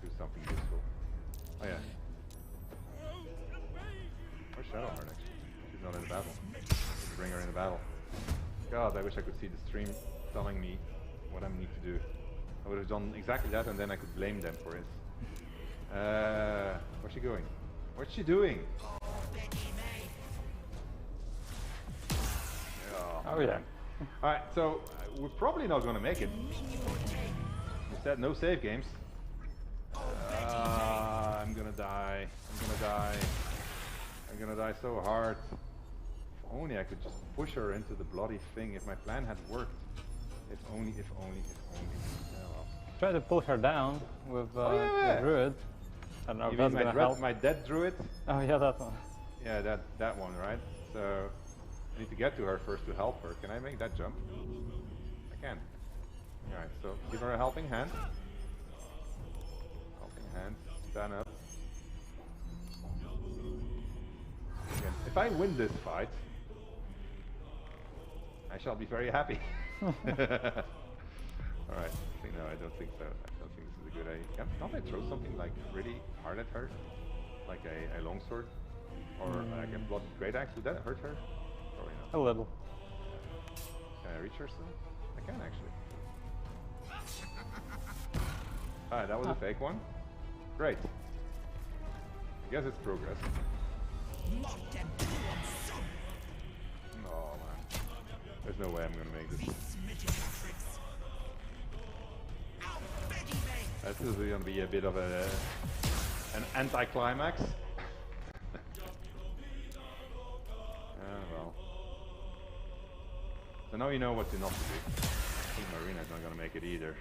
Do something useful. Oh yeah. Where's Shadowheart actually? She's not in the battle. Let's bring her in the battle. God, I wish I could see the stream telling me what I need to do. I would have done exactly that and then I could blame them for it. Where's she going? What's she doing? Oh yeah. Alright, so we're probably not going to make it. You said no save games. I'm gonna die. I'm gonna die. I'm gonna die so hard. If only I could just push her into the bloody thing. If my plan had worked. If only, if only, if only. Oh, well. Try to pull her down with the Druid. I don't know if You that's mean gonna help. my dead Druid? Oh yeah, that one. Yeah, that one, right? So I need to get to her first to help her. Can I make that jump? I can. Alright, so give her a helping hand. Helping hand. Stand up. Again, if I win this fight, I shall be very happy. Alright. No, I don't think so. I don't think this is a good idea. Can't I throw something like really hard at her? Like a longsword? Or like a bloody great axe? Would that hurt her? Probably not. A little. Can I reach her still? I can actually. Alright, that was a fake one. Great. I guess it's progress. Oh man. There's no way I'm gonna make this. This is gonna be a bit of an anticlimax. Well. So now you know what to not to do. I think Marina's not gonna make it either.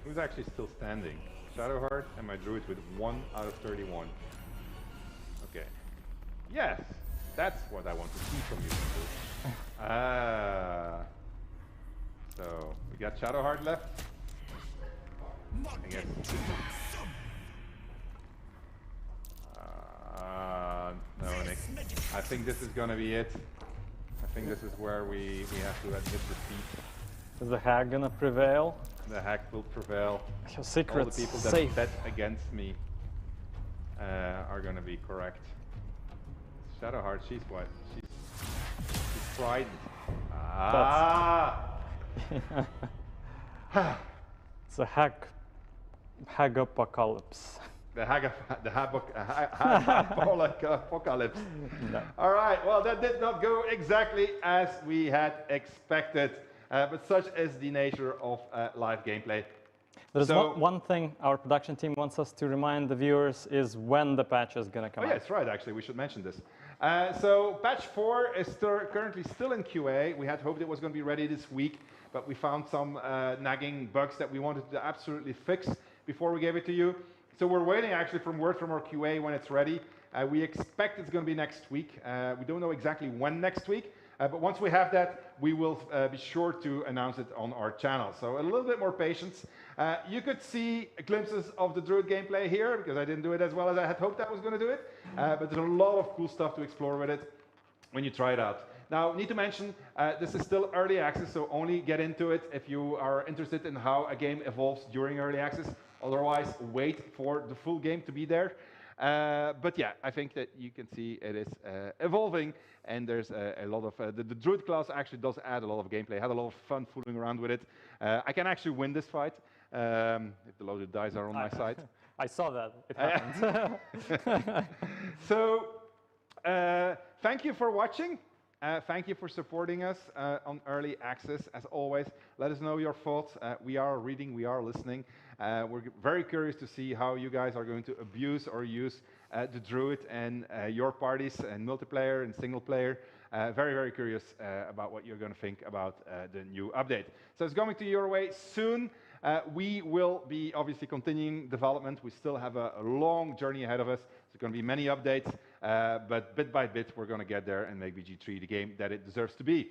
Who's actually still standing? Shadowheart and my Druid with 1 out of 31. Okay. Yes! That's what I want to see from you people. So, we got Shadowheart left. I guess. No, Nick. I think this is gonna be it. I think this is where we have to admit defeat. Is the hag gonna prevail? The hack will prevail. Your secret's All the people that safe. bet against me are gonna be correct. Shadowheart, she's what? She's frightened. It's a hag-apocalypse. The apocalypse. No. All right. Well, that did not go exactly as we had expected, but such is the nature of live gameplay. There's one thing our production team wants us to remind the viewers is when the patch is going to come out. Oh, yes, right. Actually, we should mention this. So patch 4 is currently still in QA. We had hoped it was going to be ready this week, but we found some nagging bugs that we wanted to absolutely fix before we gave it to you. So we're waiting actually for word from our QA when it's ready. We expect it's going to be next week. We don't know exactly when next week, But once we have that, we will be sure to announce it on our channel. So a little bit more patience. You could see glimpses of the Druid gameplay here, because I didn't do it as well as I had hoped I was going to do it. But there's a lot of cool stuff to explore with it when you try it out. Now, need to mention, this is still early access, so only get into it if you are interested in how a game evolves during early access. Otherwise, wait for the full game to be there. But yeah, I think that you can see it is evolving, and there's a lot of... the Druid class actually does add a lot of gameplay. I had a lot of fun fooling around with it. I can actually win this fight if the loaded dice are on my side. I saw that. It happened. So, thank you for watching. Thank you for supporting us on Early Access. As always, let us know your thoughts. We are reading, we are listening. We're very curious to see how you guys are going to abuse or use the Druid and your parties and multiplayer and single player. Very, very curious about what you're going to think about the new update. So it's coming to your way soon. We will be obviously continuing development. We still have a long journey ahead of us. There's going to be many updates, but bit by bit, we're going to get there and make BG3 the game that it deserves to be.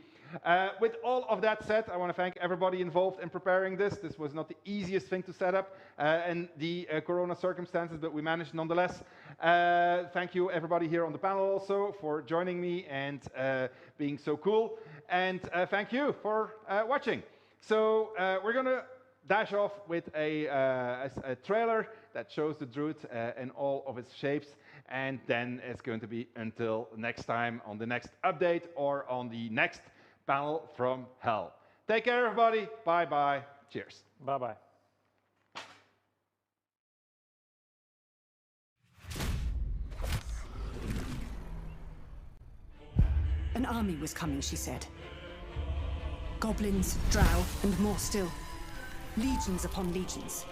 With all of that said, I want to thank everybody involved in preparing this. This was not the easiest thing to set up in the Corona circumstances, but we managed nonetheless. Thank you, everybody here on the panel also, for joining me and being so cool. And thank you for watching. So we're going to dash off with a trailer that shows the Druid in all of its shapes, and then it's going to be until next time on the next update or on the next panel from Hell. Take care, everybody. Bye-bye. Cheers. Bye-bye. An army was coming, she said. Goblins, drow, and more still. Legions upon legions.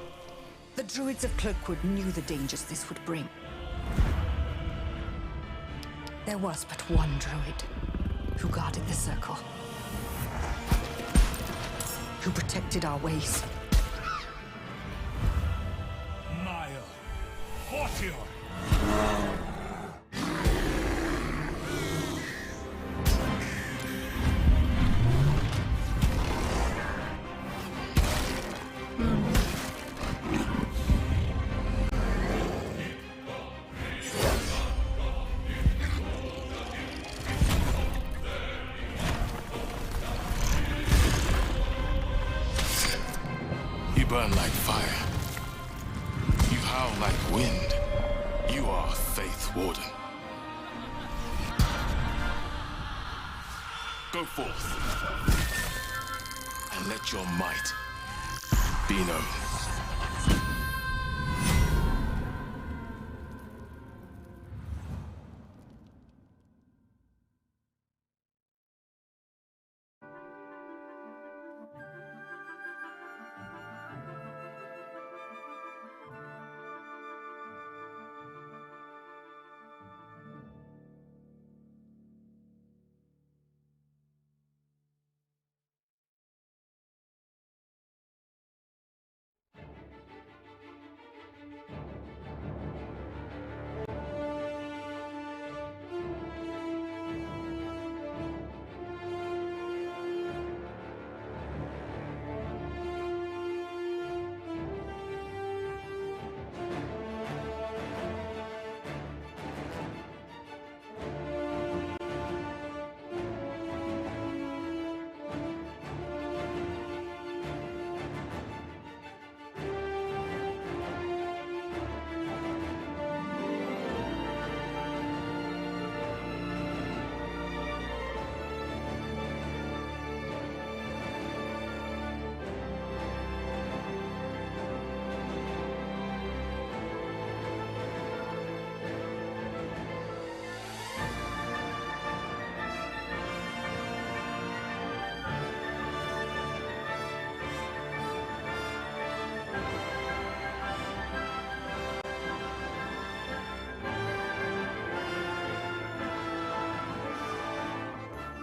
The Druids of Cloakwood knew the dangers this would bring. There was but one Druid who guarded the circle, who protected our ways. Mile. Fortior. You burn like fire. You howl like wind. You are Faith Warden. Go forth and let your might be known.